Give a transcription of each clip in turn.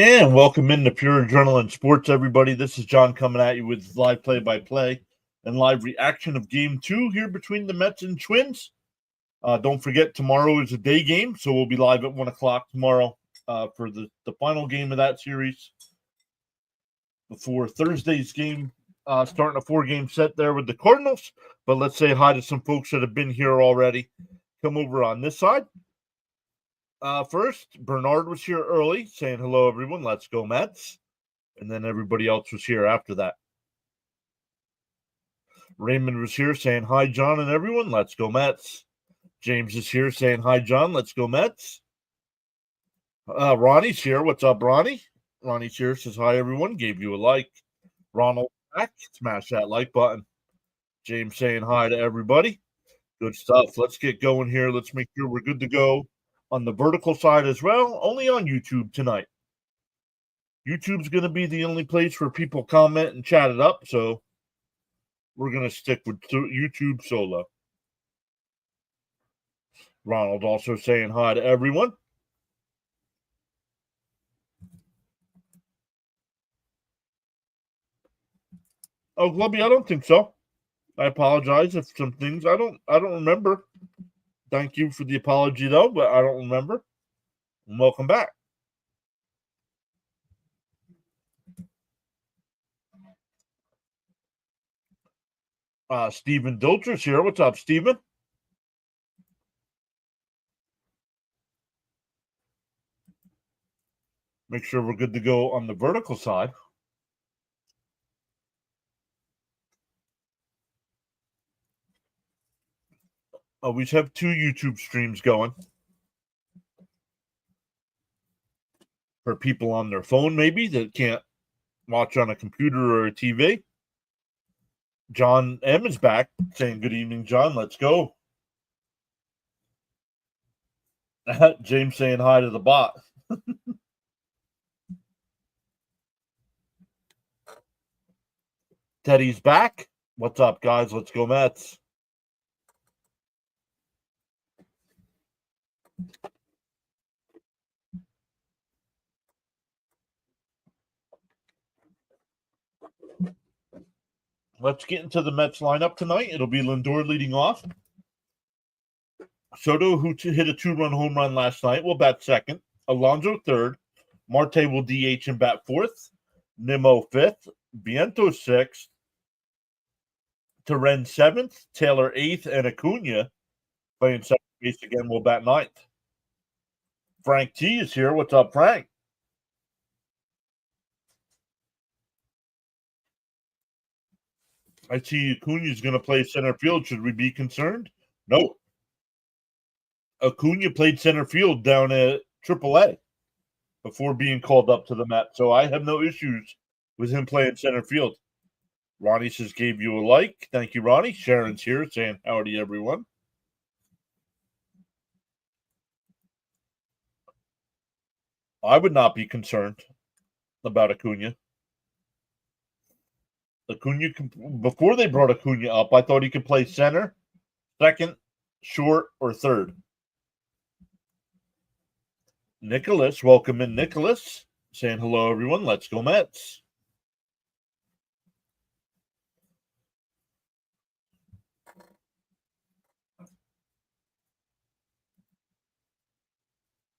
And welcome into Pure Adrenaline Sports, everybody. This is John coming at you with live play-by-play and live reaction of Game 2 here between the Mets and Twins. Don't forget, tomorrow is a day game, so we'll be live at 1 o'clock tomorrow for the final game of that series. Before Thursday's game, starting a 4-game set there with the Cardinals. But let's say hi to some folks that have been here already. Come over on this side. First, Bernard was here early saying hello, everyone. Let's go, Mets. And then everybody else was here after that. Raymond was here saying hi, John and everyone. Let's go, Mets. James is here saying hi, John. Let's go, Mets. Ronnie's here. What's up, Ronnie? Ronnie's here, says hi, everyone. Gave you a like. Ronald back. Smash that like button. James saying hi to everybody. Good stuff. Let's get going here. Let's make sure we're good to go on the vertical side as well, only on YouTube tonight. YouTube's going to be the only place where people comment and chat it up, so we're going to stick with YouTube solo. Ronald also saying hi to everyone. Oh, Glubby, I don't think so. I apologize if some things I don't remember. Thank you for the apology, though, but I don't remember. And welcome back. Stephen Dilcher's here. What's up, Stephen? Make sure we're good to go on the vertical side. We have 2 YouTube streams going. For people on their phone, maybe, that can't watch on a computer or a TV. John M is back saying good evening, John. Let's go. James saying hi to the bot. Teddy's back. What's up, guys? Let's go, Mets. Let's get into the Mets lineup tonight. It'll be Lindor leading off. Soto, who hit a 2-run home run last night, will bat second. Alonso third. Marte will DH and bat fourth. Nimmo fifth. Vientos sixth. Terren seventh. Taylor eighth. And Acuna, playing second base again, will bat ninth. Frank T is here. What's up, Frank? I see Acuna is going to play center field. Should we be concerned? No. Acuna played center field down at AAA before being called up to the Mets, so I have no issues with him playing center field. Ronnie says, gave you a like. Thank you, Ronnie. Sharon's here saying, howdy, everyone. I would not be concerned about Acuna. Before they brought Acuna up, I thought he could play center, second, short, or third. Nicholas, welcome in, Nicholas. Saying hello, everyone. Let's go, Mets.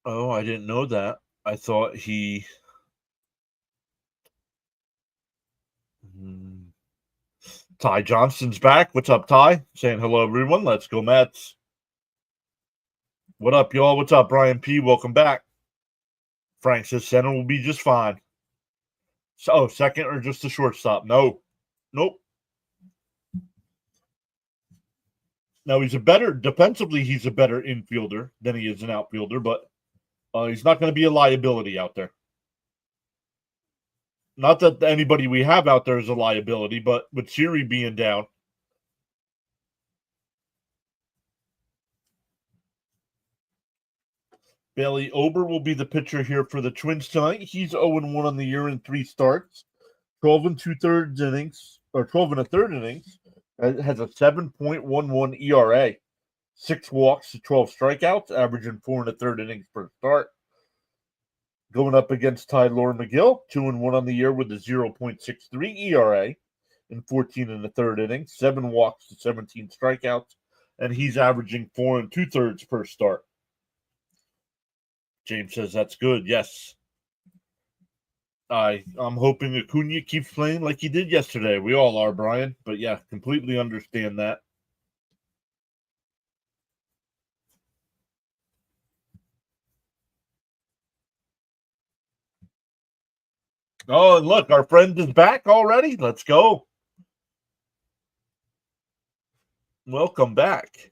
Oh, I didn't know that. I thought he... Ty Johnston's back. What's up, Ty? Saying hello, everyone. Let's go, Mets. What up, y'all? What's up, Brian P? Welcome back. Frank says center will be just fine. So, second or just a shortstop? No. Nope. Now, defensively, he's a better infielder than he is an outfielder, but he's not going to be a liability out there. Not that anybody we have out there is a liability, but with Siri being down. Bailey Ober will be the pitcher here for the Twins tonight. He's 0-1 on the year in 3 starts. 12 and 2/3 innings, or 12 and a third innings. It has a 7.11 ERA. 6 walks to 12 strikeouts, averaging 4 and a third innings per start. Going up against Tyler McGill, 2-1 on the year with a 0.63 ERA in 14 and a third innings, 7 walks to 17 strikeouts, and he's averaging 4 2/3 per start. James says that's good. Yes. I'm hoping Acuna keeps playing like he did yesterday. We all are, Brian. But yeah, completely understand that. Oh, and look, our friend is back already. Let's go. Welcome back.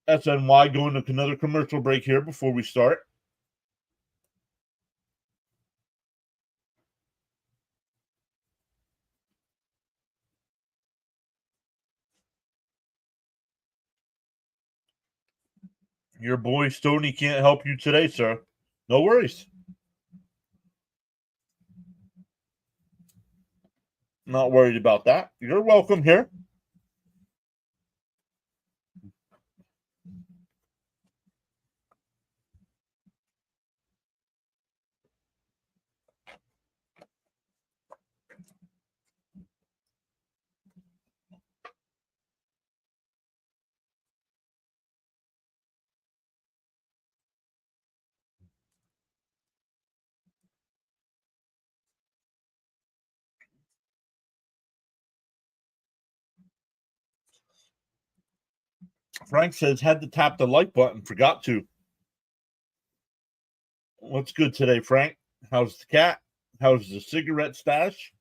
SNY going to another commercial break here before we start. Your boy Stoney can't help you today, sir. No worries. Not worried about that. You're welcome here. Frank says had to tap the like button, forgot to. What's good today, Frank? How's the cat? How's the cigarette stash?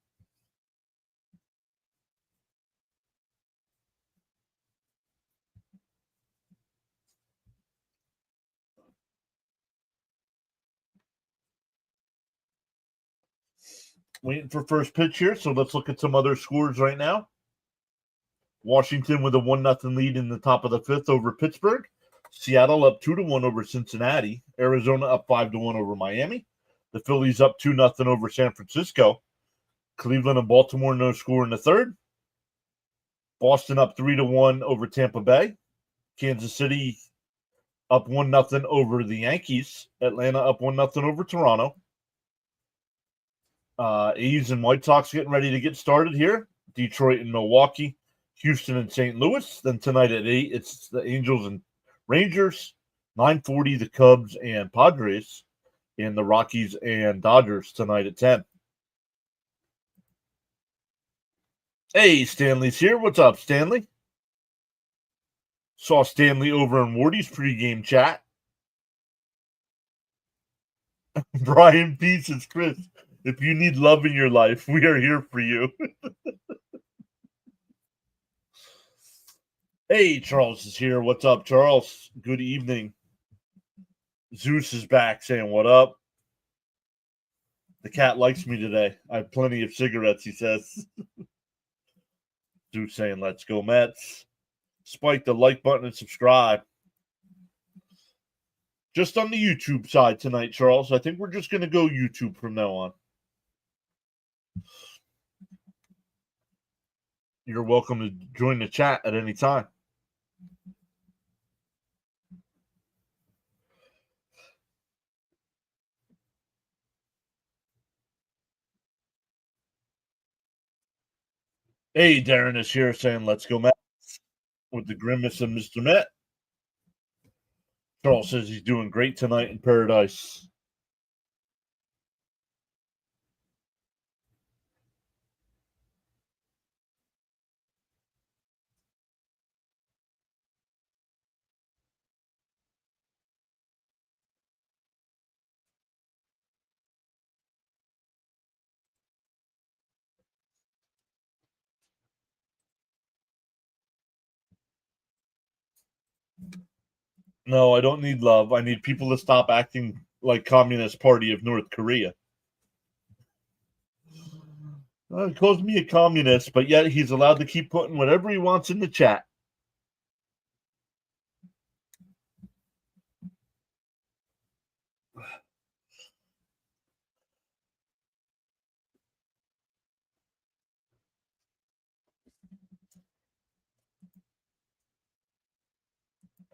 Waiting for first pitch here, so let's look at some other scores right now. Washington with a 1-0 lead in the top of the fifth over Pittsburgh. Seattle up 2-1 over Cincinnati. Arizona up 5-1 over Miami. The Phillies up 2-0 over San Francisco. Cleveland and Baltimore no score in the third. Boston up 3-1 over Tampa Bay. Kansas City up 1-0 over the Yankees. Atlanta up 1-0 over Toronto. A's and White Sox getting ready to get started here. Detroit and Milwaukee. Houston and St. Louis. Then tonight at 8, it's the Angels and Rangers. 9:40, the Cubs and Padres. And the Rockies and Dodgers tonight at 10. Hey, Stanley's here. What's up, Stanley? Saw Stanley over in Wardy's pregame chat. Brian Peace is Chris. If you need love in your life, we are here for you. Hey, Charles is here. What's up, Charles? Good evening. Zeus is back saying, what up? The cat likes me today. I have plenty of cigarettes, he says. Zeus saying, let's go, Mets. Spike the like button and subscribe. Just on the YouTube side tonight, Charles. I think we're just going to go YouTube from now on. You're welcome to join the chat at any time. Hey, Darren is here saying, let's go, Mets, with the grimace of Mr. Met. Charles says he's doing great tonight in paradise. No, I don't need love. I need people to stop acting like Communist Party of North Korea. He calls me a communist, but yet he's allowed to keep putting whatever he wants in the chat.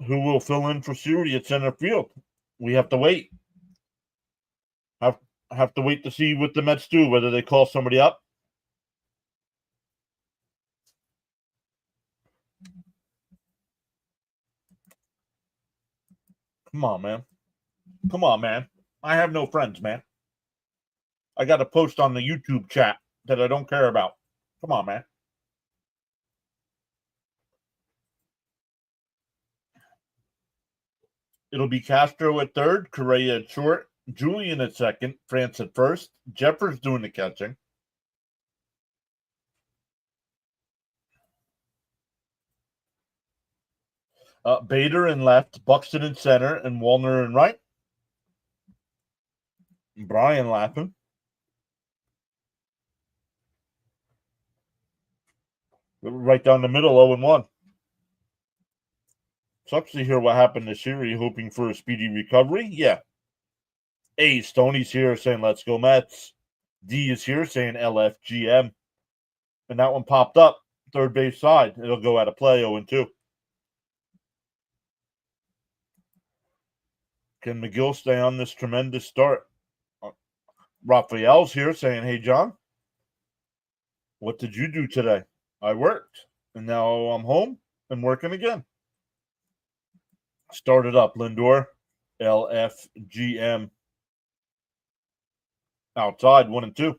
Who will fill in for Siri at center field? We have to wait. Have to wait to see what the Mets do, whether they call somebody up. Come on, man. Come on, man. I have no friends, man. I got a post on the YouTube chat that I don't care about. Come on, man. It'll be Castro at third, Correa at short, Julian at second, France at first, Jeffers doing the catching. Bader in left, Buxton in center, and Wallner in right. Brian laughing. Right down the middle, 0-1. Sucks to hear what happened to Siri, hoping for a speedy recovery. Yeah. A, Stoney's here saying, let's go Mets. D is here saying LFGM. And that one popped up, third base side. It'll go out of play, 0-2. Can McGill stay on this tremendous start? Raphael's here saying, hey, John, what did you do today? I worked, and now I'm home and working again. Started up, Lindor, LFGM. Outside, 1-2.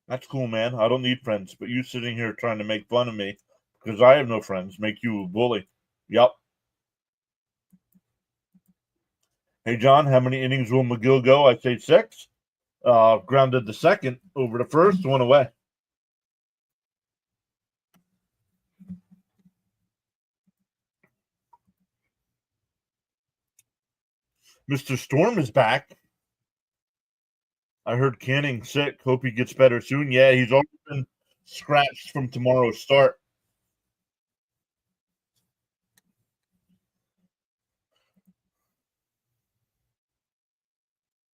That's cool, man. I don't need friends, but you sitting here trying to make fun of me because I have no friends make you a bully. Yep. Hey, John, how many innings will McGill go? I say 6. Grounded the second over the first, one away. Mr. Storm is back. I heard Canning sick. Hope he gets better soon. Yeah, he's already been scratched from tomorrow's start.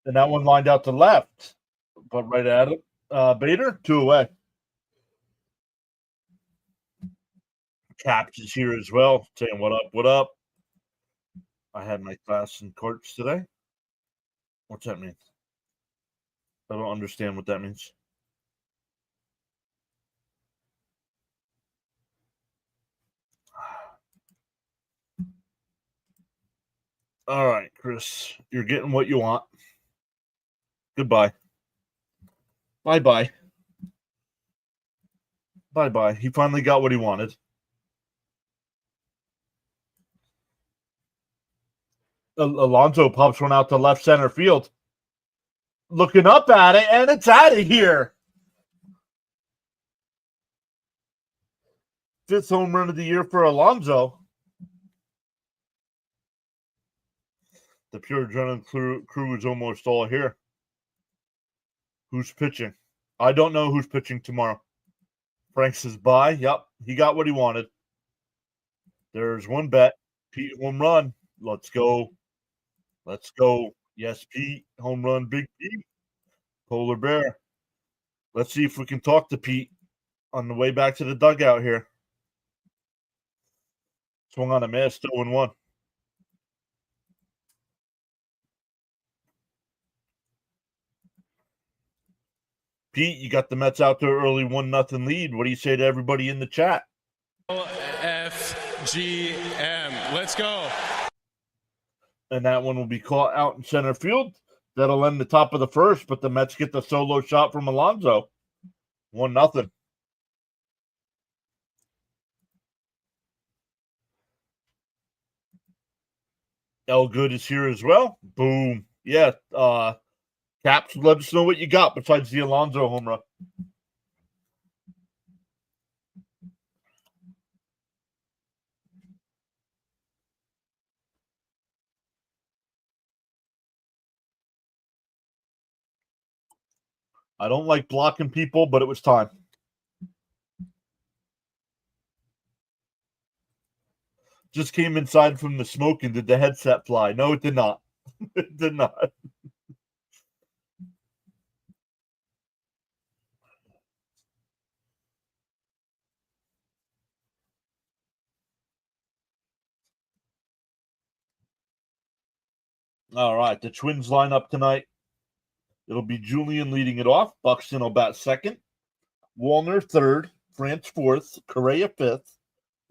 And that one lined out to left, but right at it. Bader, 2 away. Caps is here as well, saying what up, what up. I had my class in courts today. What's that mean? I don't understand what that means. All right, Chris, you're getting what you want. Goodbye. Bye-bye. Bye-bye. He finally got what he wanted. Alonso pops one out to left center field. Looking up at it, and it's out of here. 5th home run of the year for Alonso. The pure adrenaline crew is almost all here. Who's pitching? I don't know who's pitching tomorrow. Frank says bye. Yep, he got what he wanted. There's one bet. Pete home run. Let's go. Let's go. Yes, Pete. Home run, Big Pete. Polar Bear. Let's see if we can talk to Pete on the way back to the dugout here. Swung on a miss, 0-1. Pete, you got the Mets out there early, 1-0 lead. What do you say to everybody in the chat? FGM. Let's go. And that one will be caught out in center field. That'll end the top of the first, but the Mets get the solo shot from Alonso. 1-0. Good is here as well. Boom. Yeah. Caps, let us know what you got besides the Alonso home run. I don't like blocking people, but it was time. Just came inside from the smoke and did the headset fly? No, it did not. It did not. All right, the Twins line up tonight. It'll be Julian leading it off. Buxton will bat second. Wallner third. France fourth. Correa fifth.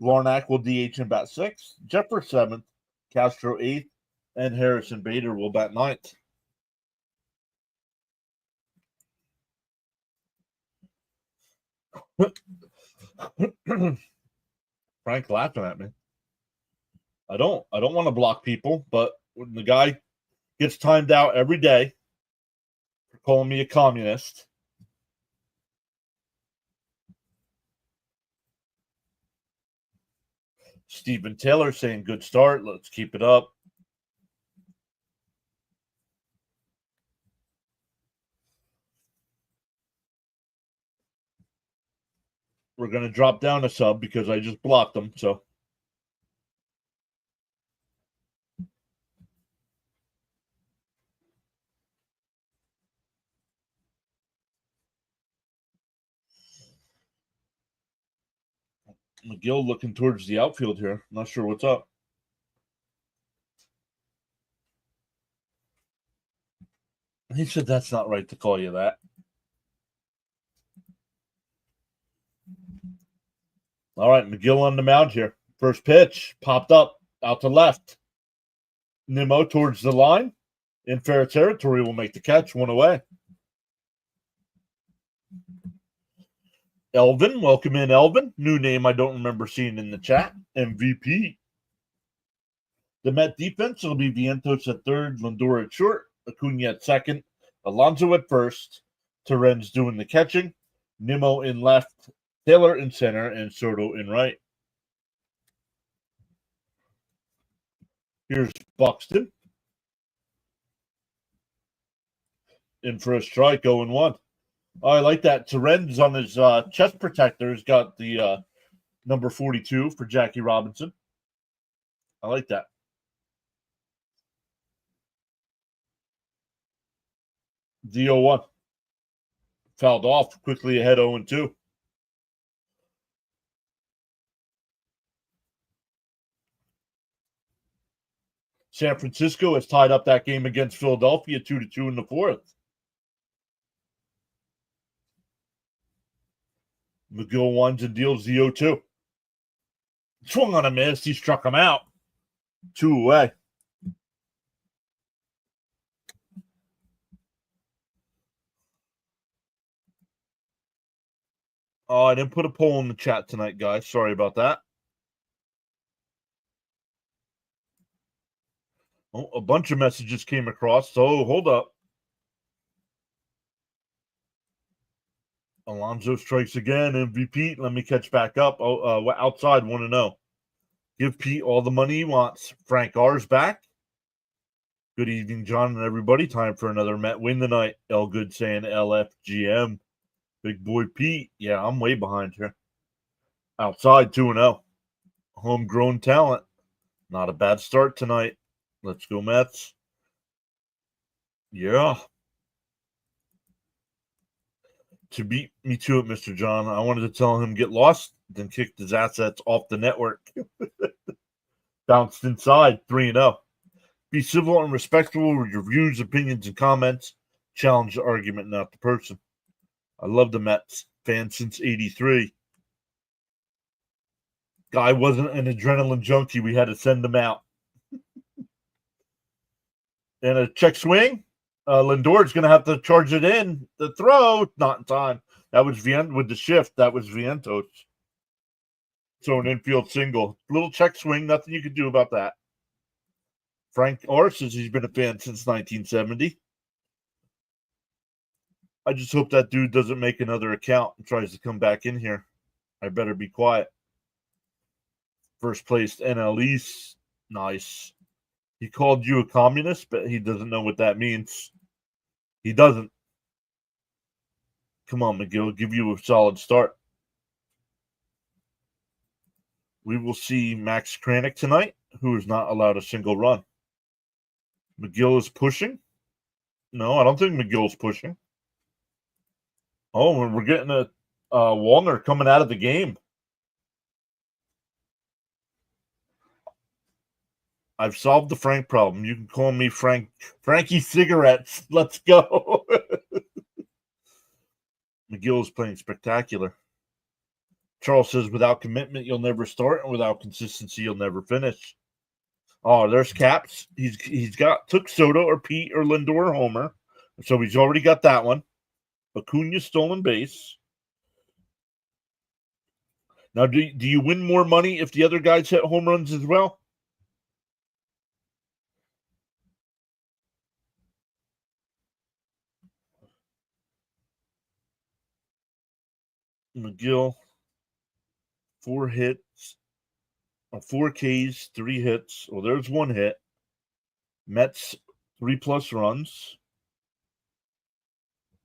Larnack will DH and bat sixth. Jeffers seventh. Castro eighth. And Harrison Bader will bat ninth. Frank laughing at me. I don't want to block people, but when the guy gets timed out every day for calling me a communist. Stephen Taylor saying good start. Let's keep it up. We're going to drop down a sub because I just blocked them. So McGill looking towards the outfield here. Not sure what's up. He said that's not right to call you that. All right, McGill on the mound here. First pitch popped up out to left. Nimmo towards the line. In fair territory will make the catch. One away. Elvin, welcome in, Elvin. New name I don't remember seeing in the chat. MVP. The Met defense will be Vientos at third, Lindor at short, Acuna at second, Alonso at first, Terrenz doing the catching, Nimmo in left, Taylor in center, and Soto in right. Here's Buxton. In for a strike, 0-1. Oh, I like that. Terrenz on his chest protector has got the number 42 for Jackie Robinson. I like that. The 0-1. Fouled off, quickly ahead 0-2. San Francisco has tied up that game against Philadelphia 2-2 in the fourth. McGill winds and deals the 0-2. Swung on a miss. He struck him out. 2 away. Oh, I didn't put a poll in the chat tonight, guys. Sorry about that. Oh, a bunch of messages came across, so hold up. Alonso strikes again. MVP. Let me catch back up. Outside 1-0. Give Pete all the money he wants. Frank R's back. Good evening, John and everybody. Time for another Met win tonight. L Good saying LFGM. Big boy Pete. Yeah, I'm way behind here. Outside 2-0. Homegrown talent. Not a bad start tonight. Let's go, Mets. Yeah. To beat me to it, Mr. John, I wanted to tell him get lost, then kicked his assets off the network. Bounced inside, 3-0. Be civil and respectful with your views, opinions, and comments. Challenge the argument, not the person. I love the Mets. Fan since 83. Guy wasn't an adrenaline junkie. We had to send him out. And a check swing. Lindor's going to have to charge it in. The throw, not in time. That was with the shift. That was Vientos. So an infield single. Little check swing. Nothing you can do about that. Frank R says he's been a fan since 1970. I just hope that dude doesn't make another account and tries to come back in here. I better be quiet. First place NL East. Nice. He called you a communist, but he doesn't know what that means. He doesn't. Come on, McGill, give you a solid start. We will see Max Kranick tonight, who is not allowed a single run. McGill is pushing. No, I don't think McGill's pushing. Oh, and we're getting a Wallner coming out of the game. I've solved the Frank problem. You can call me Frankie Cigarettes. Let's go. McGill is playing spectacular. Charles says, without commitment, you'll never start, and without consistency, you'll never finish. Oh, there's Caps. He's took Soto or Pete or Lindor homer. So he's already got that one. Acuna stolen base. Now, do you win more money if the other guys hit home runs as well? McGill, 4 hits, 4 Ks, 3 hits. Well, there's 1 hit. Mets 3+ runs.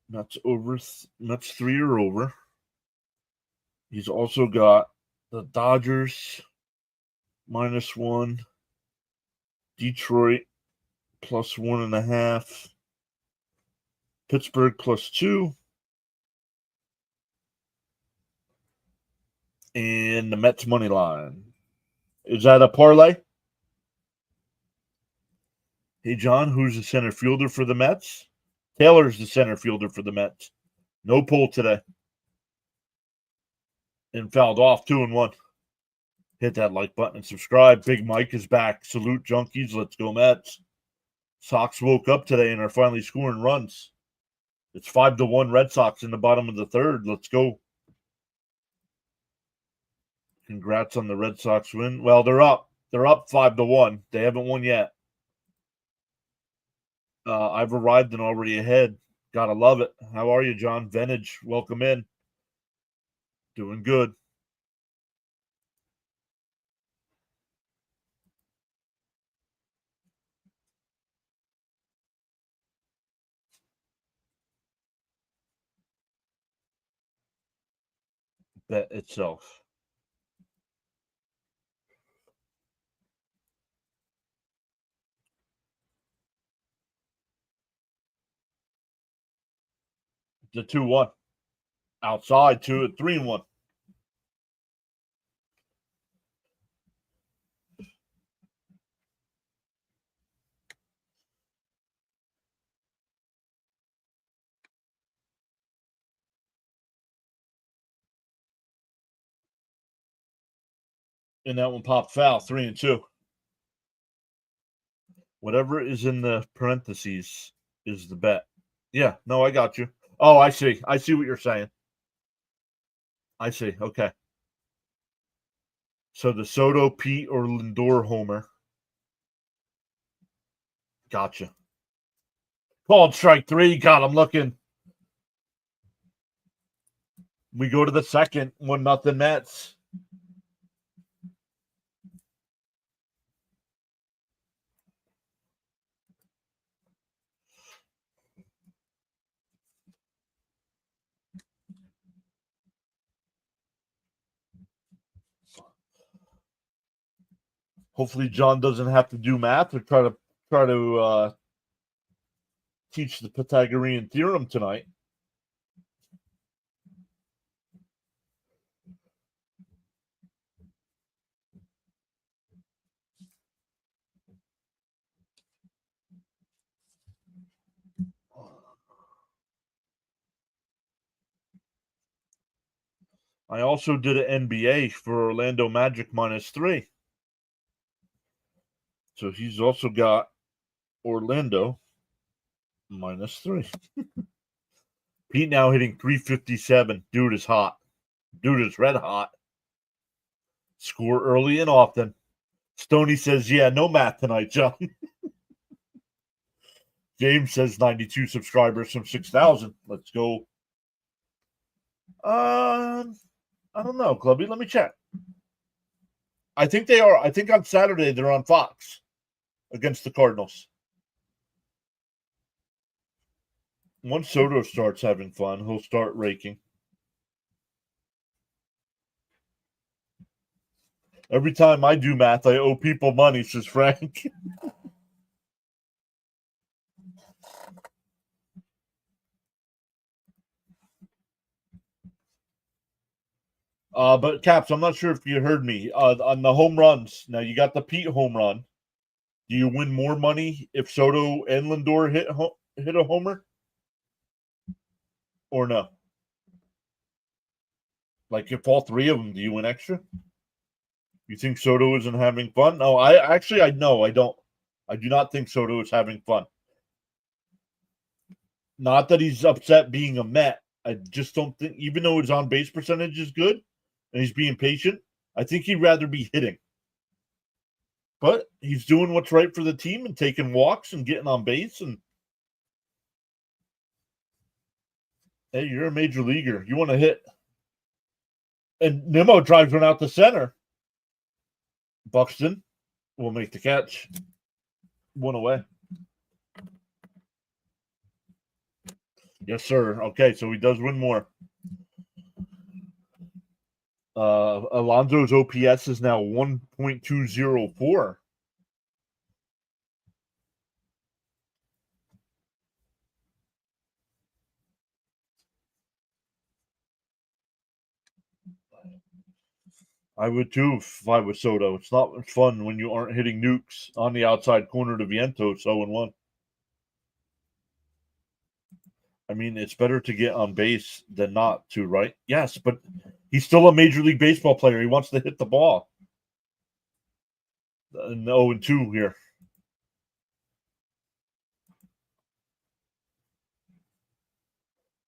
Mets 3 or over. He's also got the Dodgers -1, Detroit +1.5, Pittsburgh +2, and the Mets money line. Is that a parlay? Hey, John, who's the center fielder for the Mets? Taylor's the center fielder for the Mets. No pull today. And fouled off 2-1. Hit that like button and subscribe. Big Mike is back. Salute, junkies. Let's go, Mets. Sox woke up today and are finally scoring runs. It's 5-1 Red Sox in the bottom of the third. Let's go. Congrats on the Red Sox win. Well, they're up. They're up 5-1. They haven't won yet. I've arrived and already ahead. Gotta love it. How are you, John? Vintage, welcome in. Doing good. Bet itself. The 2-1. Outside 3-1. And that one popped foul, 3-2. Whatever is in the parentheses is the bet. Yeah, no, I got you. Oh, I see. I see what you're saying. I see. Okay. So the Soto, Pete, or Lindor homer. Gotcha. Called strike 3. God, I'm looking. We go to the second. 1-0 Mets. Hopefully John doesn't have to do math or try to teach the Pythagorean theorem tonight. I also did an NBA for Orlando Magic -3. So he's also got Orlando -3. Pete now hitting 357. Dude is hot. Dude is red hot. Score early and often. Stoney says, yeah, no math tonight, John. James says 92 subscribers from 6,000. Let's go. I don't know, Clubby. Let me check. I think they are. I think on Saturday they're on Fox against the Cardinals. Once Soto starts having fun, he'll start raking. Every time I do math, I owe people money, says Frank. But Caps, I'm not sure if you heard me on the home runs. Now you got the Pete home run. Do you win more money if Soto and Lindor hit a homer, or no? Like if all three of them, do you win extra? You think Soto isn't having fun? No, I know I don't. I do not think Soto is having fun. Not that he's upset being a Met. I just don't think, even though his on base percentage is good and he's being patient, I think he'd rather be hitting. But he's doing what's right for the team and taking walks and getting on base. And hey, you're a major leaguer. You want to hit. And Nimmo drives one out the center. Buxton will make the catch. One away. Yes, sir. Okay, so he does win more. Alonso's OPS is now 1.204. I would too if I was Soto. It's not much fun when you aren't hitting nukes on the outside corner to Vientos 0-1. I mean, it's better to get on base than not to, right? Yes, but he's still a Major League Baseball player. He wants to hit the ball. 0-2 here.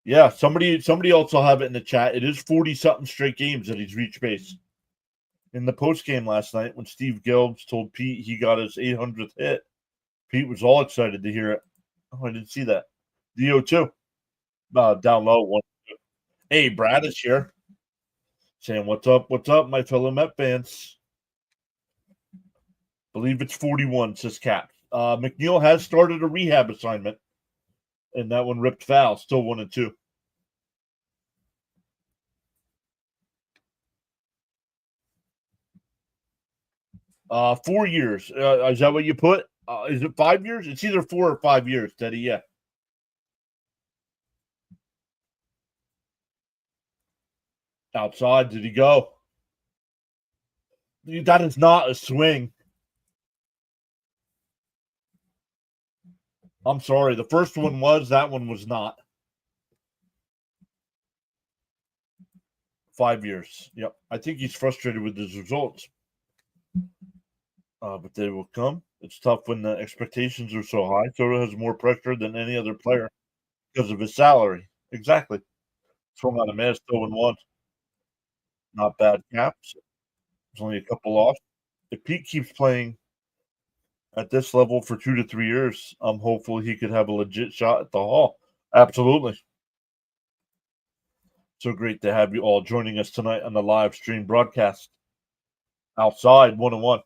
Yeah, somebody else will have it in the chat. It is 40-something straight games that he's reached base. In the postgame last night, when Steve Gelbs told Pete he got his 800th hit, Pete was all excited to hear it. Oh, I didn't see that. DO2. Down low. 1-2. Hey, Brad is here. Saying, what's up, my fellow Met fans? Believe it's 41, says Cap. McNeil has started a rehab assignment, and that one ripped foul. Still 1-2. 4 years. Is that what you put? Is it 5 years? It's either 4 or 5 years, Teddy. Yeah. Outside. Did he go? That is not a swing. I'm sorry. The first one was. That one was not. 5 years. Yep. I think he's frustrated with his results. But they will come. It's tough when the expectations are so high. Soto has more pressure than any other player because of his salary. Exactly. Swung on a miss, 0-1. Not bad, Caps. There's only a couple off. If Pete keeps playing at this level for 2 to 3 years, I'm hopeful he could have a legit shot at the Hall. Absolutely. So great to have you all joining us tonight on the live stream broadcast. Outside, 1-1.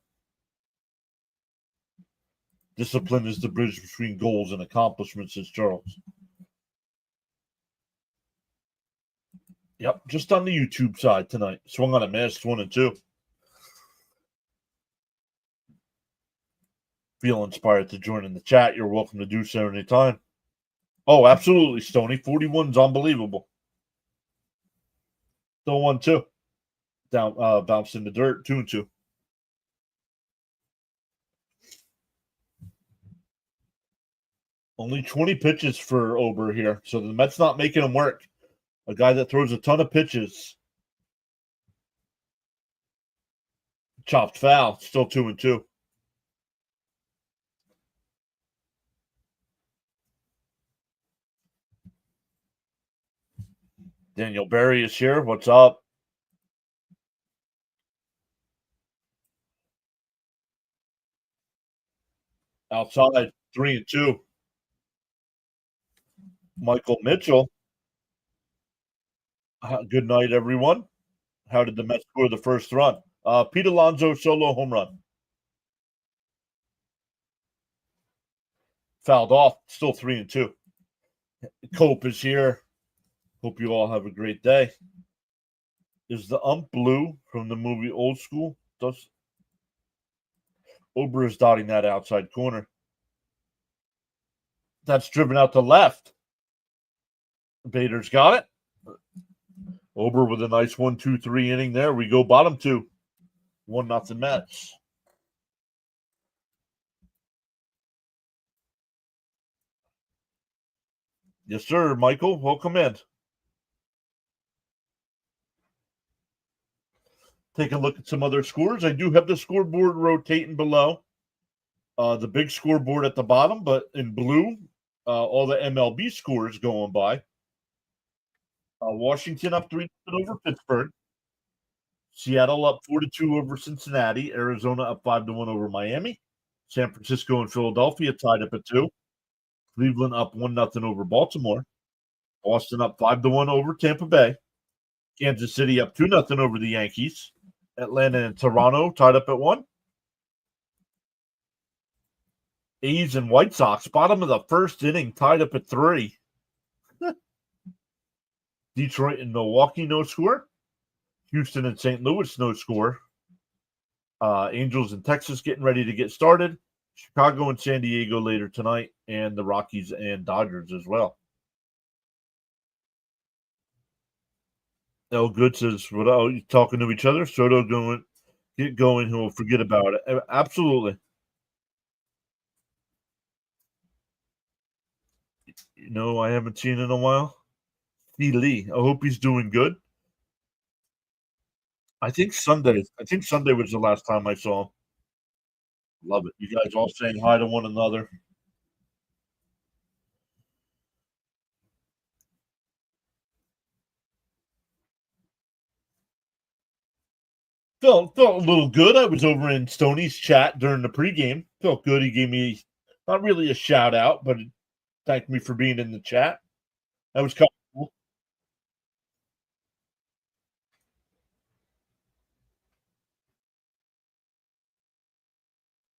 Discipline is the bridge between goals and accomplishments, says Charles. Yep, just on the YouTube side tonight. Swung on a miss, 1-2. Feel inspired to join in the chat, you're welcome to do so anytime. Oh, absolutely, Stoney. 41's unbelievable. Still 1-2. Down, bounced in the dirt, 2-2. Only 20 pitches for Ober here, so the Mets not making him work. A guy that throws a ton of pitches. Chopped foul, still 2-2. Daniel Berry is here. What's up? Outside, 3-2. Michael Mitchell. Good night, everyone. How did the Mets score the first run? Pete Alonso solo home run. Fouled off, still 3-2. Cope is here. Hope you all have a great day. Is the ump blue from the movie Old School? Does Ober is dotting that outside corner. That's driven out to left. Bader's got it. Ober with a nice 1-2-3 inning there. We go bottom two. 1-0 Mets. Yes, sir, Michael. Welcome in. Take a look at some other scores. I do have the scoreboard rotating below. The big scoreboard at the bottom, but in blue, all the MLB scores going by. Washington up 3 over Pittsburgh. Seattle up 4-2 over Cincinnati. Arizona up 5-1 over Miami. San Francisco and Philadelphia tied up at 2. Cleveland up 1-0 over Baltimore. Boston up 5-1 over Tampa Bay. Kansas City up 2-0 over the Yankees. Atlanta and Toronto tied up at 1. A's and White Sox, bottom of the first inning, tied up at 3. Detroit and Milwaukee, no score. Houston and St. Louis, no score. Angels and Texas getting ready to get started. Chicago and San Diego later tonight, and the Rockies and Dodgers as well. El Good says, "What are you talking to each other?" Soto going, get going. He'll forget about it. Absolutely. I haven't seen in a while. Steve Lee. I hope he's doing good. I think Sunday was the last time I saw him. Love it. You guys all saying hi to one another. Felt a little good. I was over in Stoney's chat during the pregame. Felt good. He gave me not really a shout out, but thanked me for being in the chat. That was kind of cool.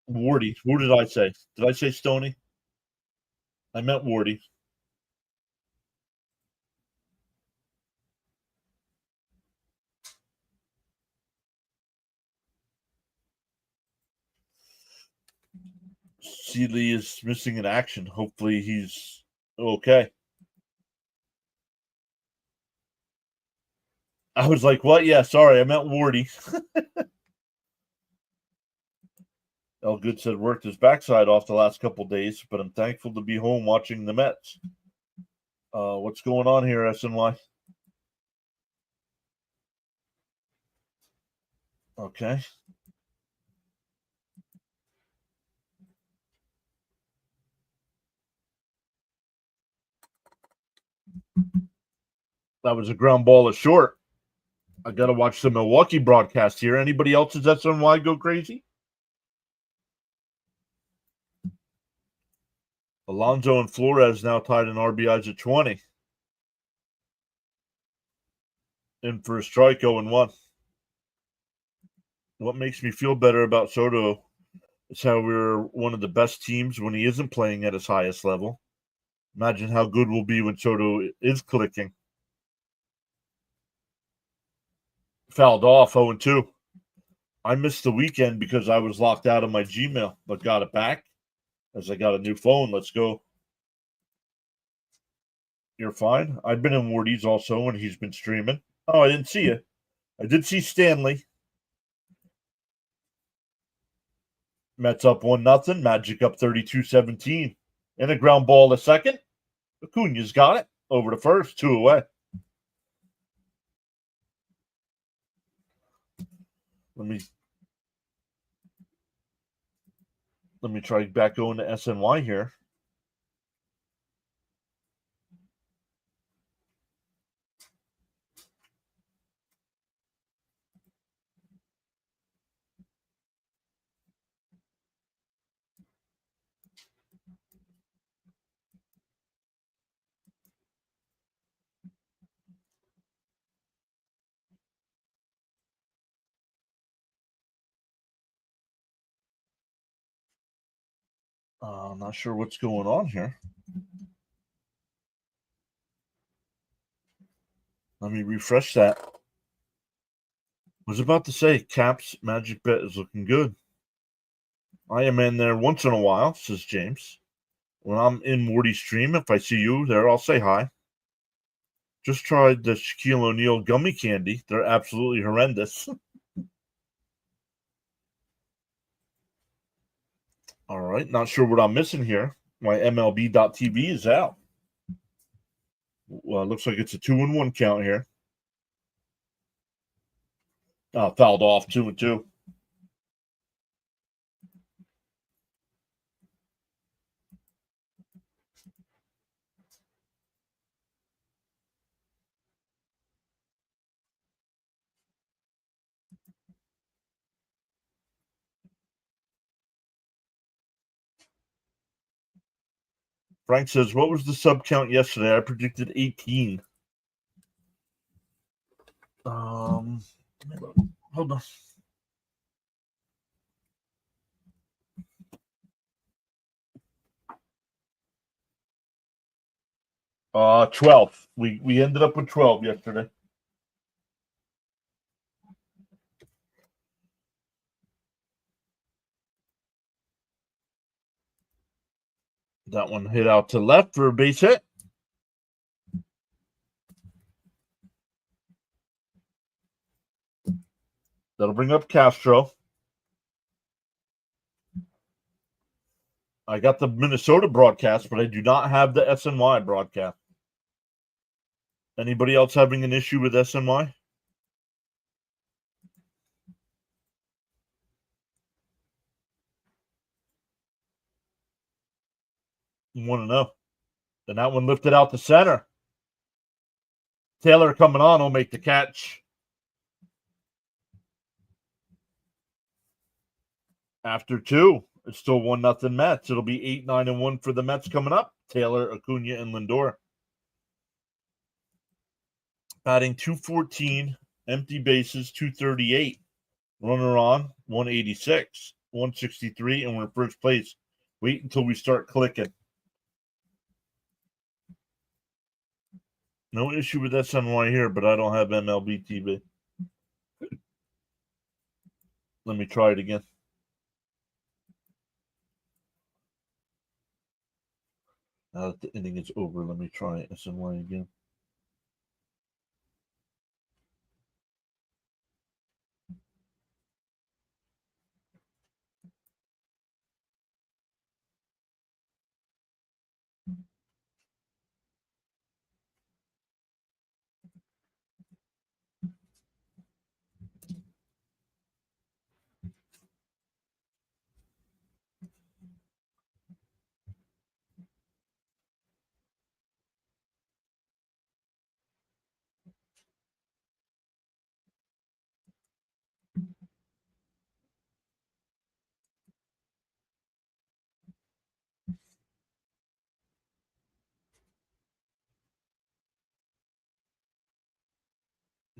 Wardy. Who did I say? Did I say Stoney? I meant Wardy. Seeley is missing in action. Hopefully he's okay. I was like, what? Yeah, sorry, I meant Wardy. Elgood said worked his backside off the last couple days, but I'm thankful to be home watching the Mets. What's going on here, SNY? Okay. That was a ground ball to short. I got to watch the Milwaukee broadcast here. Anybody else's SNY go crazy? Alonso and Flores now tied in RBIs at 20. In for a strike, 0-1. What makes me feel better about Soto is how we're one of the best teams when he isn't playing at his highest level. Imagine how good we'll be when Soto is clicking. Fouled off, 0-2. I missed the weekend because I was locked out of my Gmail, but got it back as I got a new phone. Let's go. You're fine. I've been in Wardy's also when he's been streaming. Oh, I didn't see you. I did see Stanley. Mets up 1-0. Magic up 32-17. And a ground ball to second. Acuna's got it. Over to first. 2 away. Let me try back going to SNY here. I'm not sure what's going on here. Let me refresh that. Was about to say, Caps Magic Bet is looking good. I am in there once in a while, says James. When I'm in Morty's stream, if I see you there, I'll say hi. Just tried the Shaquille O'Neal gummy candy. They're absolutely horrendous. All right, not sure what I'm missing here. My MLB.TV is out. Well, it looks like it's a 2-1 count here. Fouled off 2-2. Frank says, what was the sub count yesterday? I predicted 18. Hold on. 12. We ended up with 12 yesterday. That one hit out to left for a base hit. That'll bring up Castro. I got the Minnesota broadcast, but I do not have the SNY broadcast. Anybody else having an issue with SNY? You want to know? And that one lifted out the center. Taylor coming on will make the catch. After 2, it's still 1-0 Mets. It'll be 8-9-1 for the Mets coming up. Taylor, Acuna, and Lindor. Batting 214, empty bases 238. Runner on 186, 163, and we're in first place. Wait until we start clicking. No issue with SNY here, but I don't have MLB TV. Let me try it again. Now that the inning is over, let me try SNY again.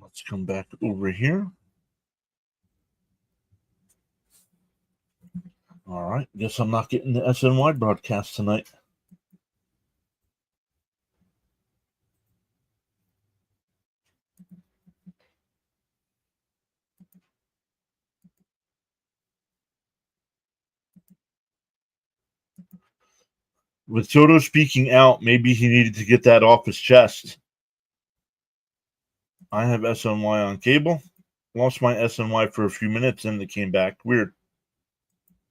Let's come back over here. All right. Guess I'm not getting the SNY broadcast tonight. With Soto speaking out, maybe he needed to get that off his chest. I have SNY on cable. Lost my SNY for a few minutes and it came back. Weird.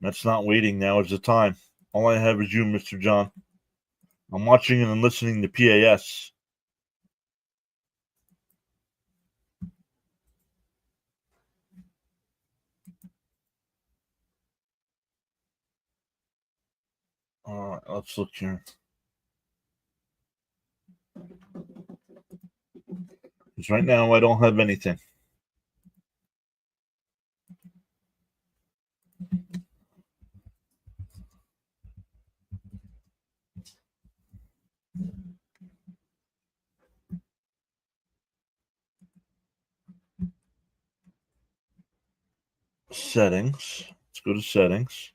That's not waiting. Now is the time. All I have is you, Mr. John. I'm watching and listening to PAS. All right, let's look here. Because right now I don't have anything. Settings. Let's go to settings.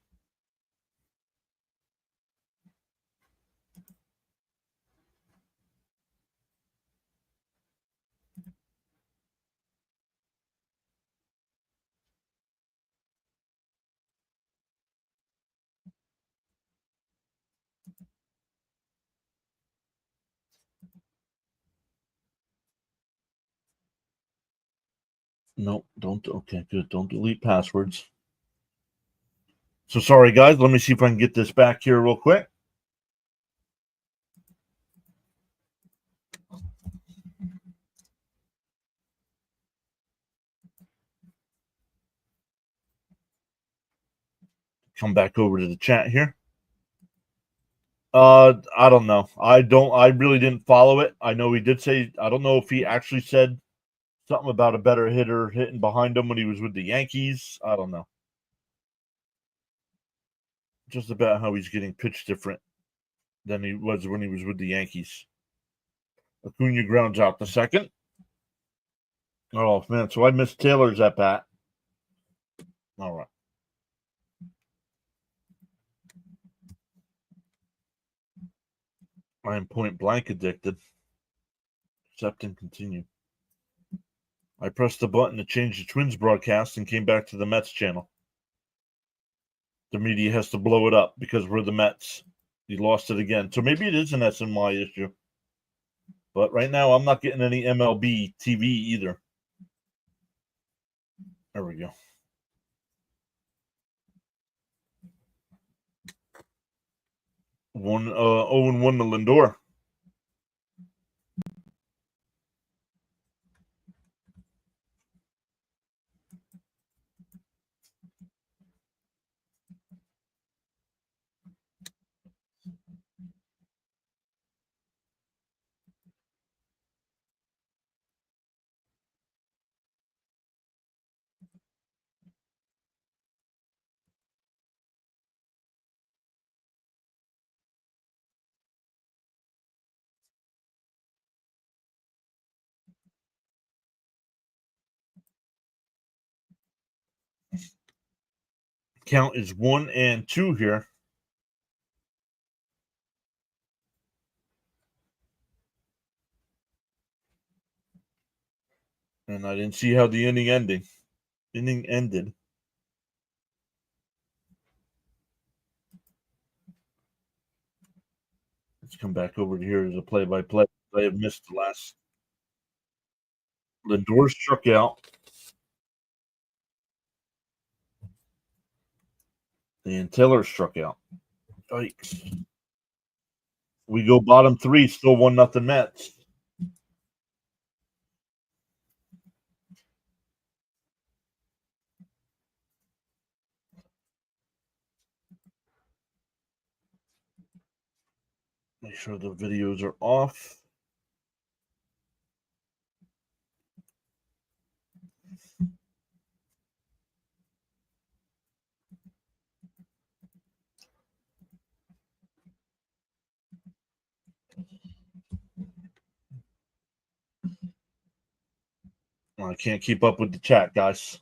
No, don't. Okay, good. Don't delete passwords. So sorry, guys. Let me see if I can get this back here real quick. Come back over to the chat here. I don't know. I really didn't follow it. I know he did say, I don't know if he actually said something about a better hitter hitting behind him when he was with the Yankees. I don't know. Just about how he's getting pitched different than he was when he was with the Yankees. Acuna grounds out the second. Oh, man. So I missed Taylor's at bat. All right. I am point blank addicted. Accept and continue. I pressed the button to change the Twins broadcast and came back to the Mets channel. The media has to blow it up because we're the Mets. You lost it again. So maybe it is an SNY issue. But right now, I'm not getting any MLB TV either. There we go. 0-1 to Lindor. Count is 1-2 here. And I didn't see how the inning ended. Let's come back over to here as a play-by-play. I have missed the last. Lindor struck out. And Taylor struck out. Yikes. We go bottom three, still 1-0 Mets. Make sure the videos are off. I can't keep up with the chat, guys.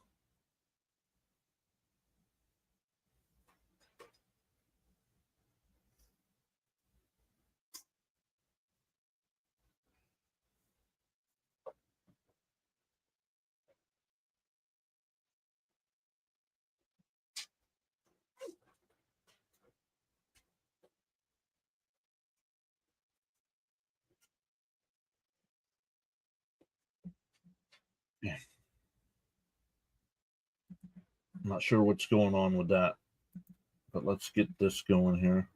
Yeah. I'm not sure what's going on with that, but let's get this going here.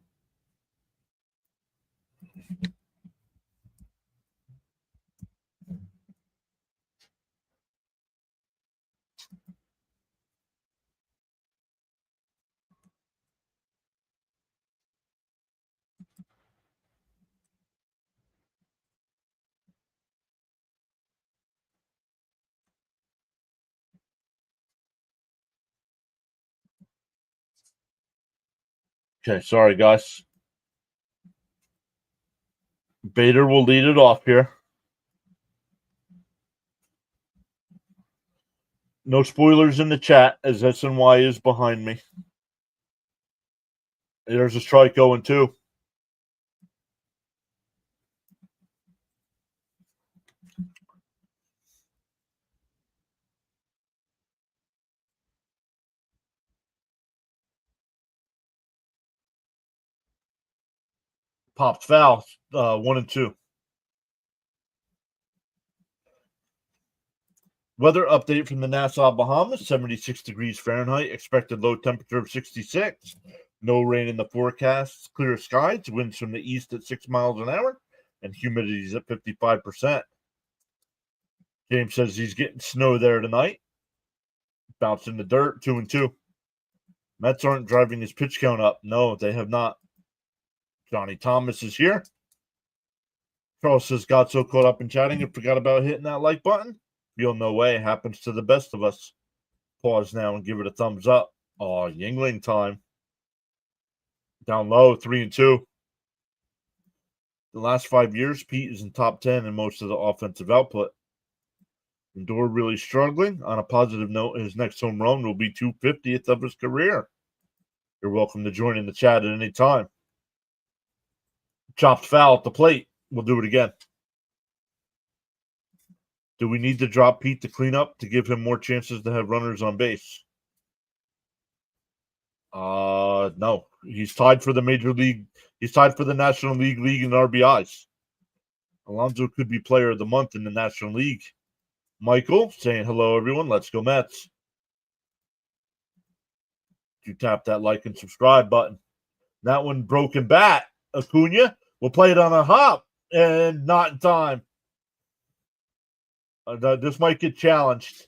Okay, sorry, guys. Bader will lead it off here. No spoilers in the chat as SNY is behind me. There's a strike going too. Popped foul, 1-2. Weather update from the Nassau, Bahamas, 76 degrees Fahrenheit, expected low temperature of 66. No rain in the forecast, clear skies, winds from the east at 6 miles an hour, and humidity is at 55%. James says he's getting snow there tonight. Bouncing the dirt, 2-2. Mets aren't driving his pitch count up. No, they have not. Johnny Thomas is here. Charles says, got so caught up in chatting and forgot about hitting that like button. Feel no way. Happens to the best of us. Pause now and give it a thumbs up. Oh, Yingling time. Down low, 3-2. The last 5 years, Pete is in top 10 in most of the offensive output. Lindor really struggling. On a positive note, his next home run will be 250th of his career. You're welcome to join in the chat at any time. Chopped foul at the plate. We'll do it again. Do we need to drop Pete to clean up to give him more chances to have runners on base? No. He's tied for the major league. He's tied for the National League in RBIs. Alonso could be player of the month in the National League. Michael saying hello, everyone. Let's go Mets. You tap that like and subscribe button. That one broken bat. Acuna will play it on a hop and not in time. This might get challenged.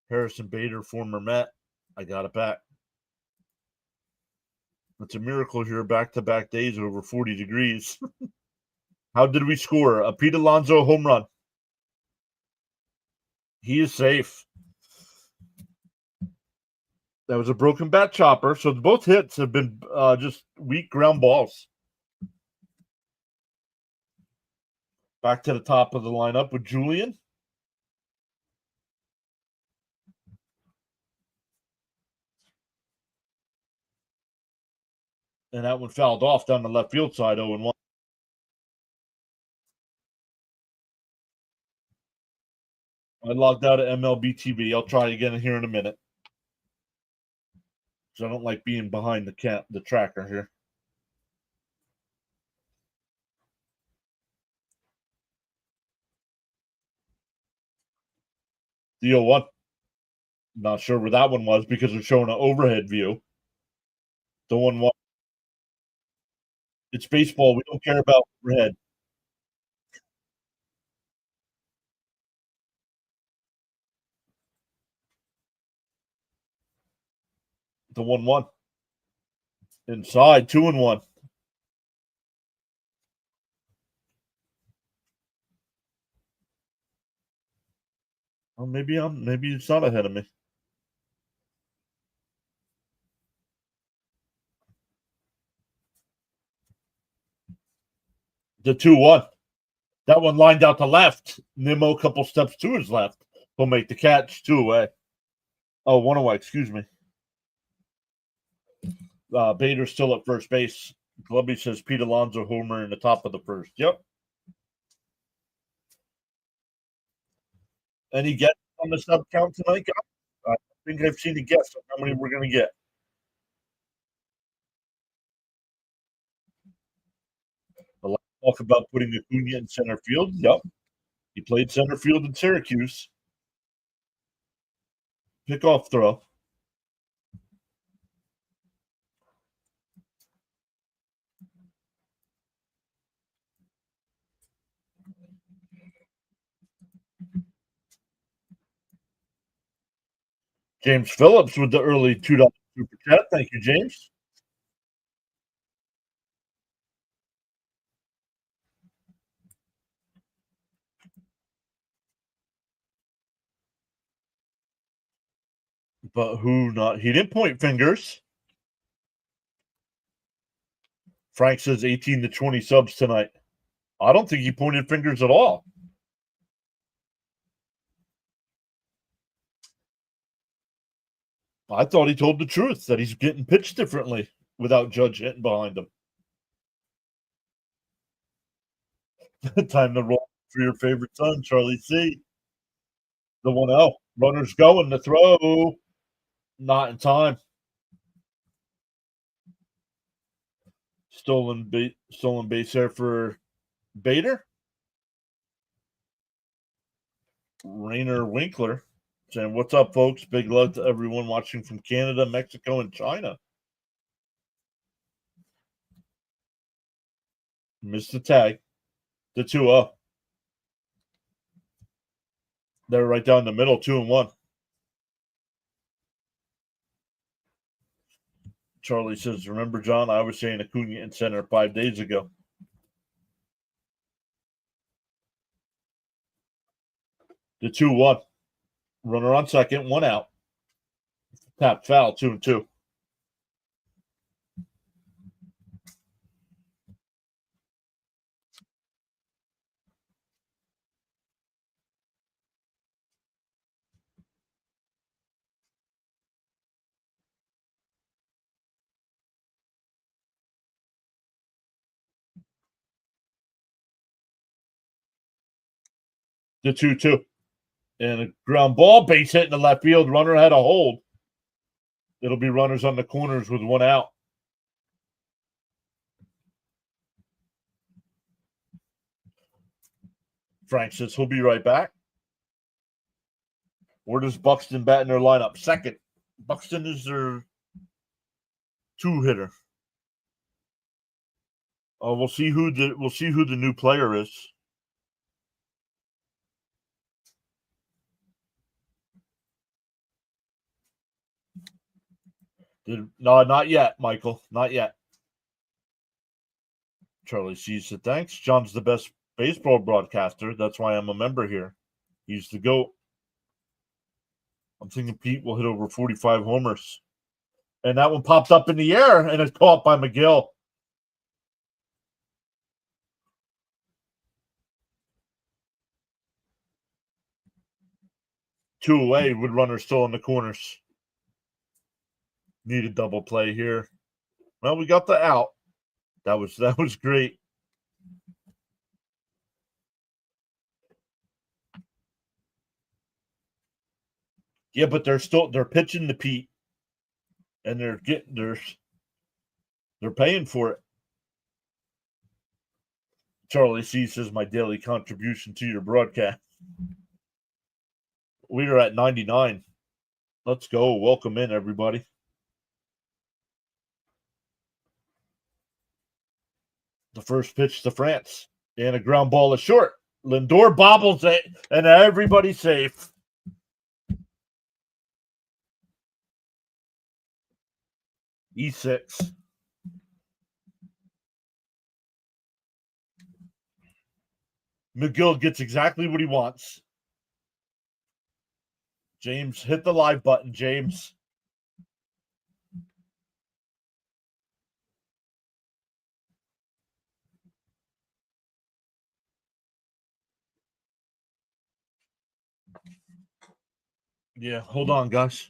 Harrison Bader, former Met. I got it back. It's a miracle here. Back-to-back days over 40 degrees. How did we score? A Pete Alonso home run. He is safe. That was a broken bat chopper. So both hits have been just weak ground balls. Back to the top of the lineup with Julian. And that one fouled off down the left field side, 0-1. I logged out of MLB TV. I'll try again here in a minute. Because I don't like being behind the tracker here. The 0-1. Not sure where that one was because it's showing an overhead view. The 1-1. It's baseball. We don't care about overhead. The 1-1. Inside, 2-1. Well, maybe it's not ahead of me. The 2-1. That one lined out to left. Nimmo a couple steps to his left. He'll make the catch. 2 away. Oh, 1 away. Excuse me. Bader's still at first base. Glubby says Pete Alonso homer in the top of the first. Yep. Any guess on the sub count tonight, guys? I think I've seen a guess on how many we're going to get. Talk about putting Acuna in center field. Yep. He played center field in Syracuse. Pickoff throw. James Phillips with the early $2 super chat. Thank you, James. But who not? He didn't point fingers. Frank says 18 to 20 subs tonight. I don't think he pointed fingers at all. I thought he told the truth that he's getting pitched differently without Judge hitting behind him. Time to roll for your favorite son, Charlie C. The 1-0. Runner's going to throw. Not in time. Stolen base there for Bader. Rainer Winkler saying, "What's up, folks? Big love to everyone watching from Canada, Mexico, and China." Missed the tag. The 2-0. They're right down the middle, 2-1. Charlie says, "Remember, John, I was saying Acuna in center 5 days ago." The 2-1. Runner on second, 1 out. Tap foul, 2-2. The 2-2. And a ground ball, base hit in the left field. Runner had a hold. It'll be runners on the corners with 1 out. Frank says he'll be right back. Where does Buxton bat in their lineup? Second. Buxton is their 2-hitter. We'll see who the new player is. No, not yet, Michael. Not yet. Charlie C said, "Thanks. John's the best baseball broadcaster. That's why I'm a member here. He's the GOAT." I'm thinking Pete will hit over 45 homers. And that one popped up in the air and it's caught by McGill. Two away with runners still in the corners. Need a double play here. Well, we got the out. That was great. Yeah, but they're pitching to Pete, and they're paying for it. Charlie C says, "My daily contribution to your broadcast." We are at 99. Let's go. Welcome in, everybody. The first pitch to France, and a ground ball is short. Lindor bobbles it, and everybody's safe. E6. McGill gets exactly what he wants. James, hit the live button, James. Yeah, hold on, guys.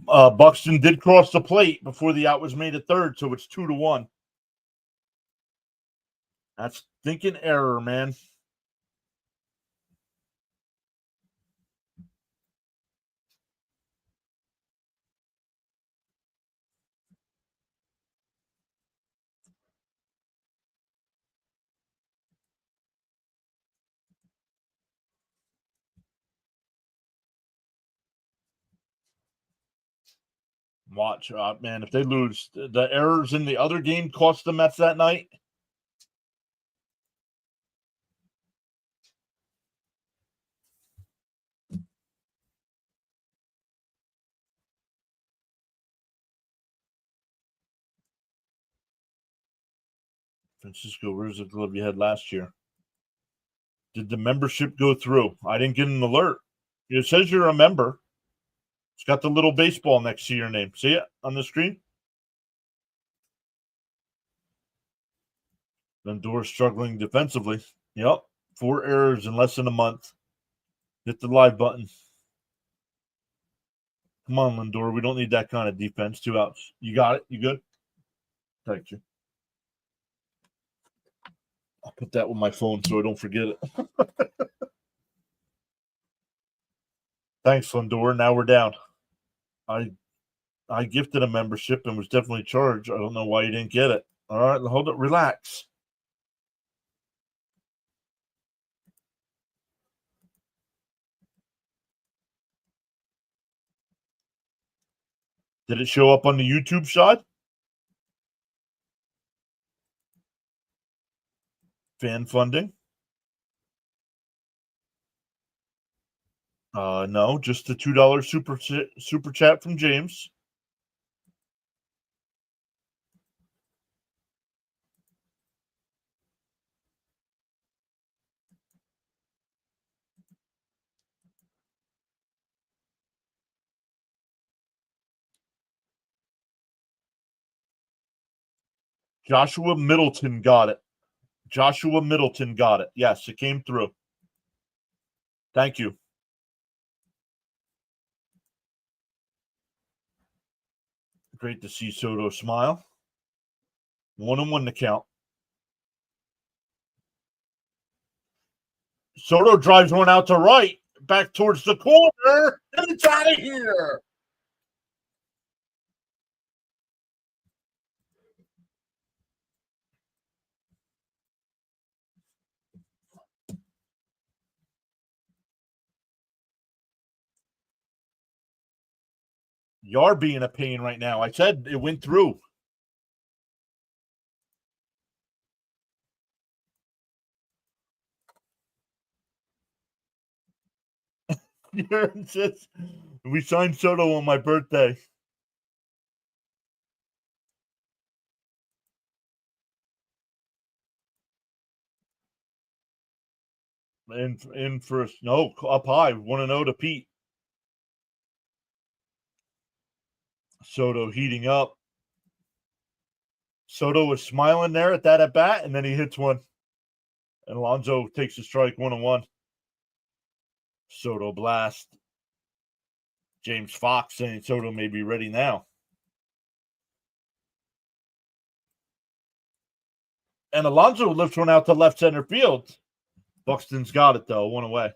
Buxton did cross the plate before the out was made at third, so it's 2-1. That's thinking error, man. Watch, man, if they lose, the errors in the other game cost the Mets that night. Francisco, where's the glove you had last year? Did the membership go through? I didn't get an alert. It says you're a member. It's got the little baseball next to your name. See it on the screen? Lindor struggling defensively. Yep. 4 errors in less than a month. Hit the live button. Come on, Lindor. We don't need that kind of defense. 2 outs. You got it? You good? Thank you. I'll put that with my phone so I don't forget it. Thanks, Lindor. Now we're down. I gifted a membership and was definitely charged. I don't know why you didn't get it. All right, hold it. Relax. Did it show up on the YouTube side? Fan funding? No, just the $2 super chat from James. Joshua Middleton got it. Joshua Middleton got it. Yes, it came through. Thank you. Great to see Soto smile. 1-1 to count. Soto drives one out to right, back towards the corner, and it's out of here. You're being a pain right now. I said it went through. We signed Soto on my birthday. In first. No, up high. 1-0 to Pete. Soto heating up. Soto was smiling there at that at bat, and then he hits one. And Alonso takes a strike, 1-1. Soto blast. James Fox saying Soto may be ready now. And Alonso lifts one out to left center field. Buxton's got it, though. 1 away.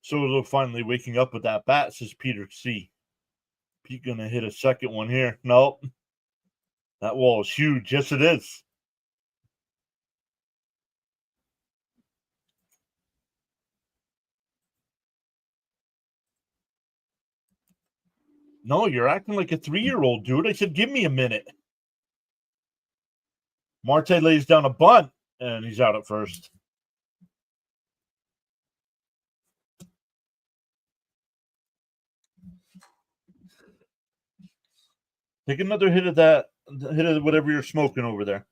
Soto finally waking up with that bat, says Peter C. Pete going to hit a second one here. Nope. That wall is huge. Yes, it is. No, you're acting like a 3-year-old, dude. I said, give me a minute. Marte lays down a bunt, and he's out at first. Take another hit of that, hit of whatever you're smoking over there.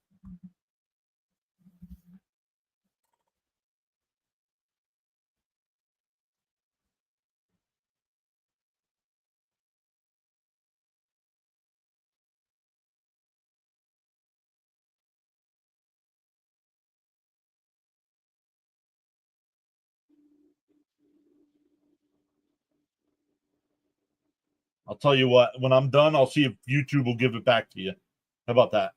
I'll tell you what, when I'm done, I'll see if YouTube will give it back to you. How about that?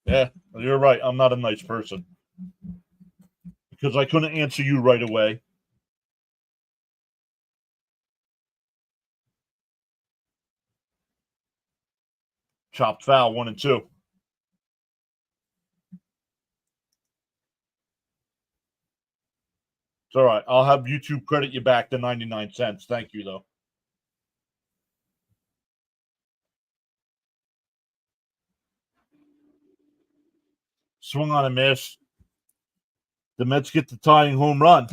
Yeah, you're right. I'm not a nice person. Because I couldn't answer you right away. Chopped foul, 1-2. It's all right. I'll have YouTube credit you back the 99 cents. Thank you, though. Swung on a miss. The Mets get the tying home run.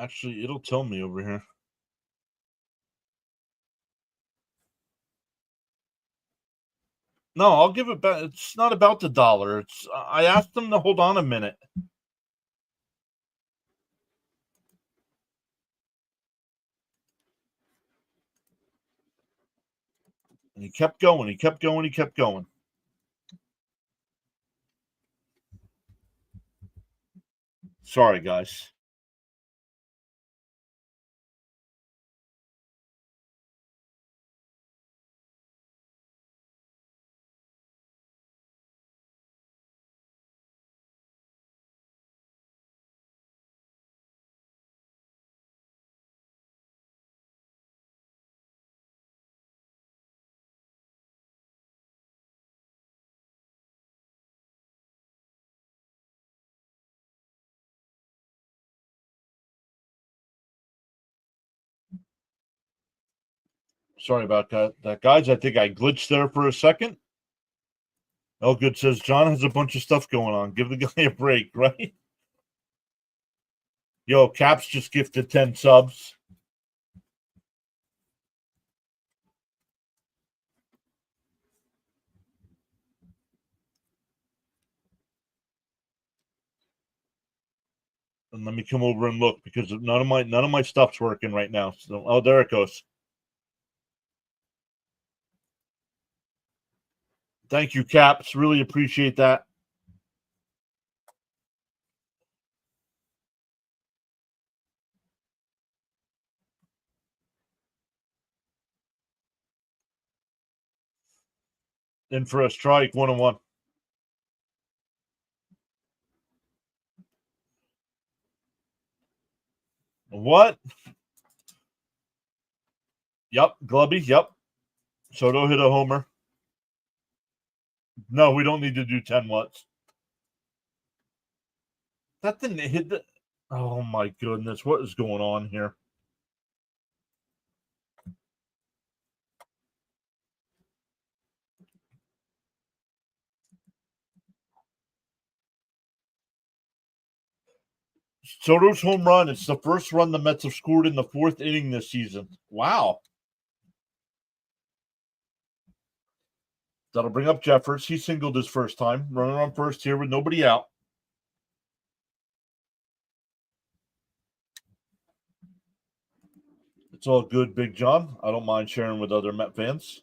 Actually, it'll tell me over here. No, I'll give it back. It's not about the dollar. I asked them to hold on a minute. And he kept going. He kept going. He kept going. Sorry, guys. Sorry about that, guys. I think I glitched there for a second. Elgood says John has a bunch of stuff going on. Give the guy a break, right? Yo, Caps just gifted 10 subs. And let me come over and look because none of my stuff's working right now. So, oh, there it goes. Thank you, Caps. Really appreciate that. In for a strike, 1-1. What? Yep, Glubby. Yep. Soto hit a homer. No, we don't need to do 10 watts. That didn't hit the. Oh my goodness, what is going on here? Soto's home run. It's the first run the Mets have scored in the 4th inning this season. Wow. That'll bring up Jeffers. He singled his first time. Runner on first here with nobody out. It's all good, Big John. I don't mind sharing with other Met fans.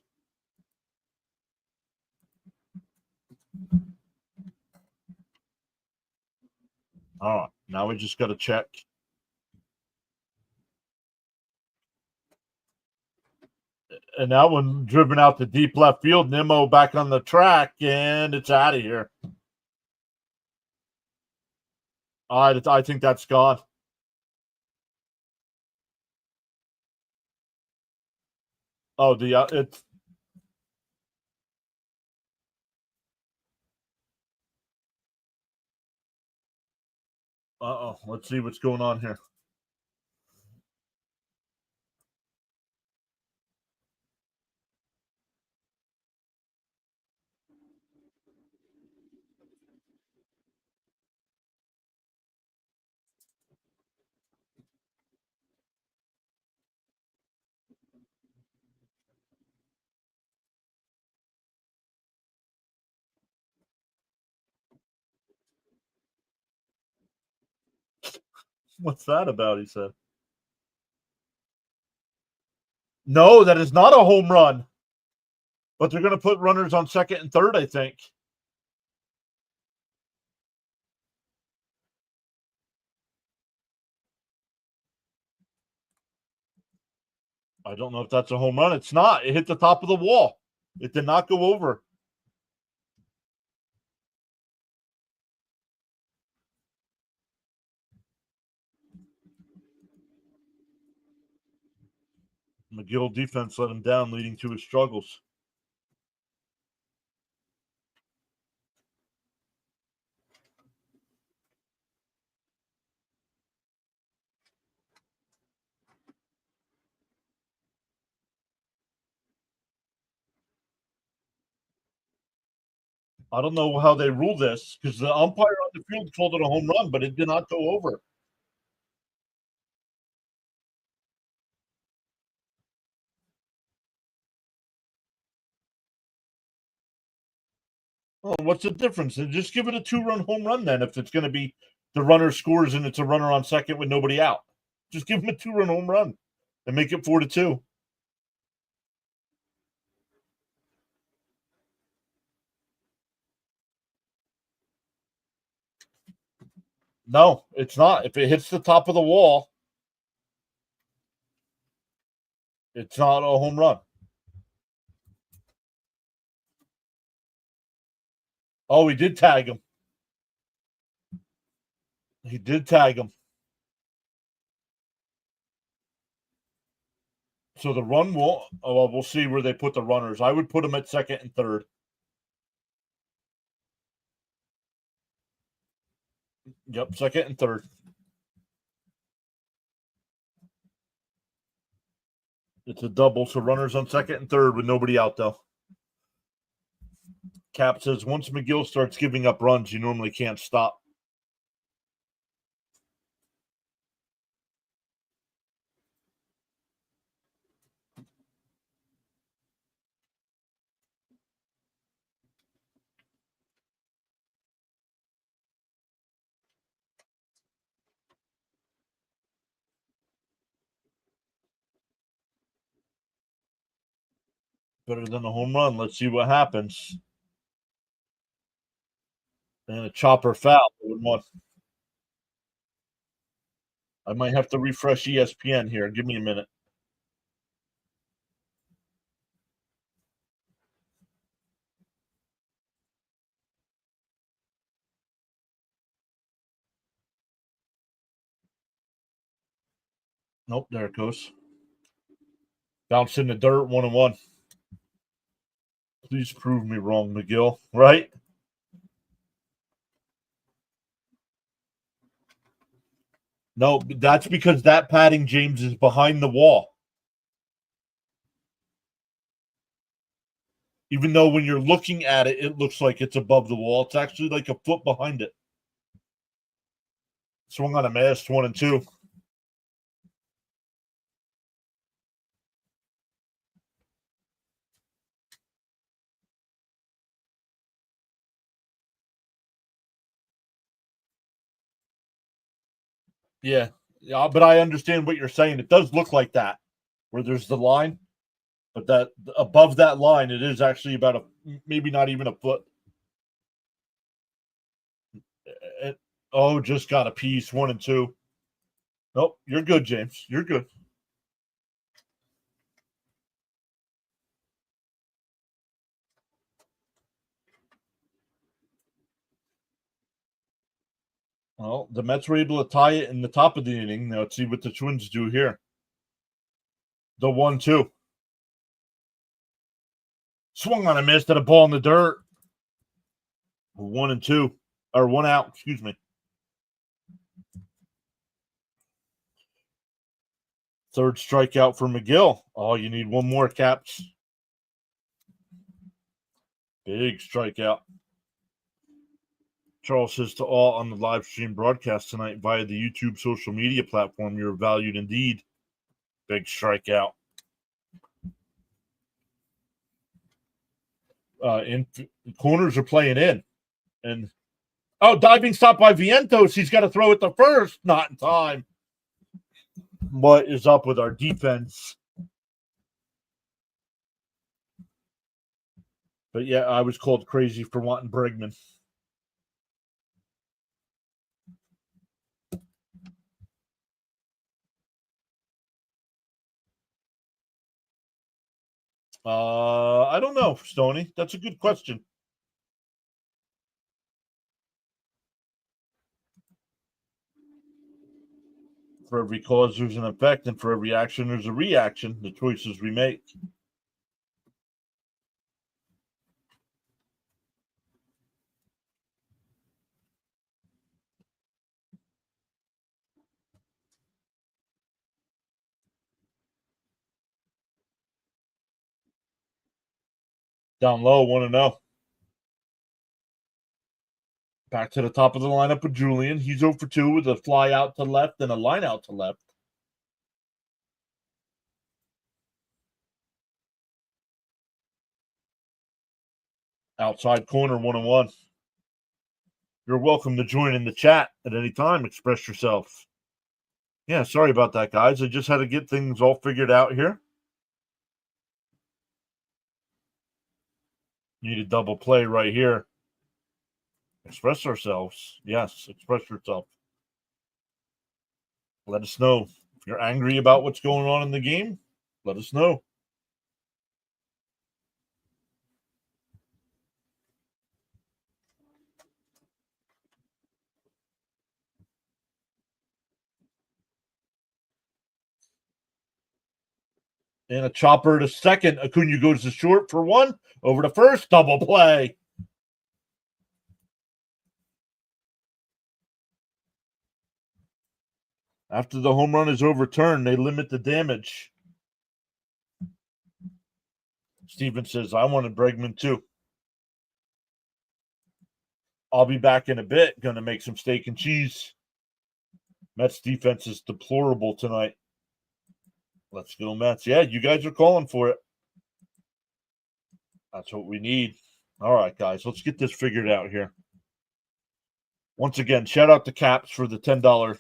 All right. Now we just got to check. And that one driven out to deep left field. Nimmo back on the track, and it's out of here. I think that's gone. Oh, it's. Uh-oh. Let's see what's going on here. What's that about? He said. No, that is not a home run. But they're going to put runners on second and third, I think. I don't know if that's a home run. It's not. It hit the top of the wall. It did not go over. McGill defense let him down, leading to his struggles. I don't know how they rule this because the umpire on the field called it a home run, but it did not go over. Well, what's the difference? Just give it a 2-run home run then if it's going to be the runner scores and it's a runner on second with nobody out. Just give him a 2-run home run and make it 4-2. No, it's not. If it hits the top of the wall, it's not a home run. Oh, he did tag him. He did tag him. So the run will. Oh, well, we'll see where they put the runners. I would put them at second and third. Yep, second and third. It's a double, so runners on second and third with nobody out, though. Cap says once McGill starts giving up runs, you normally can't stop. Better than a home run. Let's see what happens. And a chopper foul. I might have to refresh ESPN here. Give me a minute. Nope, there it goes. Bounce in the dirt, 1-1. Please prove me wrong, McGill. Right? No, that's because that padding, James, is behind the wall. Even though when you're looking at it, it looks like it's above the wall. It's actually like a foot behind it. Swung on a miss, 1-2. Yeah, but I understand what you're saying. It does look like that, where there's the line, but that above that line, it is actually about maybe not even a foot. Just got a piece, 1-2. Nope, you're good, James. You're good. Well, the Mets were able to tie it in the top of the inning. Now let's see what the Twins do here. The 1-2. Swung on a miss at a ball in the dirt. 1-2. Or 1 out, excuse me. Third strikeout for McGill. Oh, you need one more, Caps. Big strikeout. Charles says to all on the live stream broadcast tonight via the YouTube social media platform, you're valued indeed. Big strikeout. Corners are playing in. And diving stop by Vientos. He's got to throw it to first. Not in time. What is up with our defense? But yeah, I was called crazy for wanting Bregman. I don't know, Stoney. That's a good question. For every cause, there's an effect, and for every action, there's a reaction. The choices we make. Down low, 1-0. Back to the top of the lineup with Julian. He's 0 for 2 with a fly out to left and a line out to left. Outside corner, 1-1. You're welcome to join in the chat at any time. Express yourself. Yeah, sorry about that, guys. I just had to get things all figured out here. Need a double play right here. Express ourselves. Yes, express yourself. Let us know. If you're angry about what's going on in the game, let us know. And a chopper to second. Acuna goes to short for 1. Over to first. Double play. After the home run is overturned, they limit the damage. Steven says, I wanted Bregman too. I'll be back in a bit. Going to make some steak and cheese. Mets defense is deplorable tonight. Let's go, Mets. Yeah, you guys are calling for it. That's what we need. All right, guys, let's get this figured out here. Once again, shout out to Caps for the $10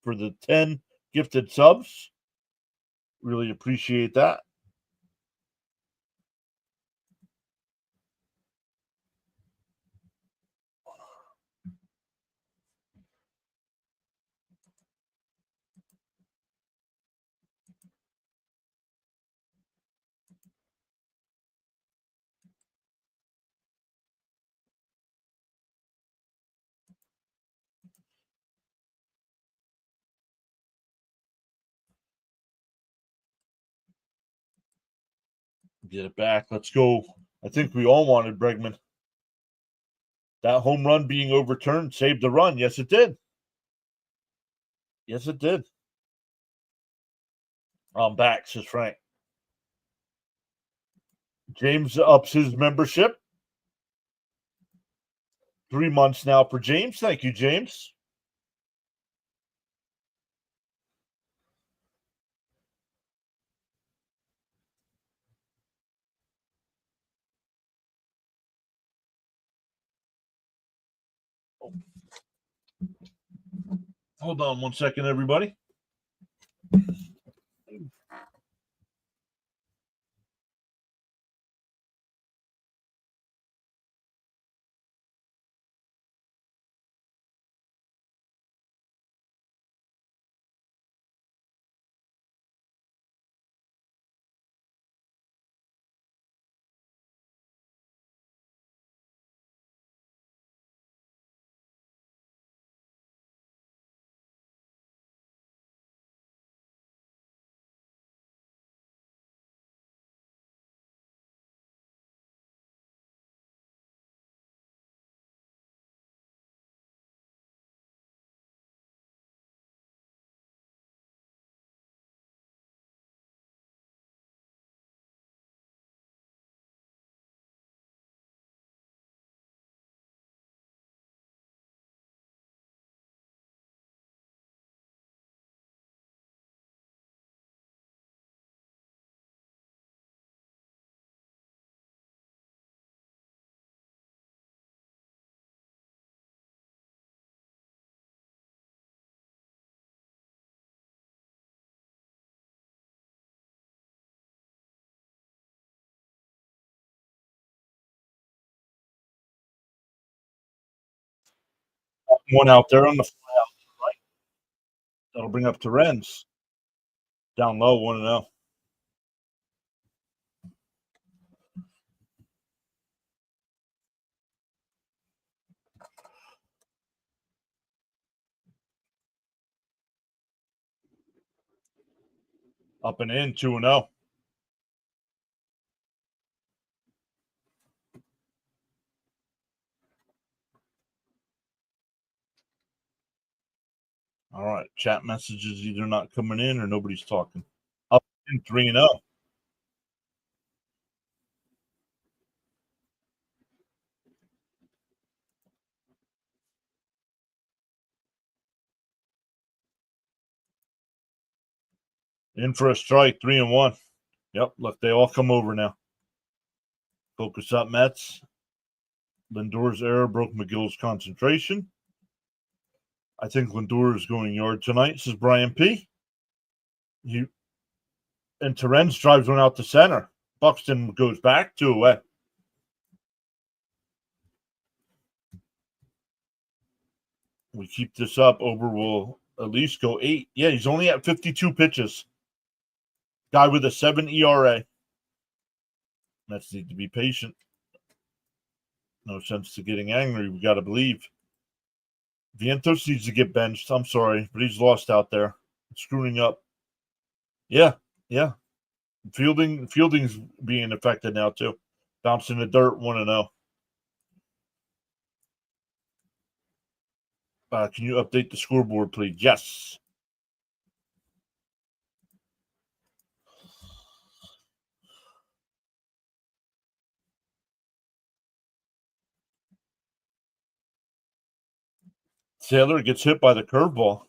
for the 10 gifted subs. Really appreciate that. Get it back. Let's go. I think we all wanted Bregman. That home run being overturned saved the run. Yes, it did. Yes, it did. I'm back, says Frank. James ups his membership. 3 months now for James. Thank you, James. Hold on 1 second, everybody. One out there on the fly out to the right. That'll bring up Terens. Down low, 1-0. Up and in, 2-0. All right. Chat messages either not coming in or nobody's talking. Up in 3-0. In for a strike, 3-1. Yep, look, they all come over now. Focus up, Mets. Lindor's error broke McGill's concentration. I think Lindor is going yard tonight, says Brian P. And Terrence drives one out to center. Buxton goes back 2 away. We keep this up. Ober will at least go 8. Yeah, he's only at 52 pitches. Guy with a 7 ERA. Mets need to be patient. No sense to getting angry. We got to believe. Vientos needs to get benched. I'm sorry, but he's lost out there. Screwing up. Yeah. Fielding's being affected now too. Bouncing the dirt, 1-0. Can you update the scoreboard, please? Yes. Taylor gets hit by the curveball.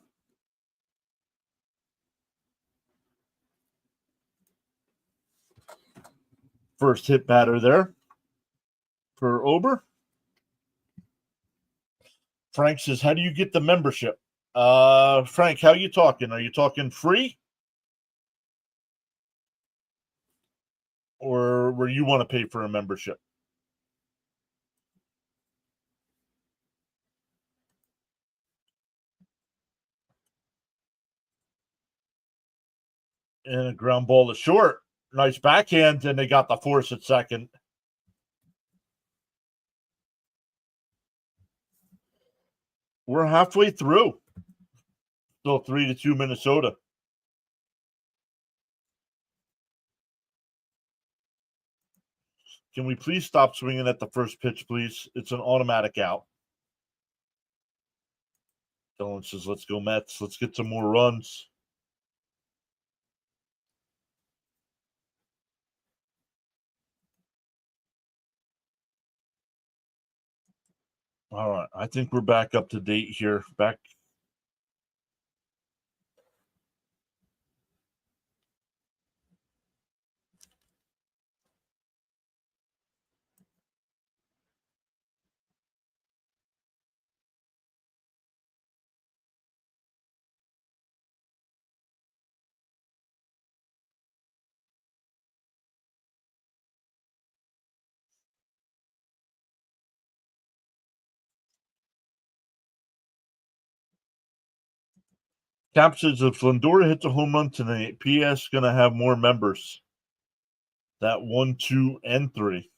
First hit batter there for Ober. Frank says, how do you get the membership? Frank, how are you talking? Are you talking free? Or where you want to pay for a membership? And a ground ball is short. Nice backhand, and they got the force at second. We're halfway through. Still 3-2 Minnesota. Can we please stop swinging at the first pitch, please? It's an automatic out. Dylan says, let's go Mets. Let's get some more runs. All right. I think we're back up to date here. Back. Cap says if Lindor hits a home run tonight, PS going to have more members. That 1, 2, and 3.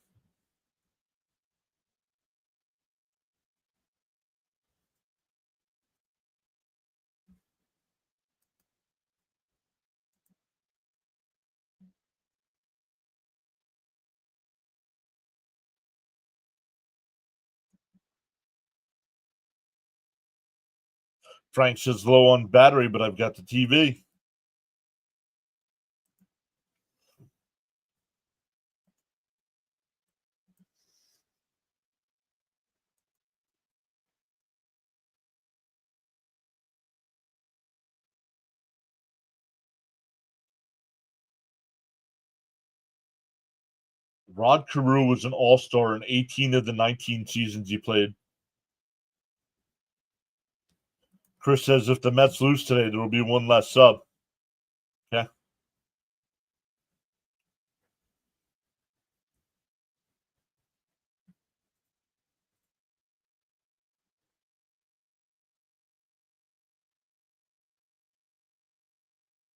Frank says low on battery, but I've got the TV. Rod Carew was an all-star in 18 of the 19 seasons he played. Chris says if the Mets lose today, there will be one less sub. Okay.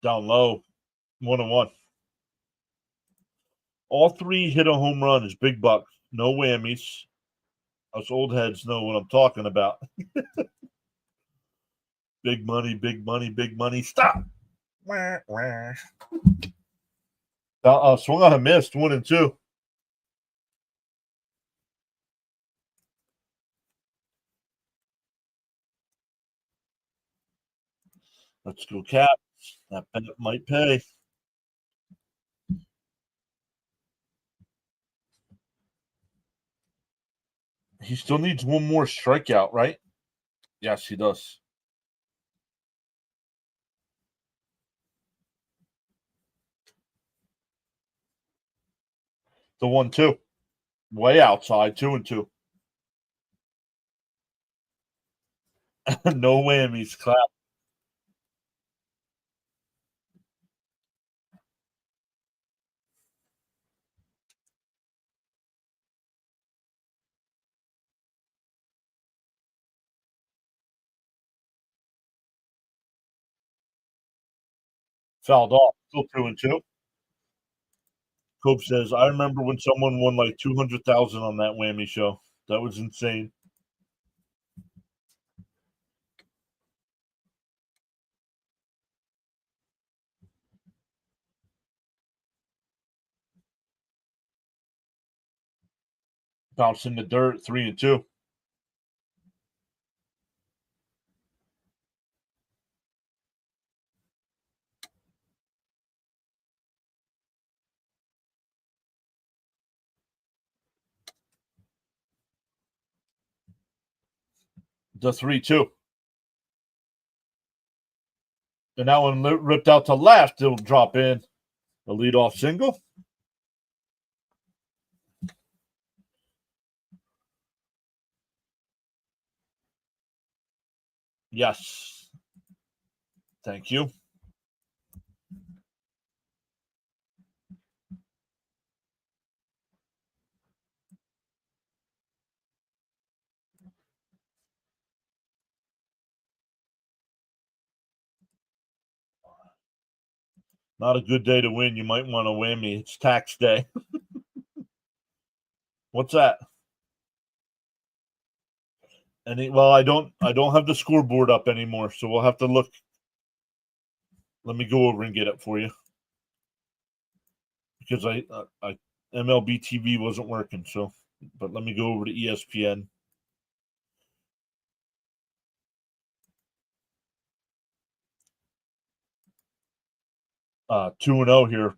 Down low, 1-1. All 3 hit a home run is big bucks. No whammies. Us old heads know what I'm talking about. Big money, big money, big money. Stop. Swung on a missed, 1-2. Let's go, Caps. That bet might pay. He still needs one more strikeout, right? Yes, he does. The 1-2. Way outside, 2-2. No whammies, clap. Fouled off. Still 2-2. Cope says, I remember when someone won like 200,000 on that whammy show. That was insane. Bounce in the dirt, 3-2. The 3-2. And that one ripped out to left. It'll drop in. A leadoff single. Yes. Thank you. Not a good day to win. You might want to whammy. It's tax day. What's that? Well, I don't have the scoreboard up anymore, so we'll have to look. Let me go over and get it for you. Because I MLB TV wasn't working, so but let me go over to ESPN. Uh, 2-0 here.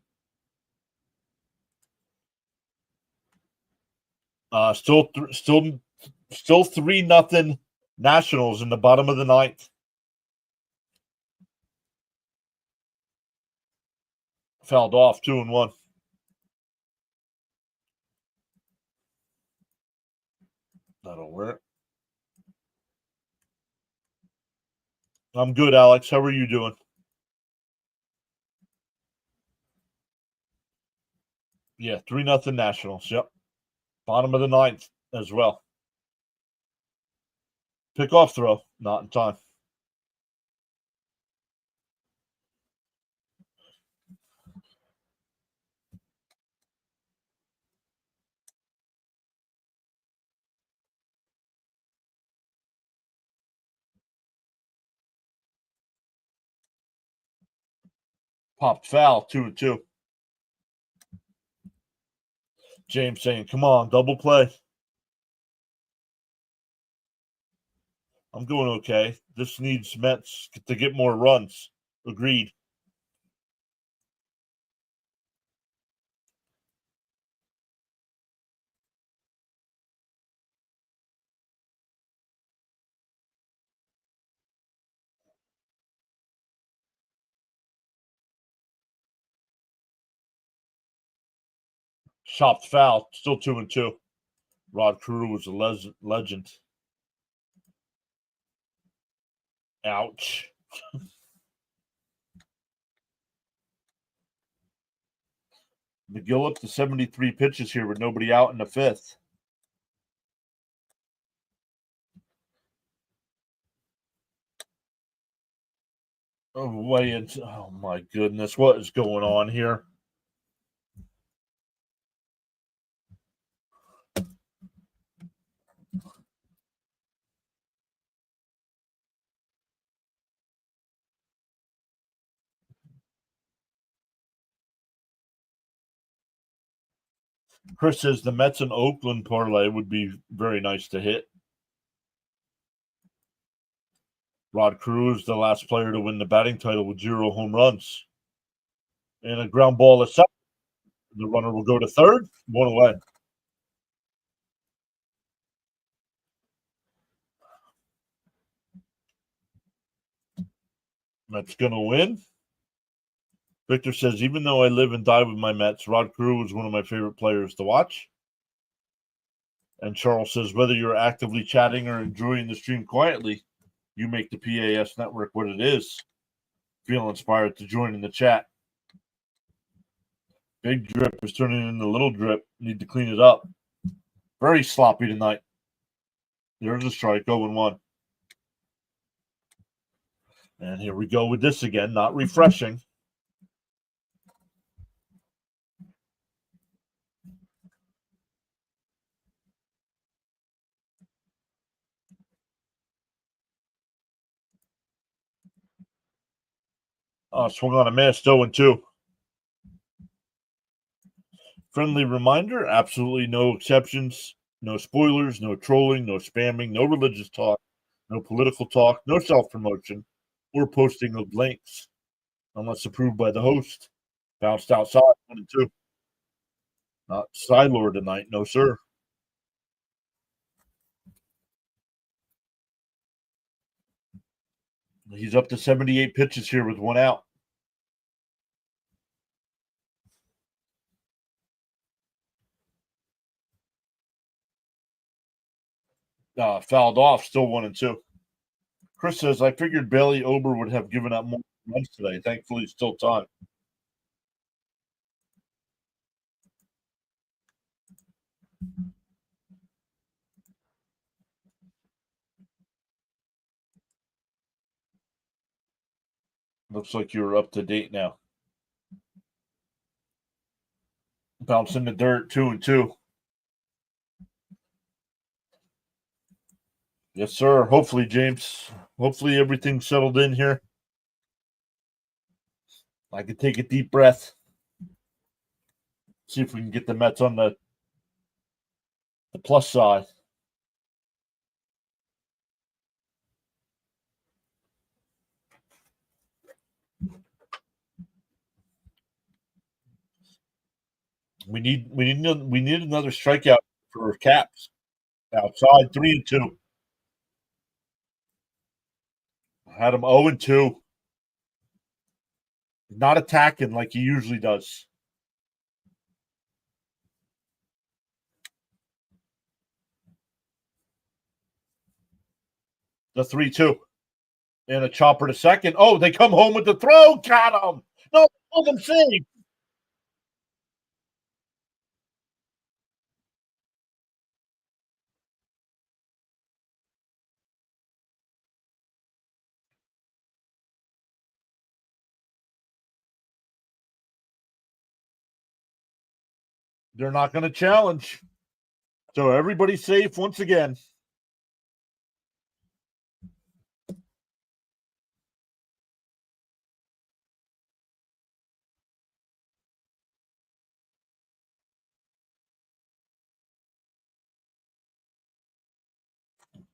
Still 3-0 Nationals in the bottom of the ninth. Fouled off, 2-1. That'll work. I'm good, Alex. How are you doing? Yeah, 3-0 Nationals. Yep. Bottom of the ninth as well. Pickoff throw, not in time. Popped foul, 2-2. James saying, come on, double play. I'm going okay. This needs Mets to get more runs. Agreed. Chopped foul, still 2-2. Rod Carew was a legend. Ouch. McGill up to 73 pitches here with nobody out in the fifth. Oh my goodness, what is going on here? Chris says the Mets and Oakland parlay would be very nice to hit. Rod Cruz, the last player to win the batting title with 0 home runs. And a ground ball to second. The runner will go to third. 1 away. Mets going to win. Victor says, even though I live and die with my Mets, Rod Cruz was one of my favorite players to watch. And Charles says, whether you're actively chatting or enjoying the stream quietly, you make the PAS network what it is. Feel inspired to join in the chat. Big drip is turning into little drip. Need to clean it up. Very sloppy tonight. There's a strike, 0-1. And here we go with this again, not refreshing. Swung on a miss, 0-2. Friendly reminder, absolutely no exceptions, no spoilers, no trolling, no spamming, no religious talk, no political talk, no self-promotion, or posting of links, unless approved by the host. Bounced outside, 1-2. Not Sidlord tonight, no sir. He's up to 78 pitches here with 1 out. Fouled off, still 1-2. Chris says, I figured Bailey Ober would have given up more runs today. Thankfully, still time. Looks like you're up to date now. Bounce in the dirt, 2-2. Yes, sir. Hopefully, James. Hopefully, everything's settled in here. I can take a deep breath. See if we can get the Mets on the plus side. We need another strikeout for Caps. Outside, 3-2. Had him 0-2. Not attacking like he usually does. The 3-2. And a chopper to second. Oh, they come home with the throw. Got him. No, let them save. They're not going to challenge. So everybody's safe once again.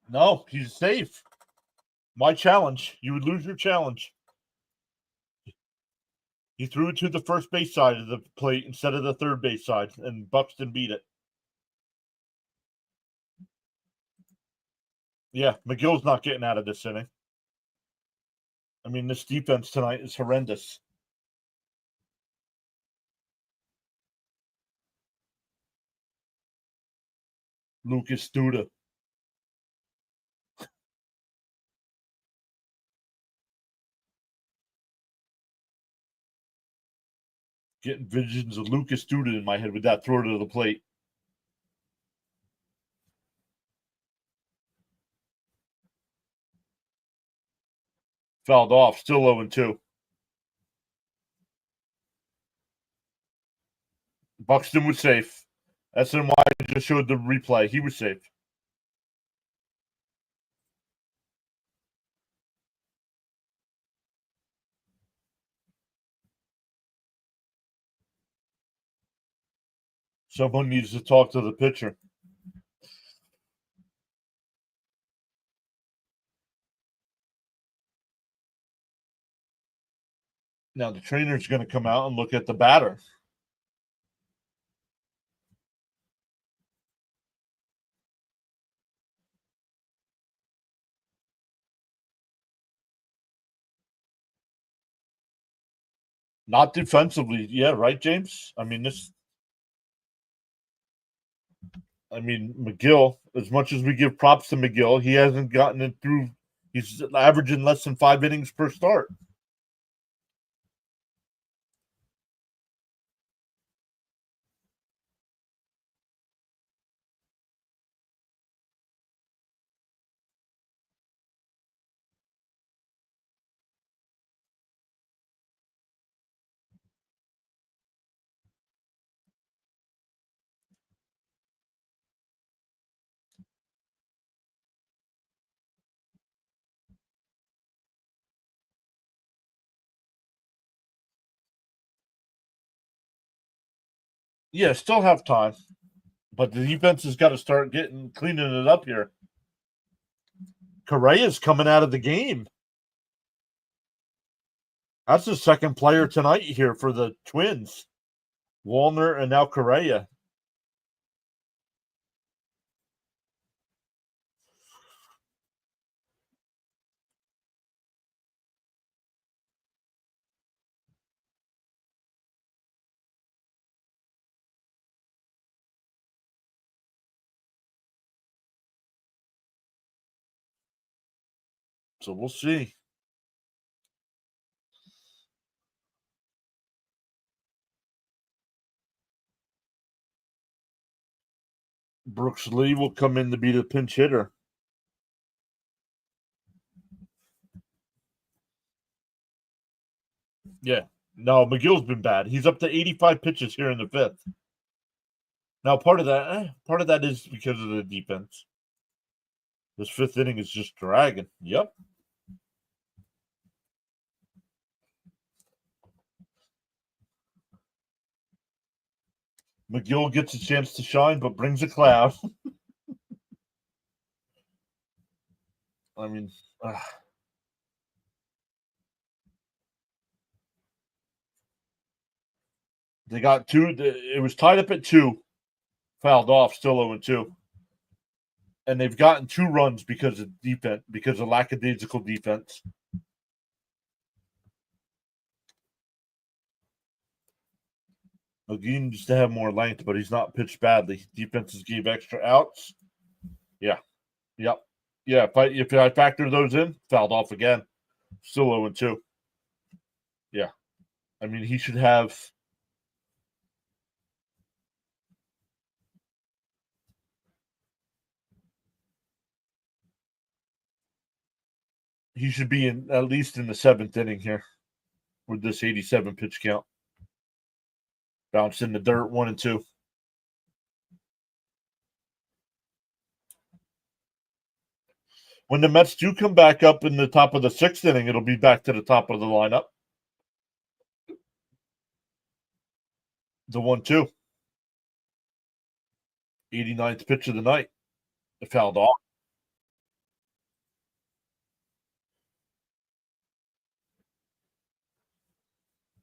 No, he's safe. My challenge. You would lose your challenge. He threw it to the first base side of the plate instead of the third base side, and Buxton beat it. Yeah, McGill's not getting out of this inning. I mean, this defense tonight is horrendous. Lucas Duda. Getting visions of Lucas Duda in my head with that throw to the plate. Fouled off, still 0-2. Buxton was safe. SNY just showed the replay. He was safe. Someone needs to talk to the pitcher. Now the trainer's going to come out and look at the batter. Not defensively. Yeah, right, James? McGill, as much as we give props to McGill, he hasn't gotten it through. He's averaging less than 5 innings per start. Yeah, still have time, but the defense has got to start cleaning it up here. Correa's coming out of the game. That's the second player tonight here for the Twins. Walner and now Correa. So we'll see. Brooks Lee will come in to be the pinch hitter. Yeah. No, McGill's been bad. He's up to 85 pitches here in the fifth. Now, part of that is because of the defense. This fifth inning is just dragging. Yep. McGill gets a chance to shine, but brings a cloud. They got two. It was tied up at 2. Fouled off, still 0-2. And they've gotten 2 runs because of defense, because of lackadaisical defense. McGee needs to have more length, but he's not pitched badly. Defenses gave extra outs. Yeah. Yep. Yeah, if I factor those in, fouled off again. Still 0-2. Yeah. He should have. He should be at least in the 7th inning here with this 87 pitch count. Bounced in the dirt, 1-2. When the Mets do come back up in the top of the 6th inning, it'll be back to the top of the lineup. The 1-2. 89th pitch of the night. It fouled off.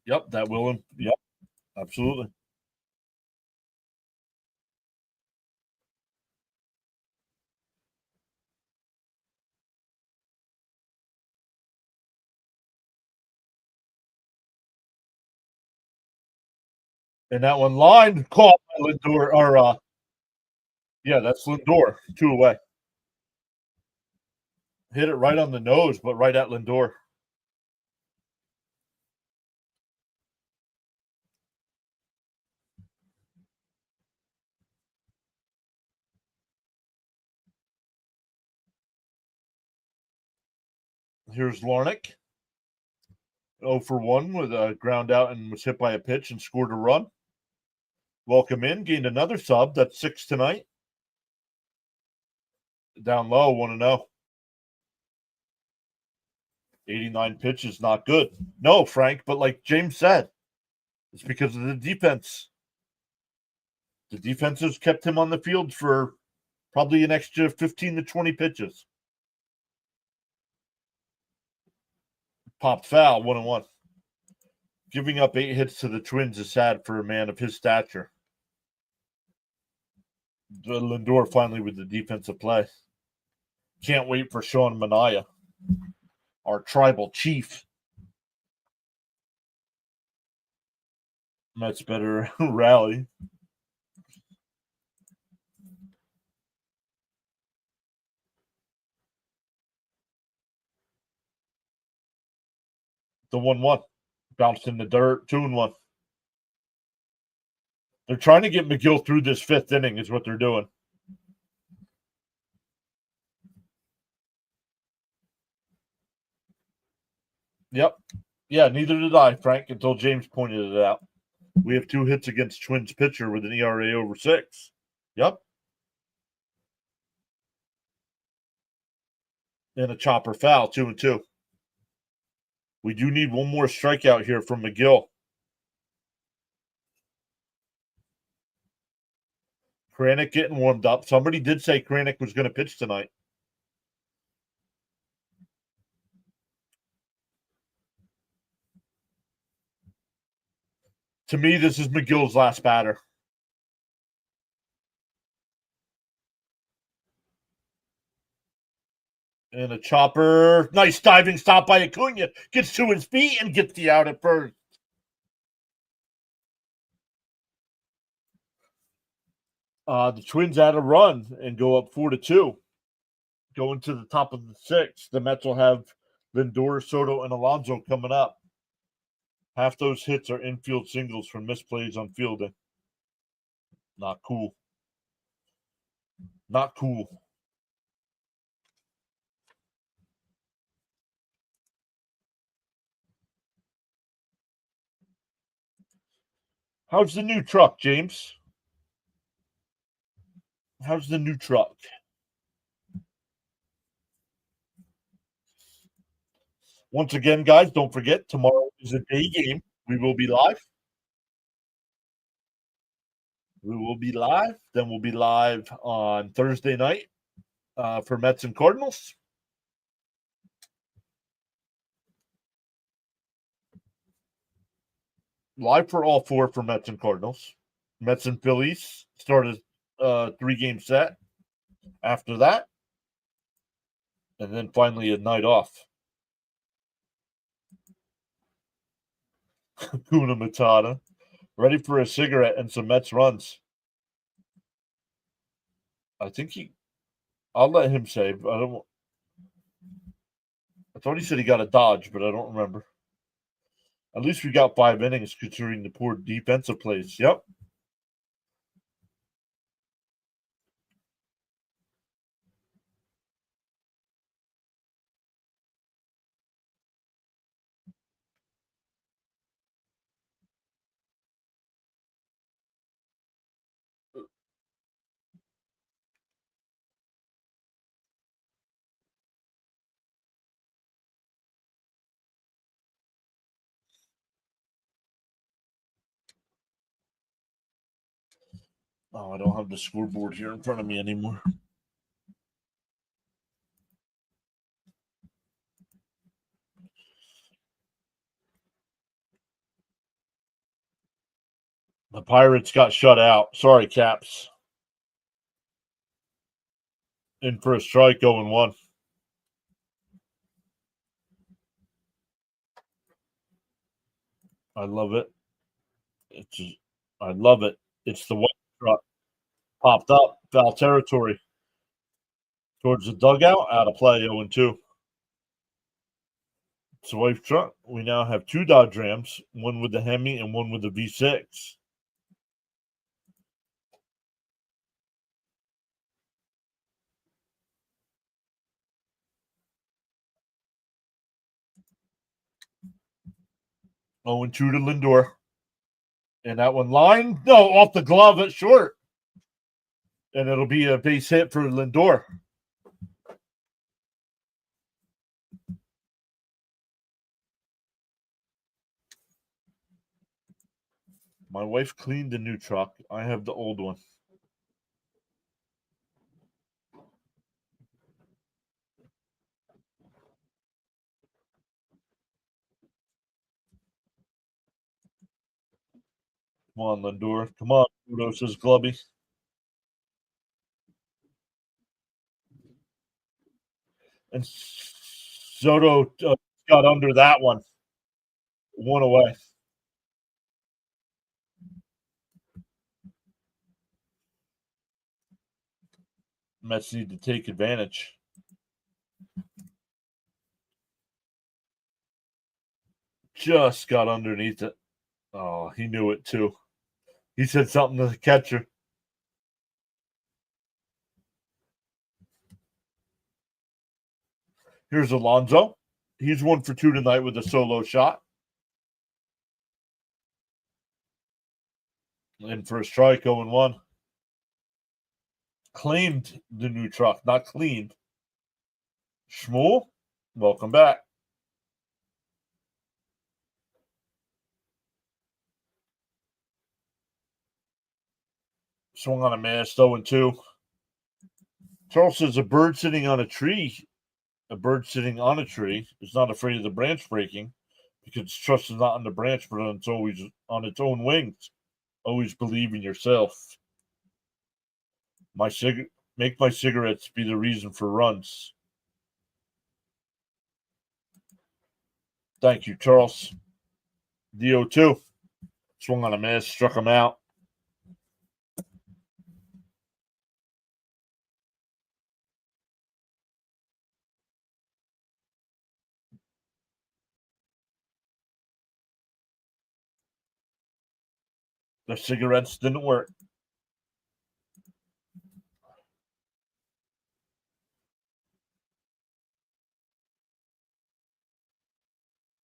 Yep, that will. Yep, absolutely. And that one line caught by Lindor, that's Lindor, 2 away. Hit it right on the nose, but right at Lindor. Here's Larnick. 0-for-1 with a ground out and was hit by a pitch and scored a run. Welcome in, gained another sub. That's 6 tonight. Down low, 1-0. 89 pitches, not good. No, Frank, but like James said, it's because of the defense. The defenses kept him on the field for probably an extra 15 to 20 pitches. Popped foul, 1-1. Giving up 8 hits to the Twins is sad for a man of his stature. Lindor finally with the defensive play. Can't wait for Sean Manaea, our tribal chief. Mets better rally. The 1-1. Bounced in the dirt, 2-1. They're trying to get McGill through this 5th inning is what they're doing. Yep. Yeah, neither did I, Frank, until James pointed it out. We have 2 hits against Twins pitcher with an ERA over 6. Yep. And a chopper foul, 2-2. We do need one more strikeout here from McGill. Kranick getting warmed up. Somebody did say Kranick was going to pitch tonight. To me, this is McGill's last batter. And a chopper. Nice diving stop by Acuna. Gets to his feet and gets the out at first. The Twins add a run and go up 4-2. Going to the top of the 6th. The Mets will have Lindor, Soto, and Alonso coming up. Half those hits are infield singles from misplays on fielding. Not cool. Not cool. How's the new truck, James? How's the new truck? Once again, guys, don't forget, tomorrow is a day game. We will be live. Then we'll be live on Thursday night for Mets and Cardinals. Live for all 4 for Mets and Cardinals. Mets and Phillies start a 3-game set after that. And then finally a night off. Kuna Matata. Ready for a cigarette and some Mets runs. I think I'll let him say. I thought he said he got a Dodge, but I don't remember. At least we got 5 innings considering the poor defensive plays. Yep. Oh, I don't have the scoreboard here in front of me anymore. The Pirates got shut out. Sorry, Caps. In for a strike, 0-1. I love it. I love it. It's the white truck. Popped up. Foul territory. Towards the dugout. Out of play, 0-2. It's the white truck. We now have 2 Dodge Rams, one with the Hemi and one with the V6. Oh, and 2 to Lindor. And that one line, no, off the glove at short. And it'll be a base hit for Lindor. My wife cleaned the new truck. I have the old one. Come on, Lindor. Come on, Soto, says Glubby. And Soto got under that one. One away. Mets need to take advantage. Just got underneath it. Oh, he knew it too. He said something to the catcher. Here's Alonso. He's 1 for 2 tonight with a solo shot. In for a strike, 0-1. Claimed the new truck, not cleaned. Shmuel, welcome back. Swung on a miss, 0-2. Charles says a bird sitting on a tree. A bird sitting on a tree is not afraid of the branch breaking because its trust is not on the branch, but it's always on its own wings. Always believe in yourself. Make my cigarettes be the reason for runs. Thank you, Charles. DO2. Swung on a miss, struck him out. The cigarettes didn't work.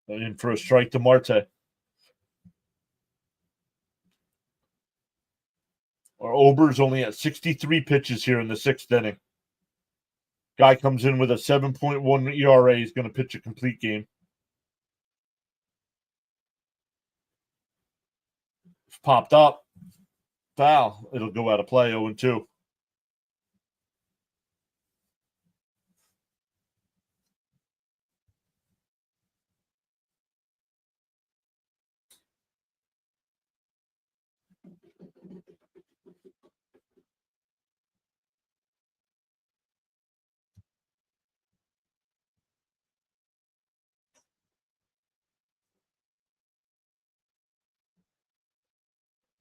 In for a strike to Marte. Our Ober's only at 63 pitches here in the 6th inning. Guy comes in with a 7.1 ERA. He's going to pitch a complete game. It's popped up. Foul. It'll go out of play, 0-2.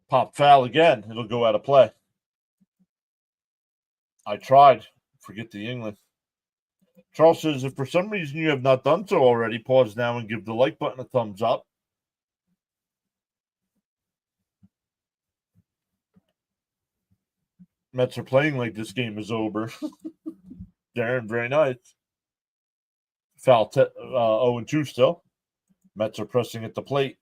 Pop foul again. It'll go out of play. I tried. Forget the England. Charles says, if for some reason you have not done so already, pause now and give the like button a thumbs up. Mets are playing like this game is over. Darren, very nice. Foul 0-2 still. Mets are pressing at the plate.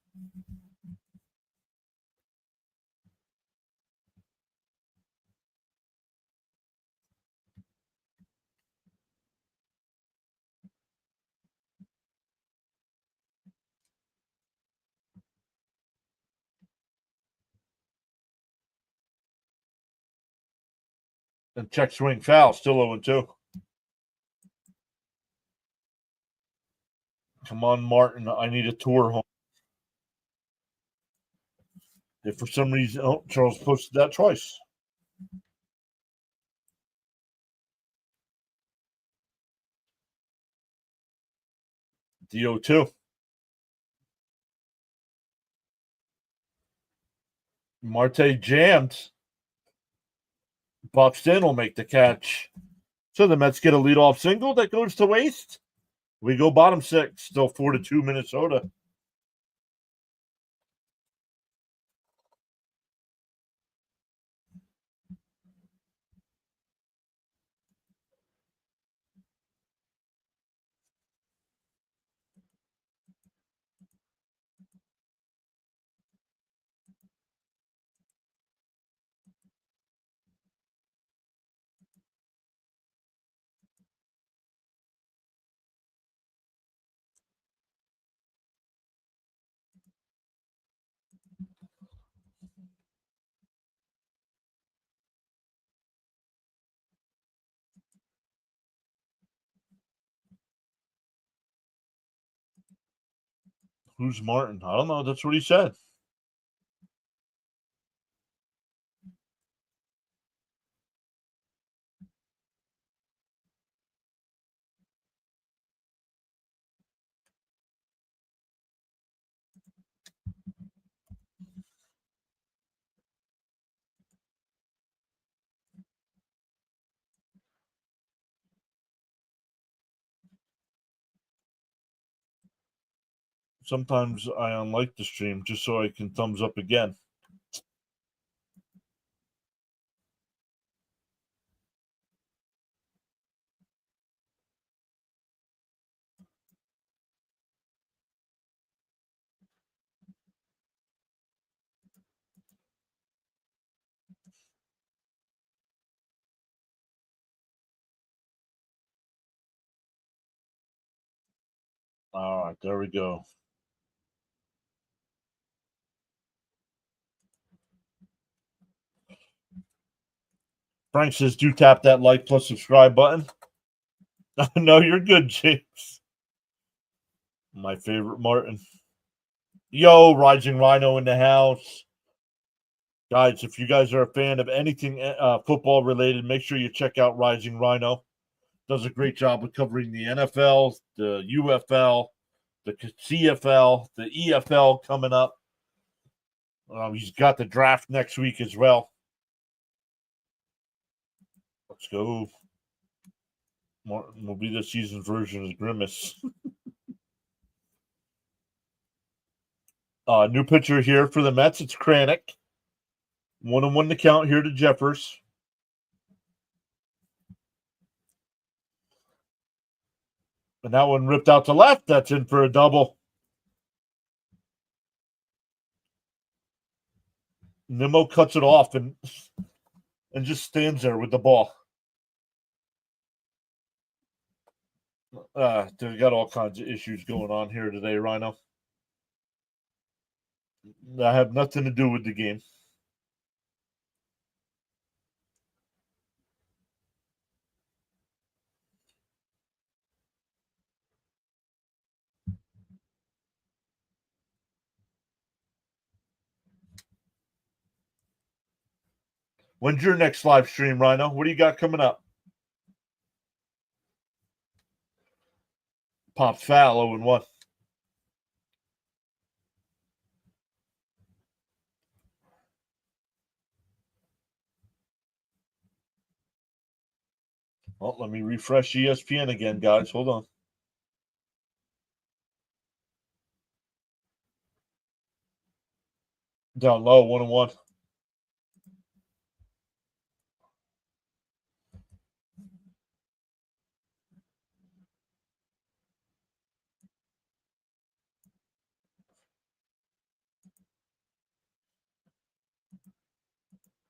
And check swing foul, still 0-2. Come on, Martin. I need a tour home. If for some reason, Charles posted that twice. DO2. Marte jammed. Buxton will make the catch. So the Mets get a leadoff single that goes to waste. We go bottom 6, still 4-2 Minnesota. Who's Martin? I don't know. That's what he said. Sometimes I unlike the stream just so I can thumbs up again. All right, there we go. Frank says, do tap that like plus subscribe button. No, you're good, James. My favorite Martin. Yo, Rising Rhino in the house. Guys, if you guys are a fan of anything football related, make sure you check out Rising Rhino. Does a great job of covering the NFL, the UFL, the CFL, the EFL coming up. He's got the draft next week as well. Let's go. Martin will be this season's version of Grimace. New pitcher here for the Mets. It's Kranick. 1-1 to count here to Jeffers. And that one ripped out to left. That's in for a double. Nimmo cuts it off and just stands there with the ball. They got all kinds of issues going on here today, Rhino. That have nothing to do with the game. When's your next live stream, Rhino? What do you got coming up? Pop foul 0-1. Well, let me refresh ESPN again, guys. Hold on. Down low, 1-1.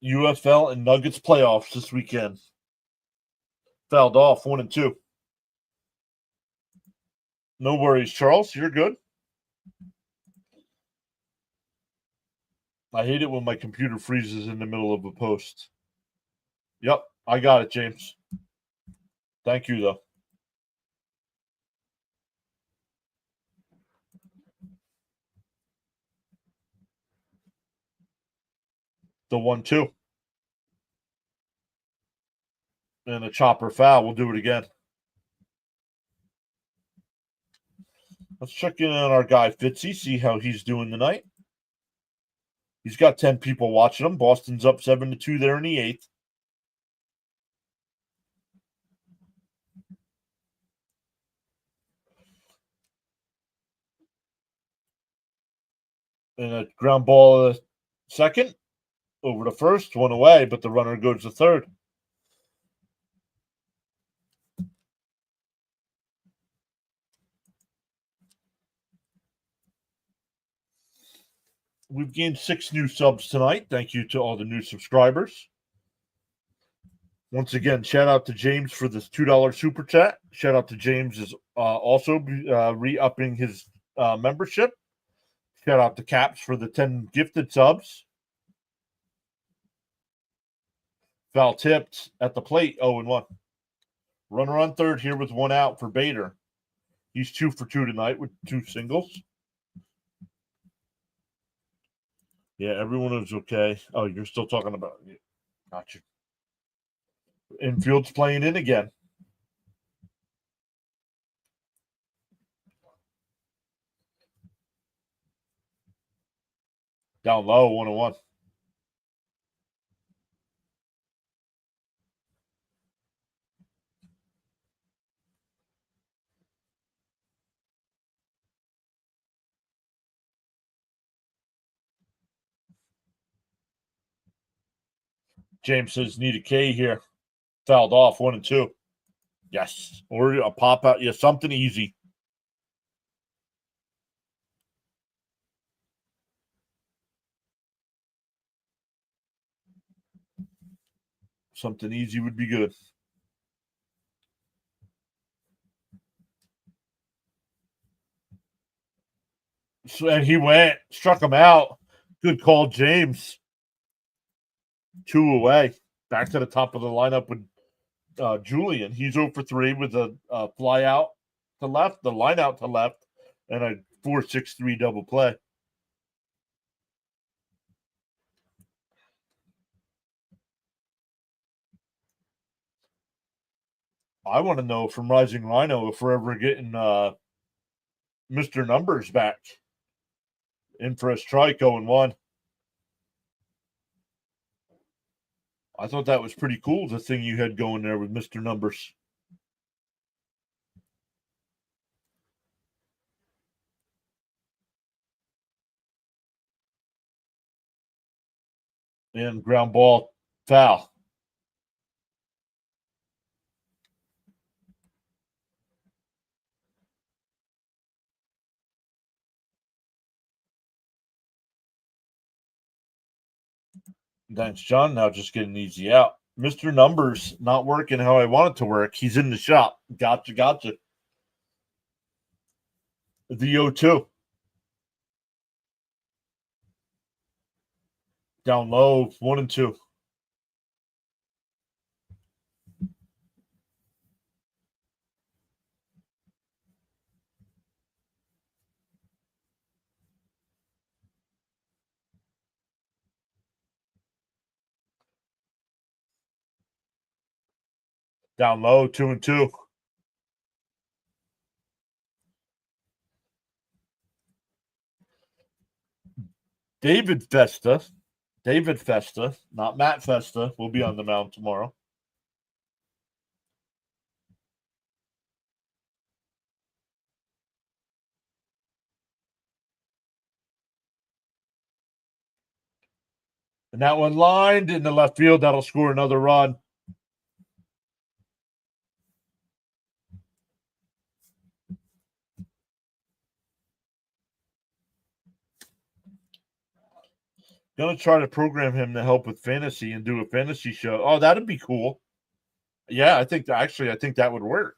UFL and Nuggets playoffs this weekend. Fouled off 1-2. No worries, Charles. You're good. I hate it when my computer freezes in the middle of a post. Yep, I got it, James. Thank you, though. The 1-2. And a chopper foul. We'll do it again. Let's check in on our guy, Fitzy, see how he's doing tonight. He's got 10 people watching him. Boston's up 7-2 there in the 8th. And a ground ball second. Over to first. One away, but the runner goes to third. We've gained 6 new subs tonight. Thank you to all the new subscribers. Once again, shout out to James for this $2 super chat. Shout out to James is also re-upping his membership. Shout out to Caps for the 10 gifted subs. Foul tipped at the plate, 0-1. Runner on third here with 1 out for Bader. He's 2 for 2 tonight with 2 singles. Yeah, everyone was okay. Oh, you're still talking about it. Gotcha. Infield's playing in again. Down low, 1-1. James says need a K here. Fouled off, 1-2. Yes. Or a pop out. Yeah, something easy. Something easy would be good. So, and he went, struck him out. Good call, James. 2 away. Back to the top of the lineup with Julian. He's 0 for 3 with a fly out to left, the line out to left, and a 4-6-3 double play. I want to know from Rising Rhino if we're ever getting Mr. Numbers back in for a strike 0-1. I thought that was pretty cool, the thing you had going there with Mr. Numbers. And ground ball foul. Thanks, John. Now just getting easy out. Mr. Numbers not working how I want it to work. He's in the shop. Gotcha. The 0-2. Down low, 1-2. Down low, 2-2. David Festa, not Matt Festa, will be on the mound tomorrow. And that one lined in the left field. That'll score another run. Gonna try to program him to help with fantasy and do a fantasy show. Oh, that'd be cool. Yeah, I think that would work.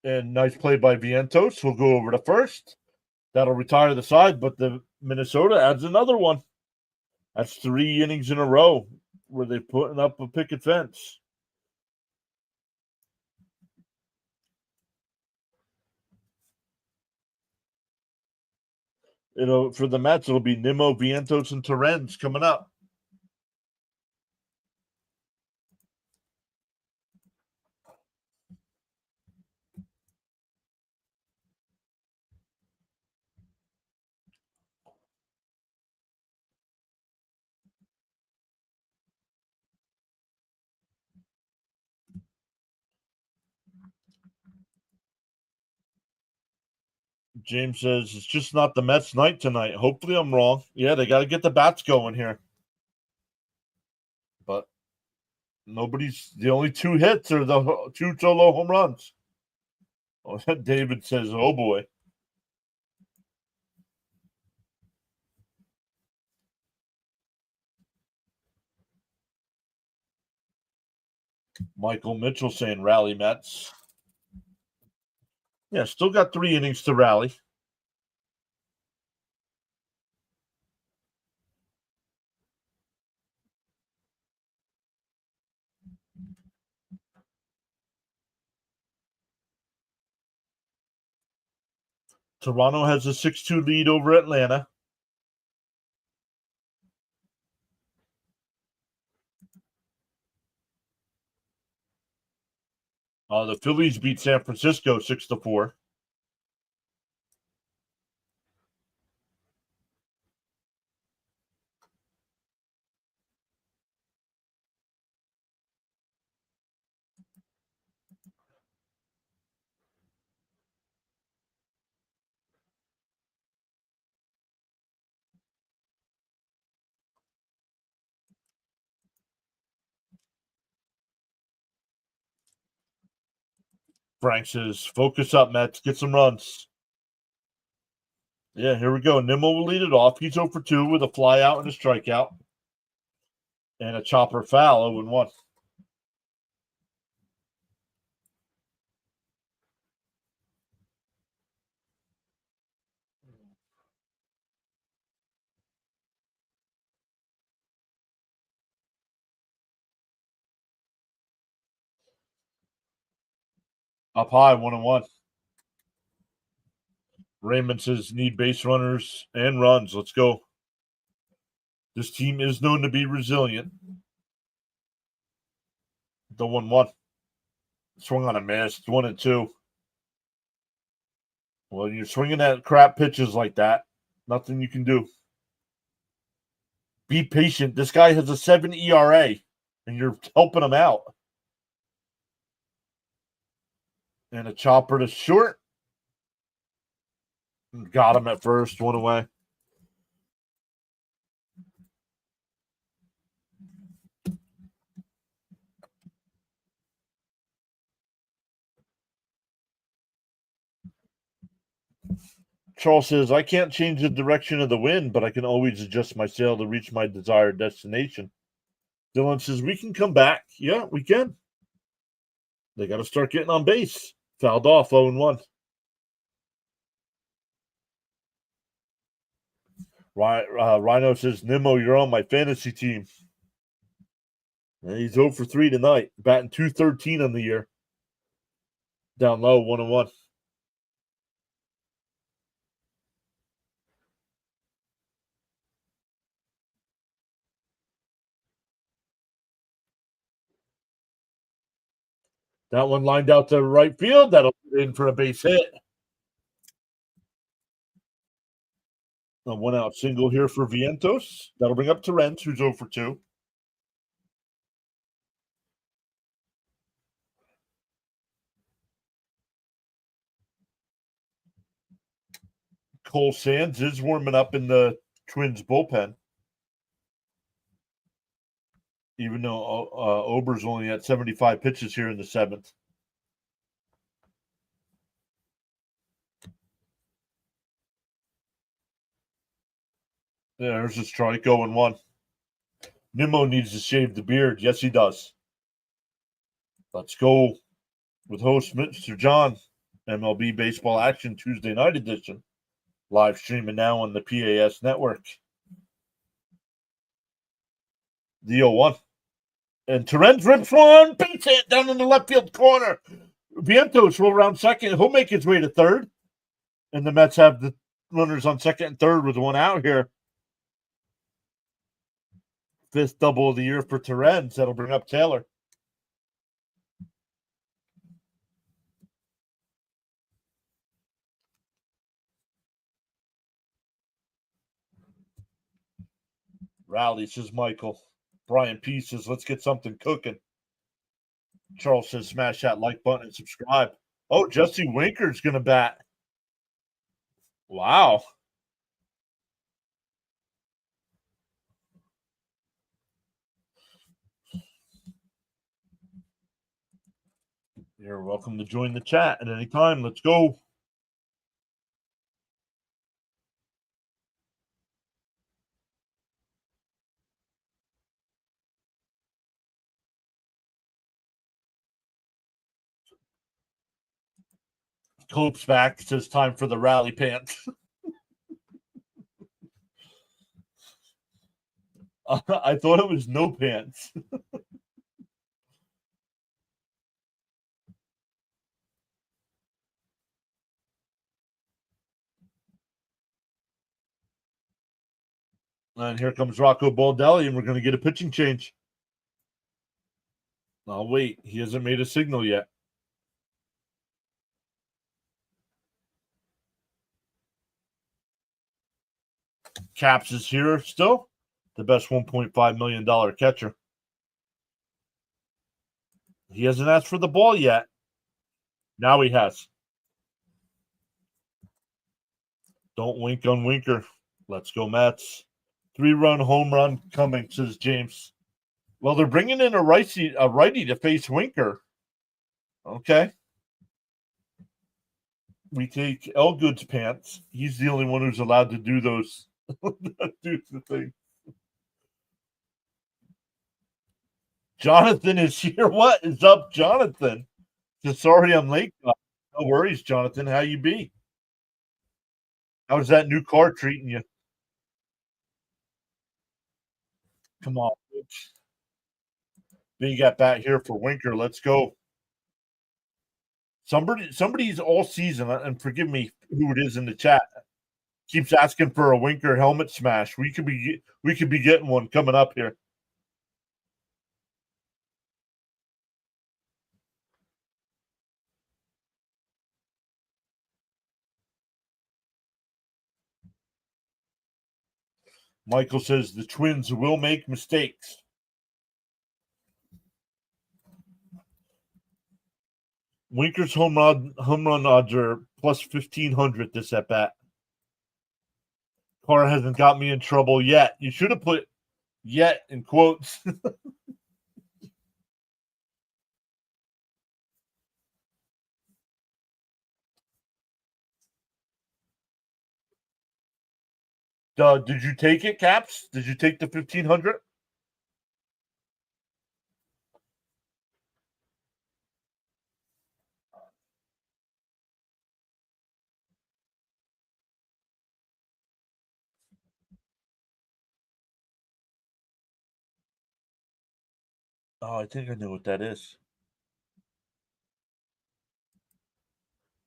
And nice play by Vientos. We'll go over to first. That'll retire the side, but the Minnesota adds another one. That's 3 innings in a row where they're putting up a picket fence. For the Mets, it'll be Nimmo, Vientos, and Torrens coming up. James says it's just not the Mets' night tonight. Hopefully, I'm wrong. Yeah, they got to get the bats going here. But the only 2 hits are the 2 solo home runs. David says, oh boy. Michael Mitchell saying rally Mets. Yeah, still got 3 innings to rally. Toronto has a 6-2 lead over Atlanta. The Phillies beat San Francisco 6-4. Frank says, focus up, Mets. Get some runs. Yeah, here we go. Nimmo will lead it off. He's 0 for 2 with a fly out and a strikeout. And a chopper foul, 0-1. Up high, 1-1. Raymond says, need base runners and runs. Let's go. This team is known to be resilient. The 1-1. Swung on a miss. 1-2. Well, you're swinging at crap pitches like that. Nothing you can do. Be patient. This guy has a 7 ERA, and you're helping him out. And a chopper to short. Got him at first. 1 away. Charles says, I can't change the direction of the wind, but I can always adjust my sail to reach my desired destination. Dylan says, we can come back. Yeah, we can. They got to start getting on base. Fouled off, 0-1. Rhino says, Nimmo, you're on my fantasy team. And he's 0 for 3 tonight, batting .213 on the year. Down low, 1-1. That one lined out to right field. That'll be in for a base hit. A 1-out single here for Vientos. That'll bring up Torrens, who's 0 for 2. Cole Sands is warming up in the Twins bullpen. Even though Ober's only at 75 pitches here in the 7th. There's a strike, 0-1. Nimmo needs to shave the beard. Yes, he does. Let's go with host Mr. John. MLB Baseball Action Tuesday night edition. Live streaming now on the PAS network. The 0-1. And Torrens rips one, base hit down in the left field corner. Vientos will around second. He'll make his way to third. And the Mets have the runners on second and third with 1 out here. 5th double of the year for Torrens. That'll bring up Taylor. Rally, says Michael. Brian P says, let's get something cooking. Charles says, smash that like button and subscribe. Oh, Jesse Winker's going to bat. Wow. You're welcome to join the chat at any time. Let's go. Cope's back. Says time for the rally pants. I thought it was no pants. And here comes Rocco Baldelli, and we're going to get a pitching change. I'll wait. He hasn't made a signal yet. Caps is here still. The best $1.5 million catcher. He hasn't asked for the ball yet. Now he has. Don't wink on Winker. Let's go, Mets. 3-run home run coming, says James. Well, they're bringing in a righty to face Winker. Okay. We take Elgood's pants. He's the only one who's allowed to do those. do the thing. Jonathan is here. What is up, Jonathan? Just sorry I'm late. No worries, Jonathan. How you be? How's that new car treating you? Come on, bitch. Big at bat here for Winker. Let's go. Somebody's all season, and forgive me who it is in the chat, keeps asking for a Winker helmet smash. We could be getting one coming up here. Michael says the Twins will make mistakes. Winker's home run odds are plus 1,500 this at bat. Car hasn't got me in trouble yet. You should have put "yet" in quotes. Did you take it, Caps? Did you take the 1,500? Oh, I think I know what that is.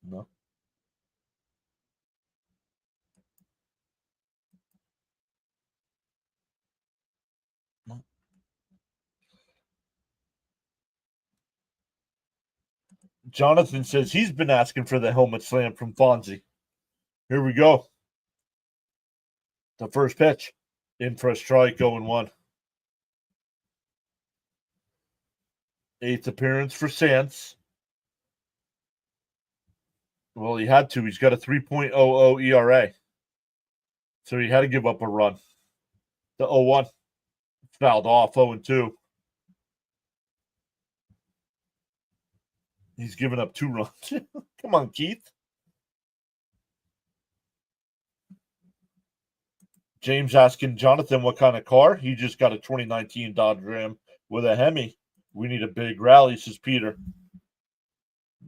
No. Jonathan says he's been asking for the helmet slam from Fonzie. Here we go. The first pitch. In for a strike, 0-1. 8th appearance for Sands. Well, he had to. He's got a 3.00 ERA. So he had to give up a run. The 0-1. Fouled off, 0-2. He's given up 2 runs. Come on, Keith. James asking Jonathan what kind of car. He just got a 2019 Dodge Ram with a Hemi. We need a big rally, says Peter.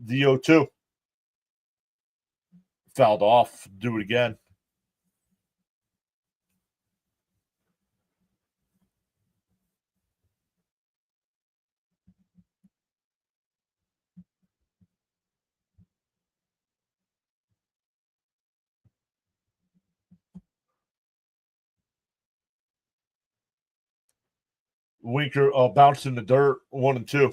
The 0-2. Fouled off. Do it again. Winker bounced in the dirt, 1-2.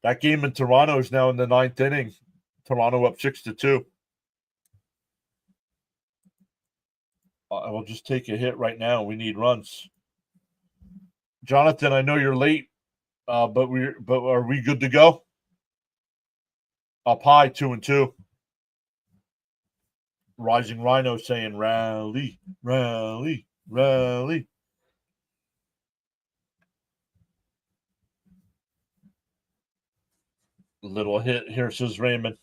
That game in Toronto is now in the 9th inning. Toronto up 6-2. I will just take a hit right now. We need runs. Jonathan, I know you're late, but are we good to go? Up high, 2-2. Rising Rhino saying rally, rally, rally. Little hit here, says Raymond.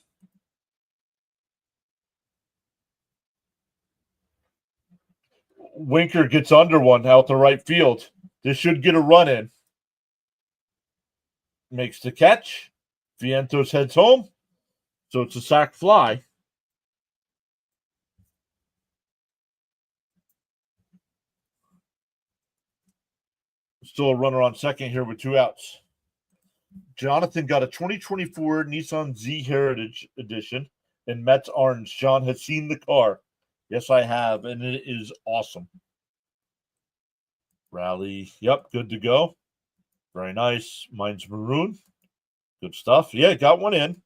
Winker gets under one out the right field. This should get a run in. Makes the catch. Vientos heads home. So it's a sac fly. Still a runner on second here with 2 outs. Jonathan got a 2024 Nissan Z Heritage Edition. in Mets orange. John has seen the car. Yes, I have, and it is awesome. Rally. Yep, good to go. Very nice. Mine's maroon. Good stuff. Yeah, got one in.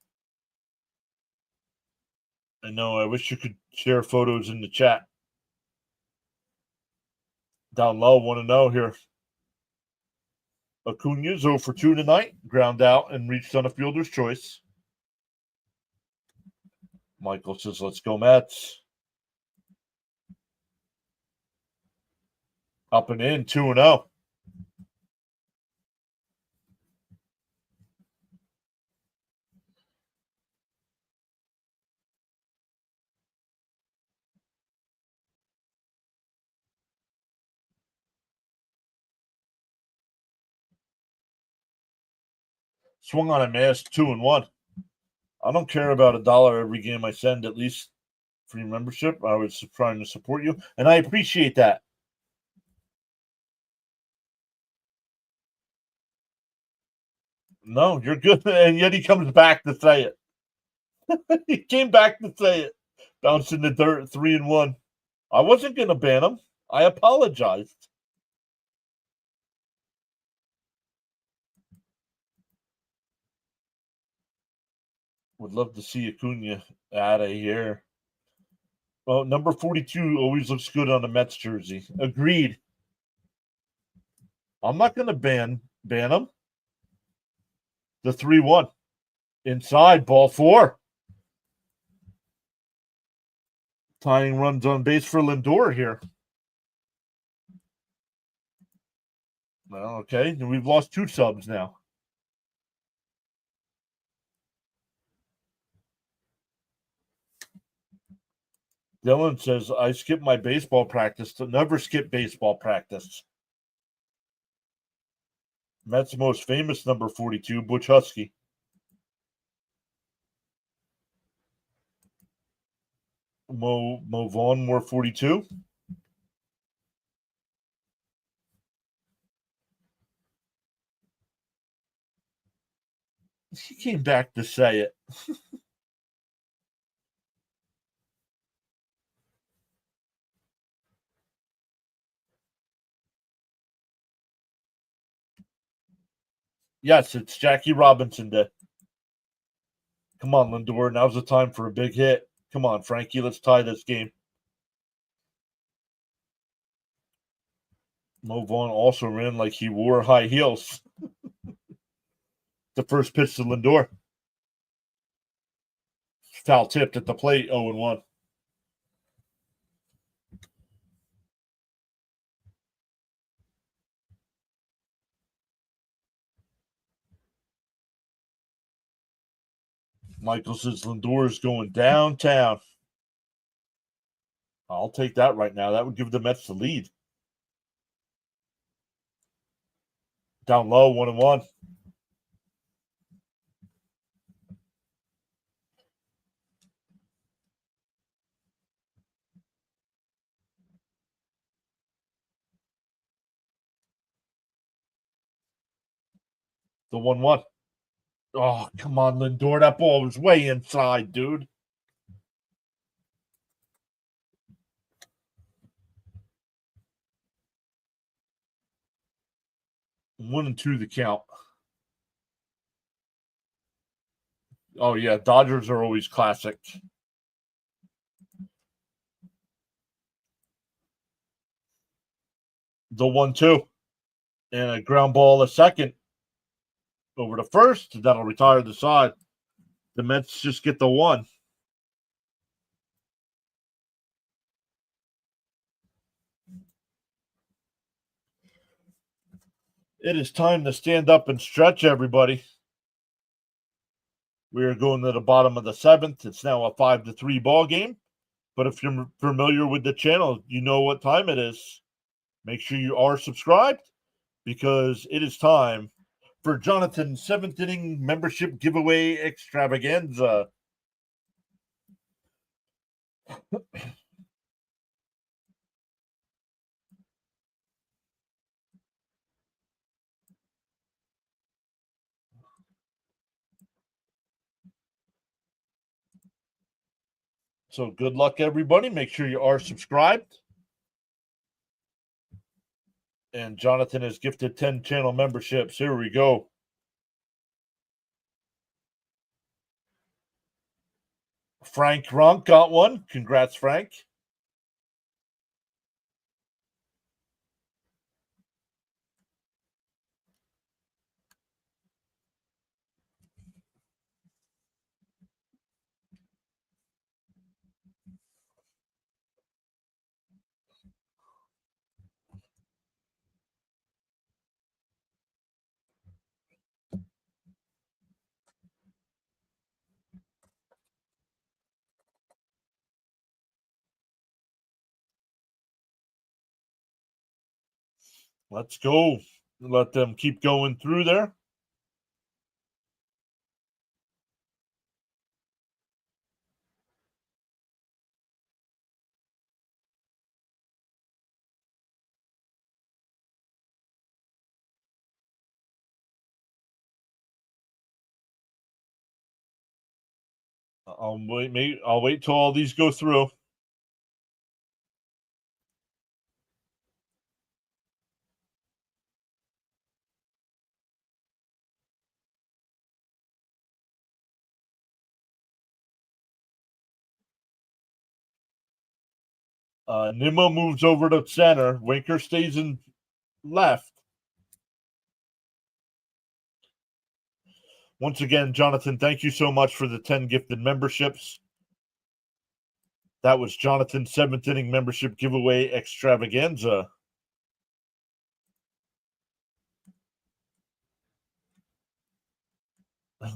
I know. I wish you could share photos in the chat. Down low, 1-0 here. Acuna's 0 for 2 tonight. Ground out and reached on a fielder's choice. Michael says, let's go, Mets. Up and in, 2-0. Swung on a miss, 2-1. I don't care about $1 every game I send, at least free membership. I was trying to support you, and I appreciate that. No, you're good, and yet he comes back to say it. He came back to say it. Bounced in the dirt, 3-1. I wasn't going to ban him. I apologized. Would love to see Acuna out of here. Well, number 42 always looks good on a Mets jersey. Agreed. I'm not going to ban him. The 3-1. Inside, ball 4. Tying runs on base for Lindor here. Well, okay, we've lost 2 subs now. Dylan says, I skip my baseball practice. To never skip baseball practice. Mets most famous number 42, Butch Husky. Mo Vaughn wore 42. He came back to say it. Yes, it's Jackie Robinson Day. Come on, Lindor. Now's the time for a big hit. Come on, Frankie. Let's tie this game. Mo Vaughn also ran like he wore high heels. The first pitch to Lindor. Foul tipped at the plate, 0-1. Michael says Lindor is going downtown. I'll take that right now. That would give the Mets the lead. Down low, 1-1. The 1-1. Oh, come on, Lindor. That ball was way inside, dude. 1-2 the count. Oh, yeah. Dodgers are always classic. The 1-2. And a ground ball a second over to first. That'll retire the side. The Mets just get the 1. It is time to stand up and stretch, everybody. We are going to the bottom of the 7th. It's now a 5-3 ball game. But if you're familiar with the channel, you know what time it is. Make sure you are subscribed because it is time for Jonathan's 7th inning membership giveaway extravaganza. So good luck, everybody. Make sure you are subscribed. And Jonathan has gifted 10 channel memberships. Here we go. Frank Runk got one. Congrats, Frank. Let's go. Let them keep going through there. I'll wait till all these go through. Nimmo moves over to center. Winker stays in left. Once again, Jonathan, thank you so much for the 10 gifted memberships. That was Jonathan's 7th inning membership giveaway extravaganza.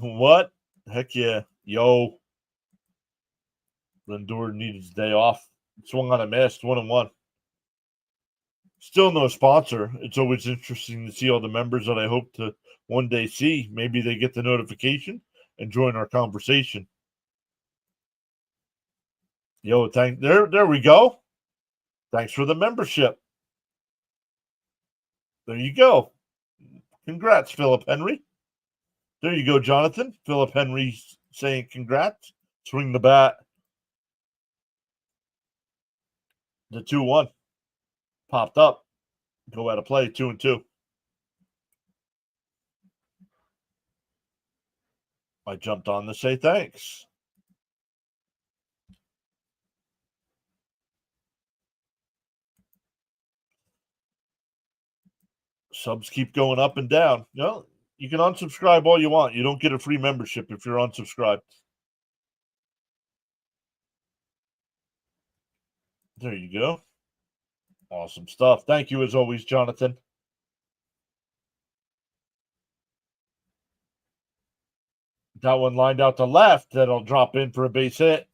What? Heck yeah. Yo. Lindor needed his day off. Swung on a miss, 1-1. Still no sponsor. It's always interesting to see all the members that I hope to one day see. Maybe they get the notification and join our conversation. Yo, there we go. Thanks for the membership. There you go. Congrats, Philip Henry. There you go, Jonathan. Philip Henry saying congrats. Swing the bat. The 2-1 popped up. Go out of play, 2-2. I jumped on to say thanks. Subs keep going up and down. No, you can unsubscribe all you want. You don't get a free membership if you're unsubscribed. There you go. Awesome stuff. Thank you as always, Jonathan. That one lined out to left. That'll drop in for a base hit.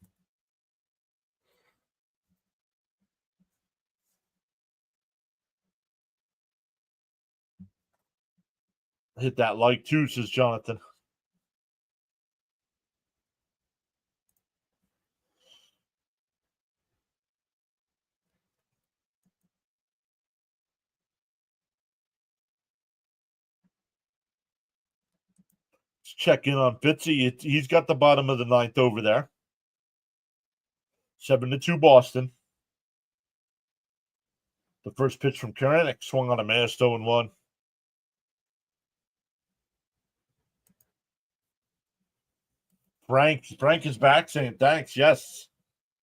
Hit that like too, says Jonathan. Let's check in on Fitzy. He's got the bottom of the ninth over there. 7-2 Boston. The first pitch from Karanik swung on a miss, 0-1. Frank is back saying thanks. Yes.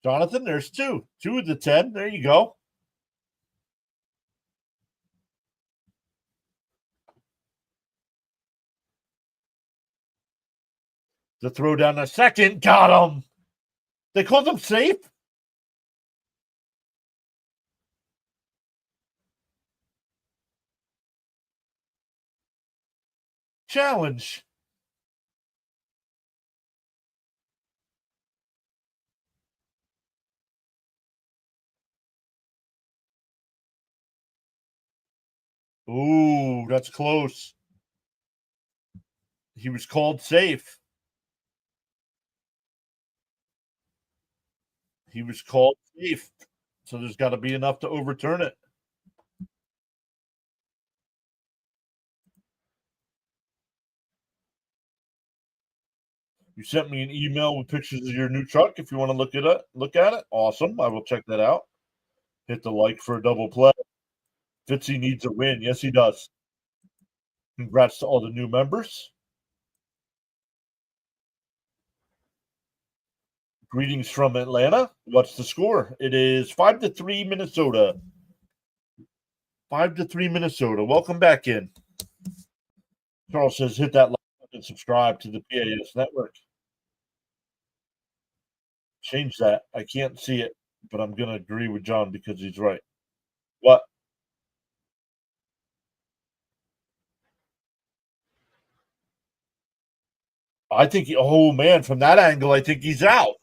Jonathan, there's 2. 2 of the 10. There you go. The throw down a second. Got him. They called him safe. Challenge. Ooh, that's close. He was called safe. He was called safe. So there's got to be enough to overturn it. You sent me an email with pictures of your new truck. If you want to look at it, awesome. I will check that out. Hit the like for a double play. Fitzy needs a win. Yes, he does. Congrats to all the new members. Greetings from Atlanta. What's the score? It is 5-3 Minnesota. 5-3 Minnesota. Welcome back in. Charles says hit that like and subscribe to the PAS network. Change that. I can't see it, but I'm going to agree with John because he's right. What? I think, oh man, from that angle, I think he's out.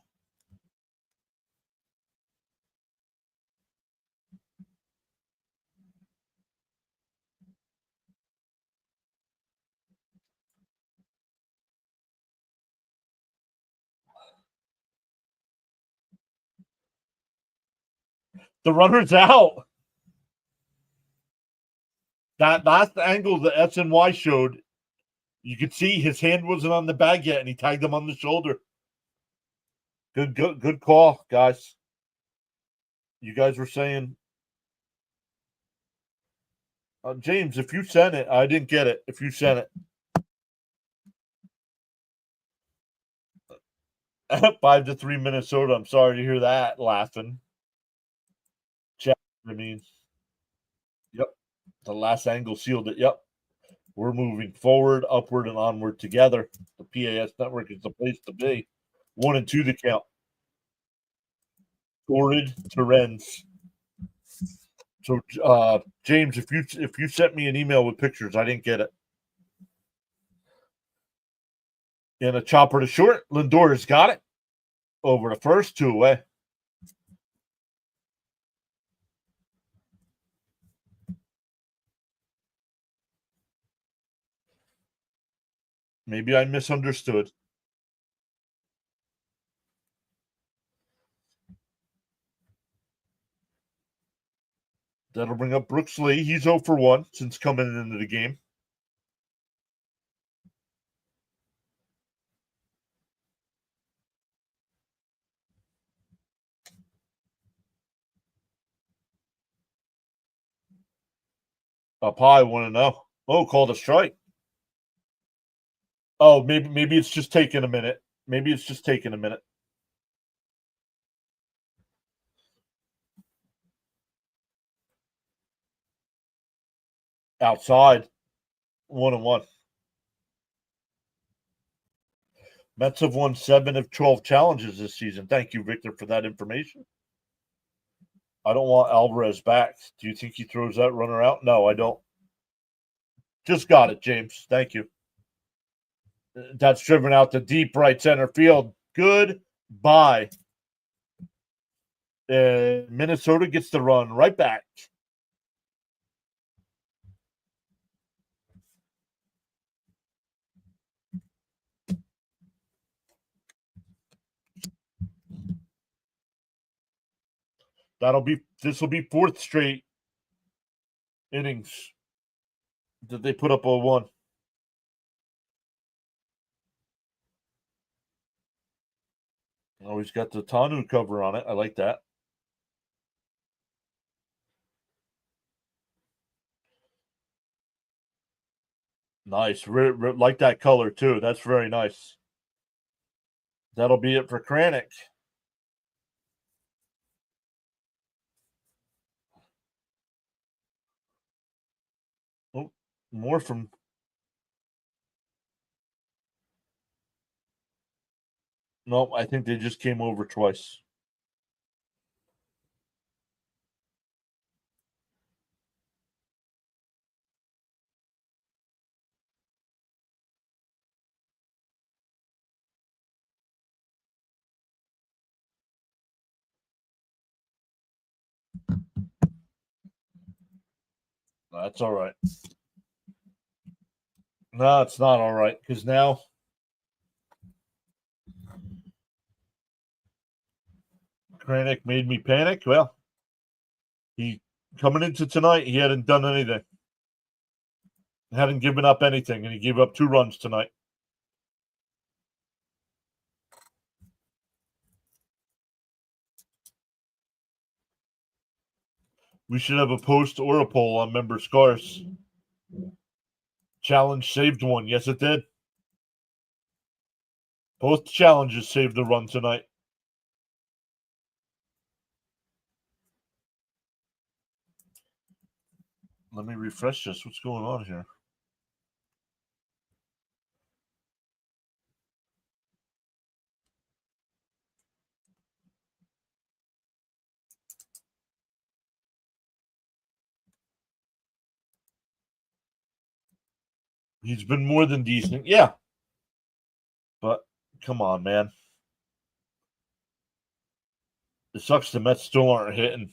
The runner's out. That last angle the SNY showed, you could see his hand wasn't on the bag yet, and he tagged him on the shoulder. Good call, guys. You guys were saying, James, if you sent it, I didn't get it. If you sent it, 5-3 Minnesota. I'm sorry to hear that. Laughing. Chat. I mean, yep. The last angle sealed it. Yep. We're moving forward, upward, and onward together. The PAS network is the place to be. 1-2 the count. Torrid Terens. So, James, if you sent me an email with pictures, I didn't get it. And a chopper to short. Lindor has got it. Over to first, 2 away. Maybe I misunderstood. That'll bring up Brooks Lee. He's 0 for 1 since coming into the game. Up high, 1-0. Oh, called a strike. Oh, maybe it's just taking a minute. Maybe it's just taking a minute. Outside, 1-1. Mets have won 7 of 12 challenges this season. Thank you, Victor, for that information. I don't want Alvarez back. Do you think he throws that runner out? No, I don't. Just got it, James. Thank you. That's driven out to deep right center field. Goodbye. Minnesota gets the run right back. This will be 4th straight innings that they put up a 1. Oh, he's got the Tanu cover on it. I like that. Nice. Like that color, too. That's very nice. That'll be it for Kranick. Oh, more from... No, I think they just came over twice. That's all right. No, it's not all right because now Kranick made me panic. Well, he coming into tonight, he hadn't done anything. Hadn't given up anything, and he gave up 2 runs tonight. We should have a post or a poll on member scores. Challenge saved one. Yes, it did. Both challenges saved the run tonight. Let me refresh this. What's going on here? He's been more than decent. Yeah. But come on, man. It sucks the Mets still aren't hitting.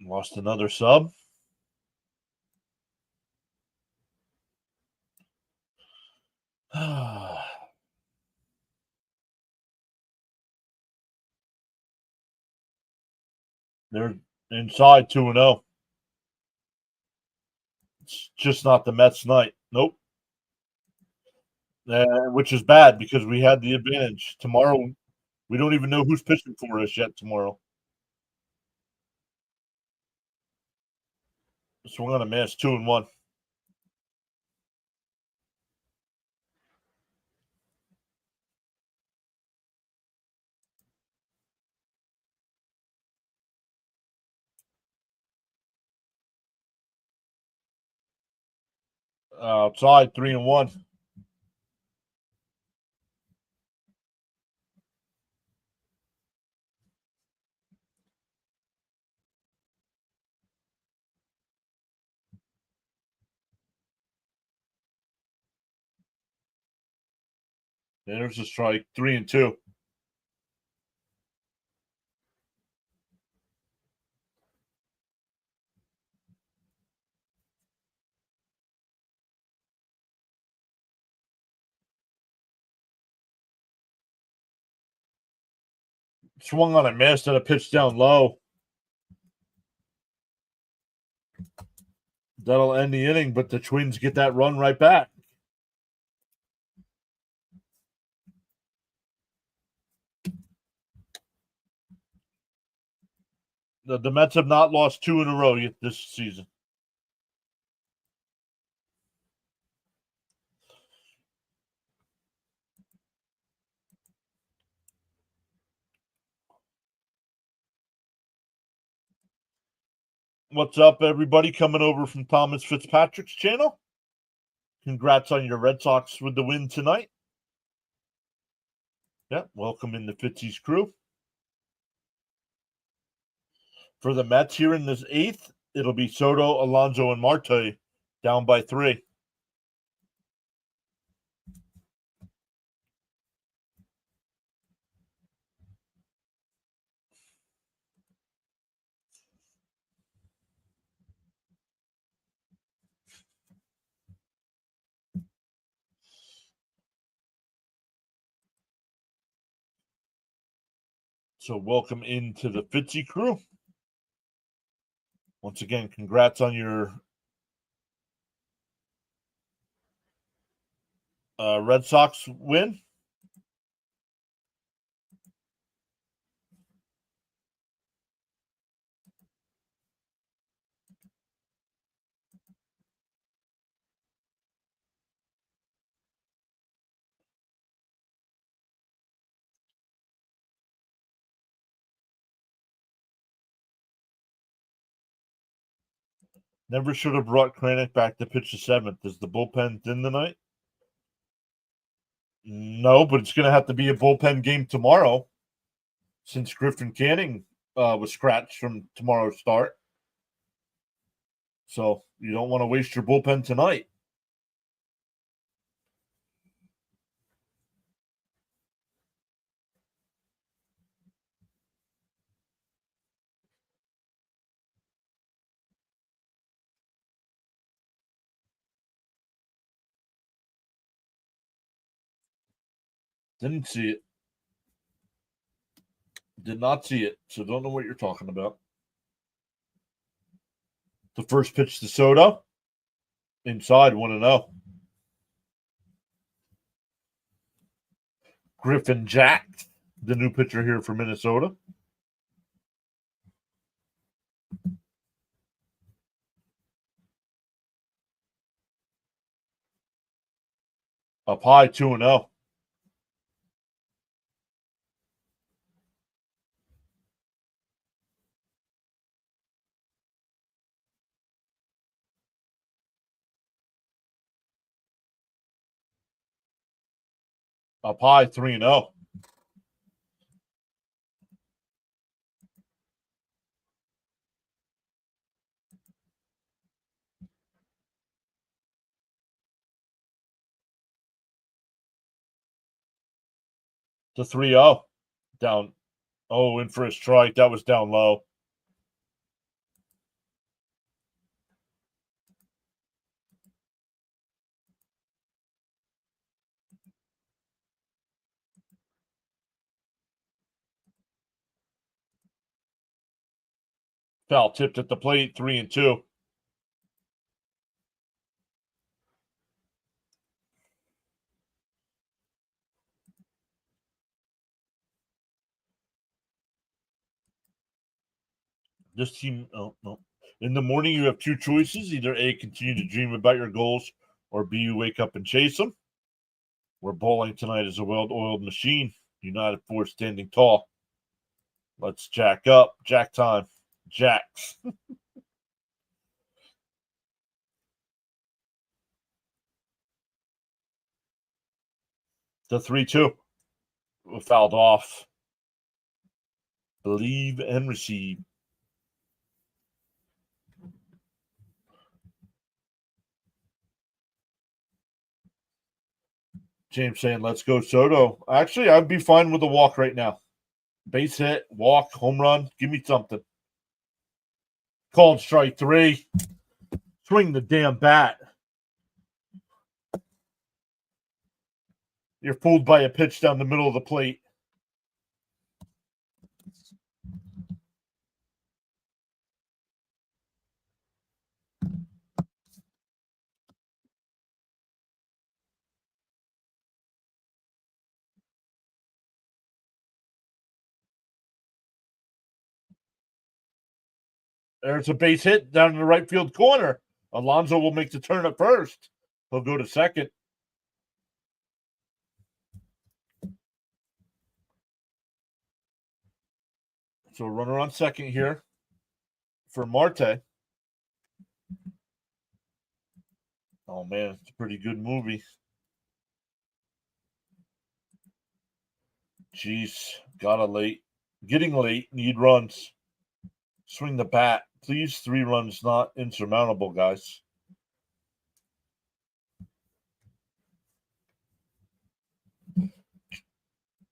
Lost another sub. They're inside 2-0. It's just not the Mets night. Nope. Which is bad because we had the advantage. Tomorrow, we don't even know who's pitching for us yet tomorrow. Swung on a miss, 2-1. Outside 3-1. There's a strike, 3-2. Swung on a miss and a pitch down low. That'll end the inning, but the Twins get that run right back. The Mets have not lost 2 in a row yet this season. What's up, everybody? Coming over from Thomas Fitzpatrick's channel. Congrats on your Red Sox with the win tonight. Yeah, welcome in the Fitzy's crew. For the Mets here in this 8th, it'll be Soto, Alonso, and Marte down by 3. So welcome into the Fitzy crew. Once again, congrats on your Red Sox win. Never should have brought Kranick back to pitch the 7th. Is the bullpen thin tonight? No, but it's going to have to be a bullpen game tomorrow since Griffin Canning was scratched from tomorrow's start. So you don't want to waste your bullpen tonight. Didn't see it. Did not see it. So don't know what you're talking about. The first pitch to Soto. Inside, 1-0. Griffin Jack, the new pitcher here for Minnesota. Up high, 2-0. Up high, 3-0. To 3-0. Down. Oh, in for a strike. That was down low. Foul tipped at the plate, 3-2. This team, oh, no. In the morning, you have two choices. Either A, continue to dream about your goals, or B, you wake up and chase them. We're bowling tonight as a well-oiled machine. United Force standing tall. Let's jack up. Jack time. Jacks. The 3-2. Fouled off. Believe and receive. James saying, let's go Soto. Actually, I'd be fine with a walk right now. Base hit, walk, home run. Give me something. Called strike 3. Swing the damn bat. You're fooled by a pitch down the middle of the plate. There's a base hit down in the right field corner. Alonso will make the turn at first. He'll go to second. So runner on second here for Marte. Oh, man, it's a pretty good movie. Jeez, getting late, need runs. Swing the bat. Please, 3 runs, not insurmountable, guys.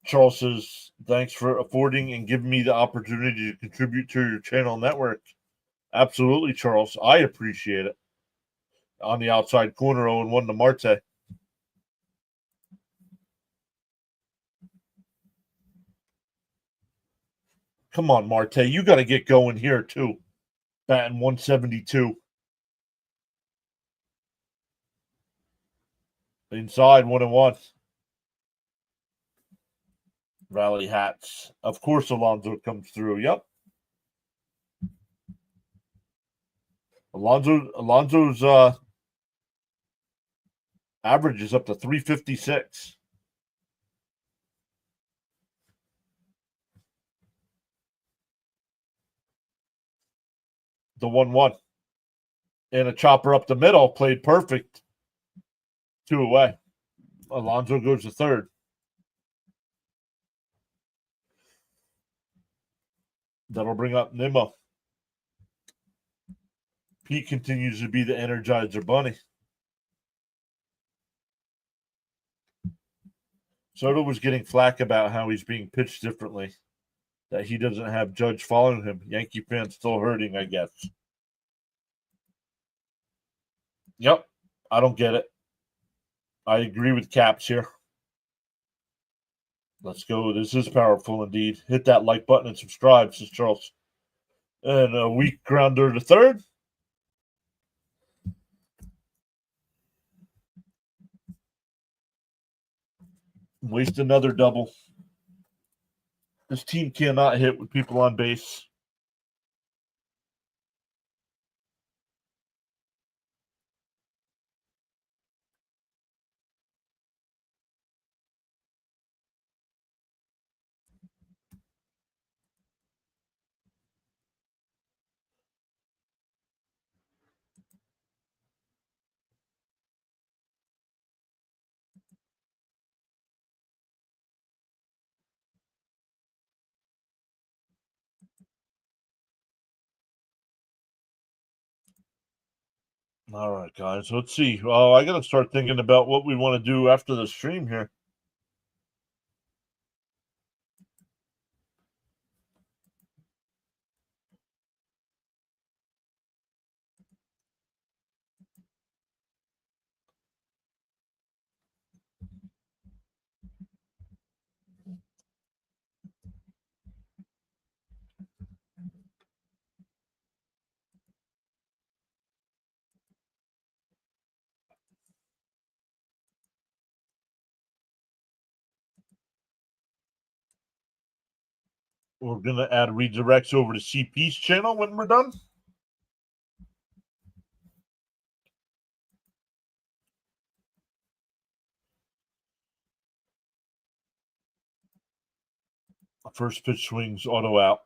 Charles says, thanks for affording and giving me the opportunity to contribute to your channel network. Absolutely, Charles. I appreciate it. On the outside corner, 0-1 to Marte. Come on, Marte. You got to get going here, too. Batting 172. Inside, 1-1. Valley Hats. Of course, Alonso comes through. Yep. Alonso's average is up to 356. The 1-1. And a chopper up the middle. Played perfect. 2 away. Alonso goes to third. That'll bring up Nimmo. Pete continues to be the Energizer Bunny. Soto was getting flack about how he's being pitched differently, that he doesn't have Judge following him. Yankee fans still hurting, I guess. Yep, I don't get it. I agree with Caps here. Let's go. This is powerful indeed. Hit that like button and subscribe, says Charles. And a weak grounder to third. Waste another double. This team cannot hit with people on base. All right, guys. Let's see. Oh, I got to start thinking about what we want to do after the stream here. We're going to add redirects over to CP's channel when we're done. First pitch swings, auto out.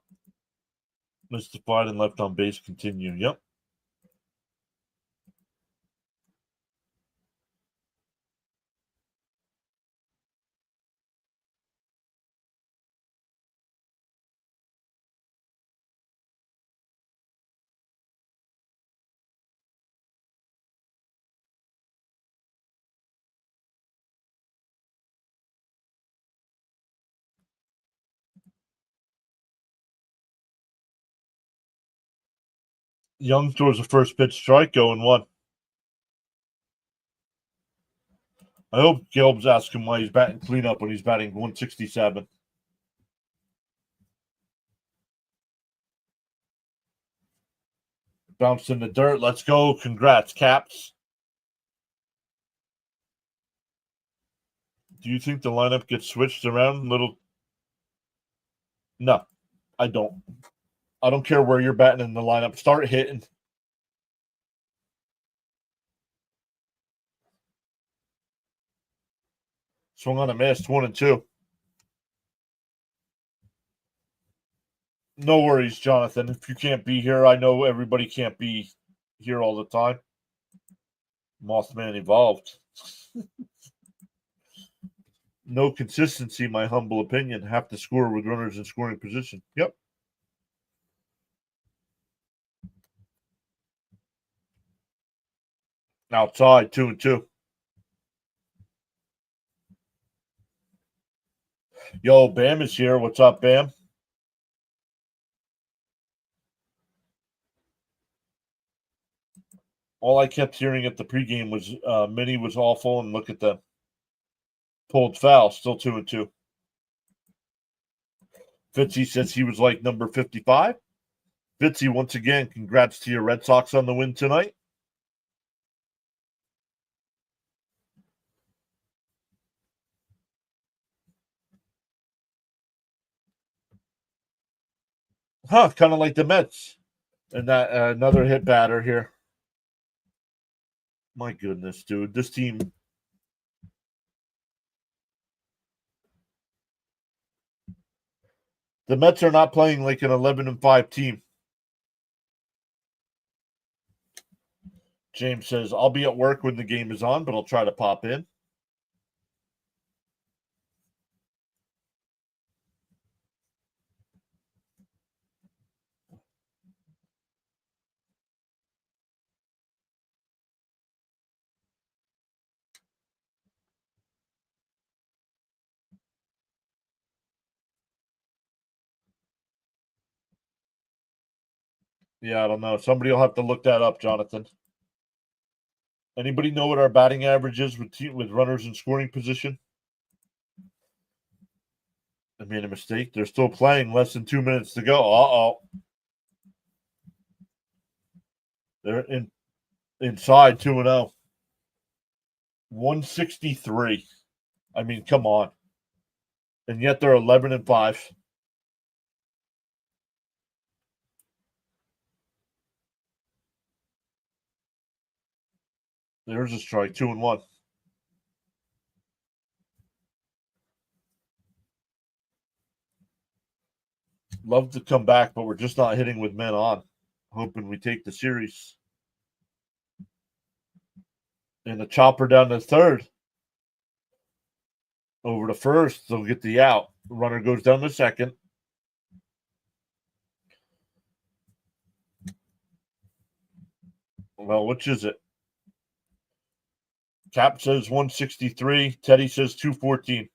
Mystified and left on base, continue. Yep. Young throws a first pitch strike, going 1. I hope Gelb's asking why he's batting cleanup when he's batting 167. Bounced in the dirt. Let's go. Congrats, Caps. Do you think the lineup gets switched around? No, I don't. I don't care where you're batting in the lineup. Start hitting. Swung on a miss, 1-2. No worries, Jonathan. If you can't be here, I know everybody can't be here all the time. Mothman evolved. No consistency, my humble opinion. Have to score with runners in scoring position. Yep. Outside, 2-2. Yo, Bam is here. What's up, Bam? All I kept hearing at the pregame was Minnie was awful, and look at them. Pulled foul, still 2-2. Fitzy says he was like number 55. Fitzy, once again, congrats to your Red Sox on the win tonight. Kind of like the Mets. And that another hit batter here. My goodness, dude. This team. The Mets are not playing like an 11-5 team. James says, I'll be at work when the game is on, but I'll try to pop in. Yeah, I don't know. Somebody will have to look that up, Jonathan. Anybody know what our batting average is with runners in scoring position? I made a mistake. They're still playing. Less than 2 minutes to go. Uh-oh. They're inside 2-0. 163. I mean, come on. and yet they're 11-5. There's a strike, 2-1. Love to come back, but we're just not hitting with men on. Hoping we take the series. And the chopper down to third. Over to first, they'll get the out. The runner goes down to second. Well, which is it? Cap says 163. Teddy says 214.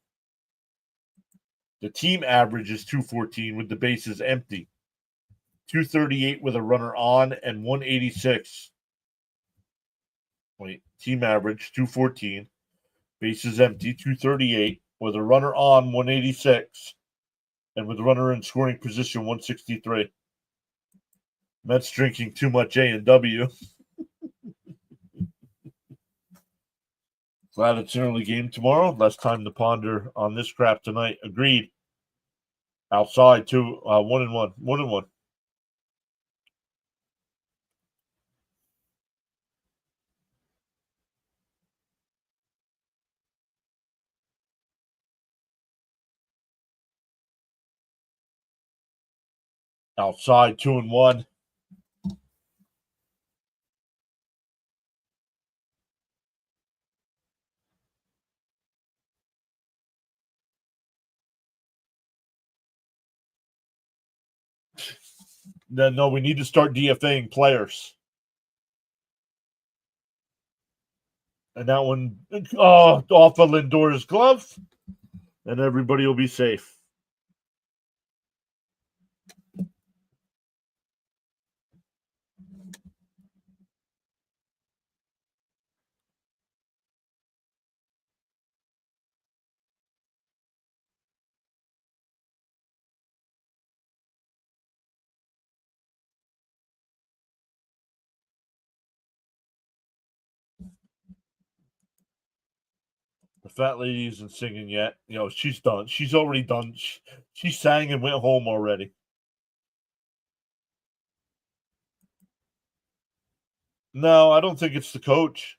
The team average is 214 with the bases empty. 238 with a runner on and 186. Wait, team average 214. Bases empty 238 with a runner on 186. And with the runner in scoring position 163. Mets drinking too much A&W. Glad it's an early game tomorrow. Less time to ponder on this crap tonight. Agreed. Outside, 1-1. 1-1. Outside, 2-1. No, we need to start DFAing players. And that one, off of Lindor's glove, and everybody will be safe. The fat lady isn't singing yet. She's done. She's already done. She sang and went home already. No, I don't think it's the coach.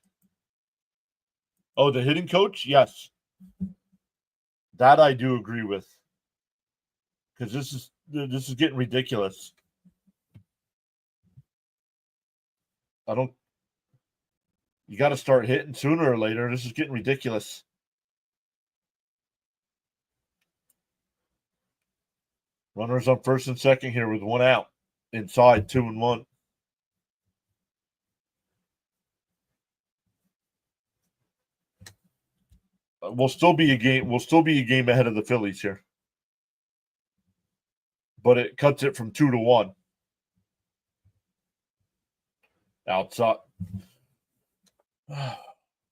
Oh, the hitting coach? Yes. That I do agree with. Because this is getting ridiculous. You got to start hitting sooner or later. This is getting ridiculous. Runners on first and second here with one out. Inside, 2-1. We'll still be a game ahead of the Phillies here. But it cuts it from 2-1. Outside.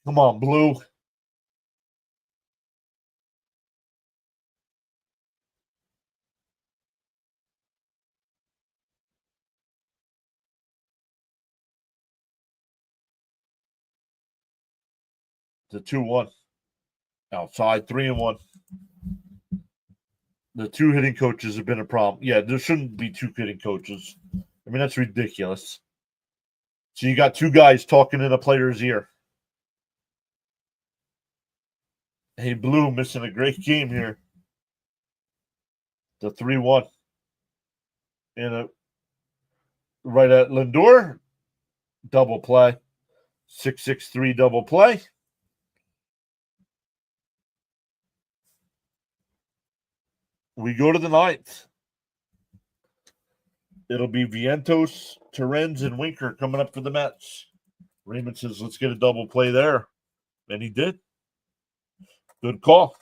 Come on, Blue. The 2-1. Outside, 3-1. The two hitting coaches have been a problem. Yeah, there shouldn't be two hitting coaches. I mean, that's ridiculous. So you got two guys talking in a player's ear. Hey, Blue missing a great game here. The 3-1. And right at Lindor. Double play. 6-6-3 double play. We go to the ninth. It'll be Vientos, Terrens, and Winker coming up for the Mets. Raymond says, let's get a double play there. And he did. Good call.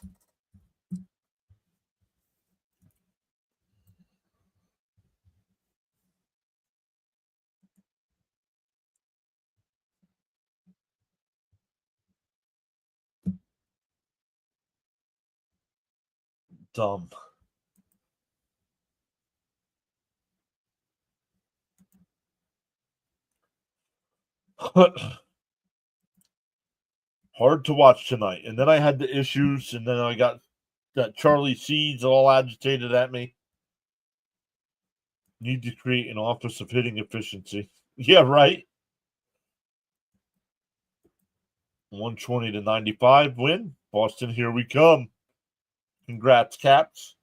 Dumb. Hard to watch tonight. And then I had the issues, and then I got That Charlie C's all agitated at me. Need to create an office of hitting efficiency. Yeah, right. 120-95 win. Boston, here we come. Congrats, Caps.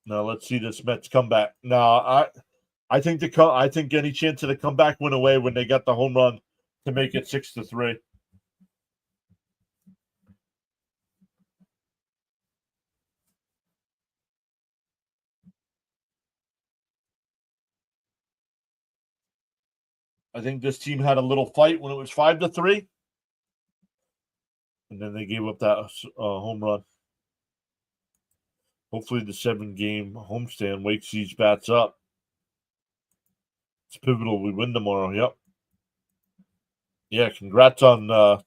Now let's see this Mets comeback. Now I think any chance of the comeback went away when they got the home run to make it 6-3. I think this team had a little fight when it was 5-3, and then they gave up that home run. Hopefully, the 7-game homestand wakes these bats up. It's pivotal. We win tomorrow. Yep. Yeah. Congrats on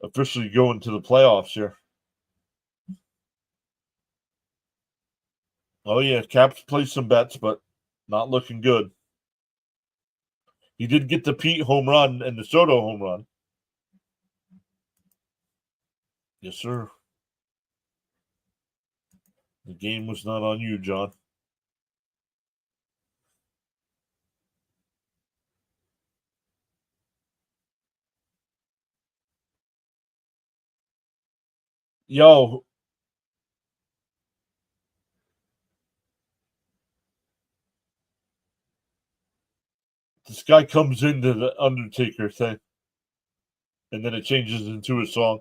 officially going to the playoffs here. Oh yeah, Caps placed some bets, but not looking good. He did get the Pete home run and the Soto home run. Yes, sir. The game was not on you, John. Yo. This guy comes into the Undertaker thing, and then it changes into a song.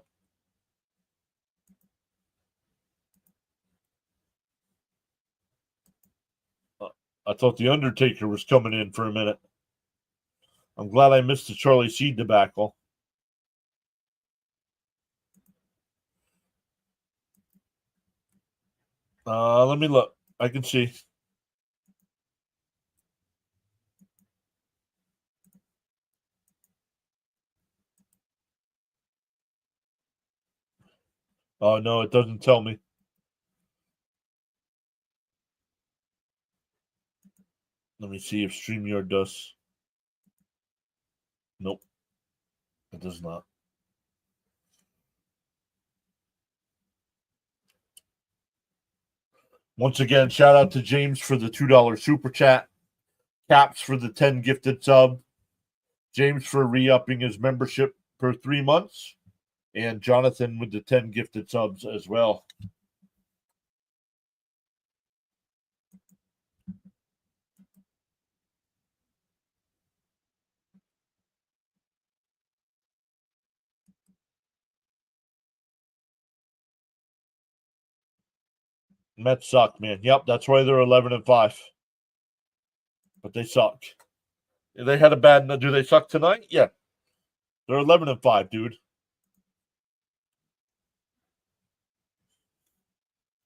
I thought the Undertaker was coming in for a minute. I'm glad I missed the Charlie C debacle. Let me look. I can see. Oh, no, it doesn't tell me. Let me see if StreamYard does. Nope. It does not. Once again, shout out to James for the $2 super chat. Caps for the 10 gifted sub. James for re-upping his membership for 3 months. And Jonathan with the 10 gifted subs as well. Mets suck, man. Yep, that's why they're 11-5. But they suck. They had a bad. Do they suck tonight? Yeah, they're 11-5, dude.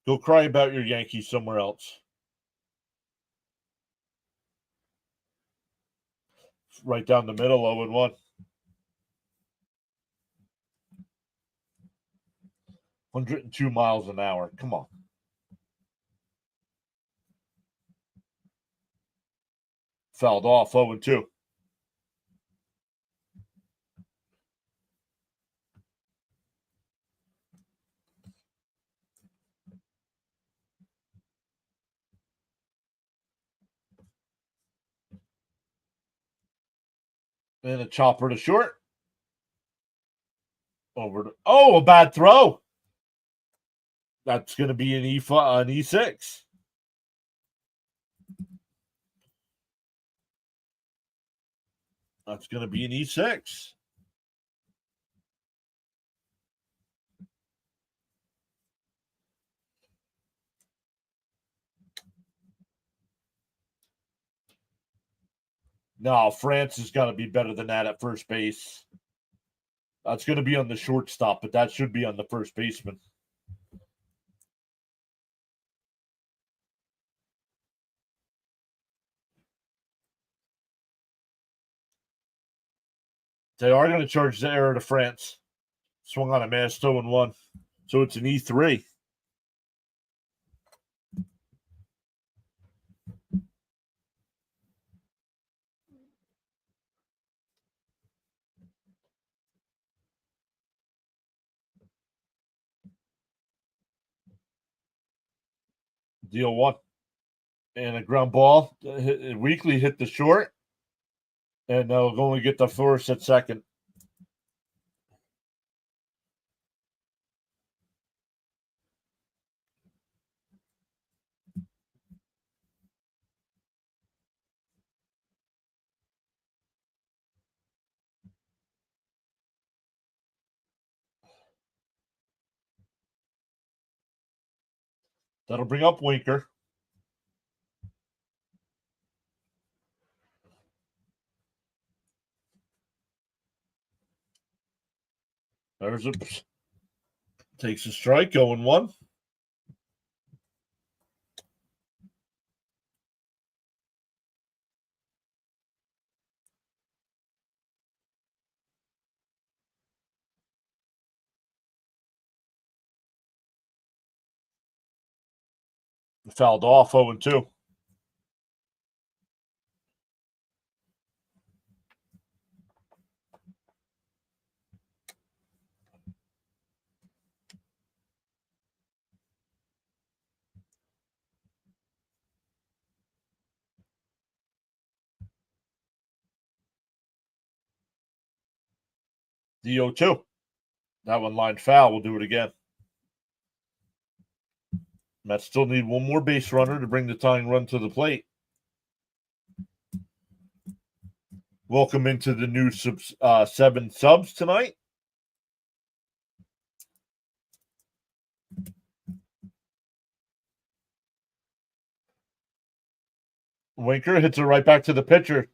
Go cry about your Yankees somewhere else. Right down the middle, 0-1. 102 miles an hour. Come on. Fouled off, 0-2. And a chopper to short. Over to, a bad throw. That's going to be an E6. That's going to be an E6. No, France has got to be better than that at first base. That's going to be on the shortstop, but that should be on the first baseman. They are going to charge the error to France. Swung on a missed 0-1. So it's an E3. Deal one. And a ground ball. Weekly hit the short. And they'll only get the force at second. That'll bring up Winker. There's a takes a strike, 0-1. Fouled off, 0-2. The 0-2. That one lined foul. We'll do it again. Mets still need one more base runner to bring the tying run to the plate. Welcome into the new 7 subs tonight. Winker hits it right back to the pitcher.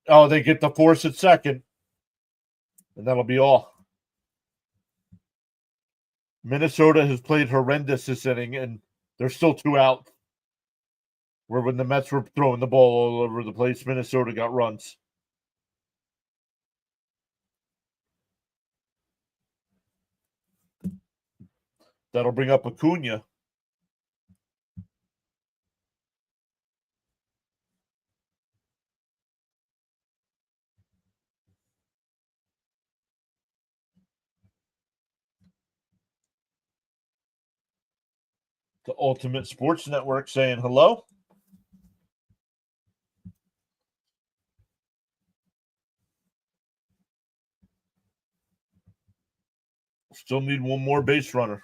Oh, they get the force at second. And that'll be all. Minnesota has played horrendous this inning, and there's still 2 out. Where when the Mets were throwing the ball all over the place, Minnesota got runs. That'll bring up Acuna. The Ultimate Sports Network saying hello. Still need one more base runner.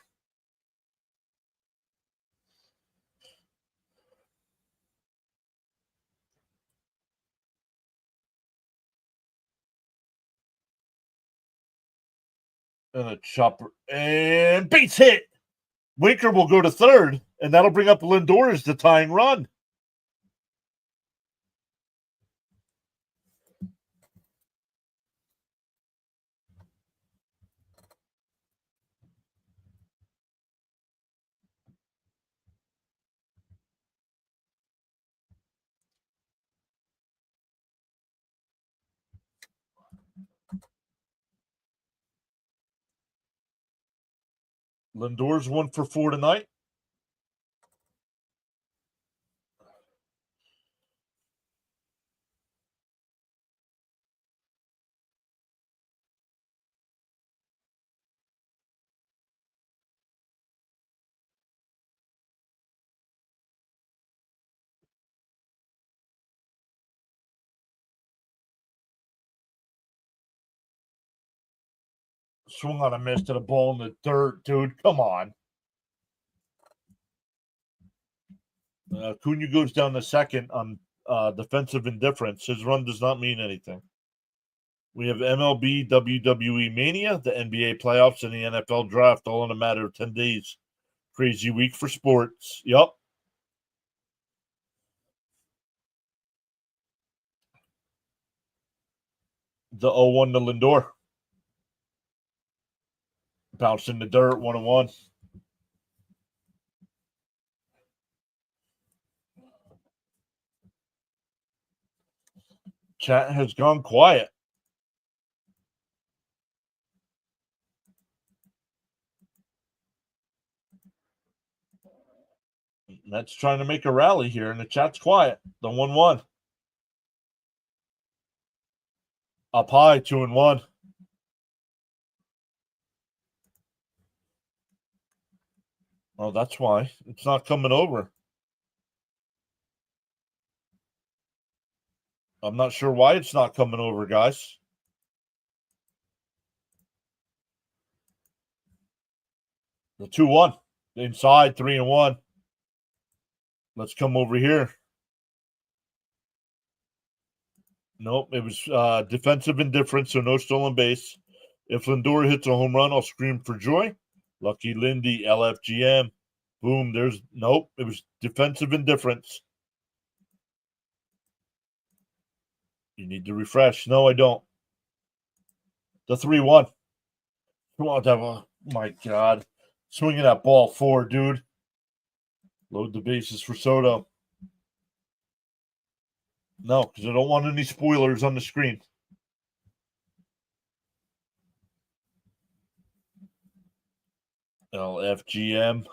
And a chopper. And base hit. Winker will go to third, and that'll bring up Lindor as the tying run. Lindor's 1 for 4 tonight. Swung on a miss to the ball in the dirt, dude. Come on. Acuna goes down to second on defensive indifference. His run does not mean anything. We have MLB, WWE Mania, the NBA playoffs, and the NFL draft all in a matter of 10 days. Crazy week for sports. Yup. The 0-1 to Lindor. Bounced in the dirt, 1-1. Chat has gone quiet. Mets trying to make a rally here, and the chat's quiet. The 1-1. Up high, 2-1. Oh, that's why. It's not coming over. I'm not sure why it's not coming over, guys. The 2-1. Inside, 3-1. Let's come over here. Nope, it was defensive indifference, so no stolen base. If Lindor hits a home run, I'll scream for joy. Lucky Lindy, LFGM. Boom, nope, it was defensive indifference. You need to refresh. No, I don't. The 3-1. Come on, Devil. My God. Swinging that ball forward, dude. Load the bases for Soto. No, because I don't want any spoilers on the screen. LFGM.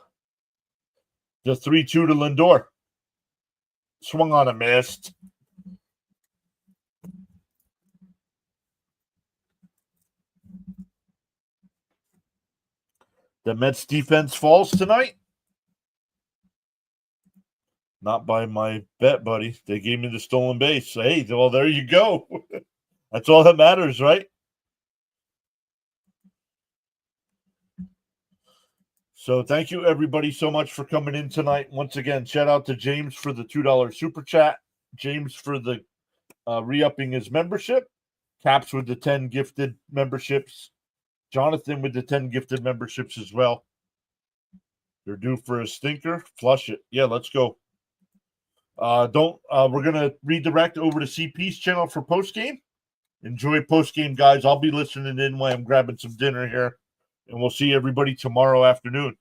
The 3-2 to Lindor. Swung on a missed. The Mets defense falls tonight. Not by my bet, buddy. They gave me the stolen base. Hey, well, there you go. That's all that matters, right? So thank you, everybody, so much for coming in tonight. Once again, shout out to James for the $2 super chat. James for the re-upping his membership. Caps with the 10 gifted memberships. Jonathan with the 10 gifted memberships as well. They're due for a stinker. Flush it. Yeah, let's go. We're gonna redirect over to CP's channel for postgame. Enjoy postgame, guys. I'll be listening in while I'm grabbing some dinner here, and we'll see everybody tomorrow afternoon.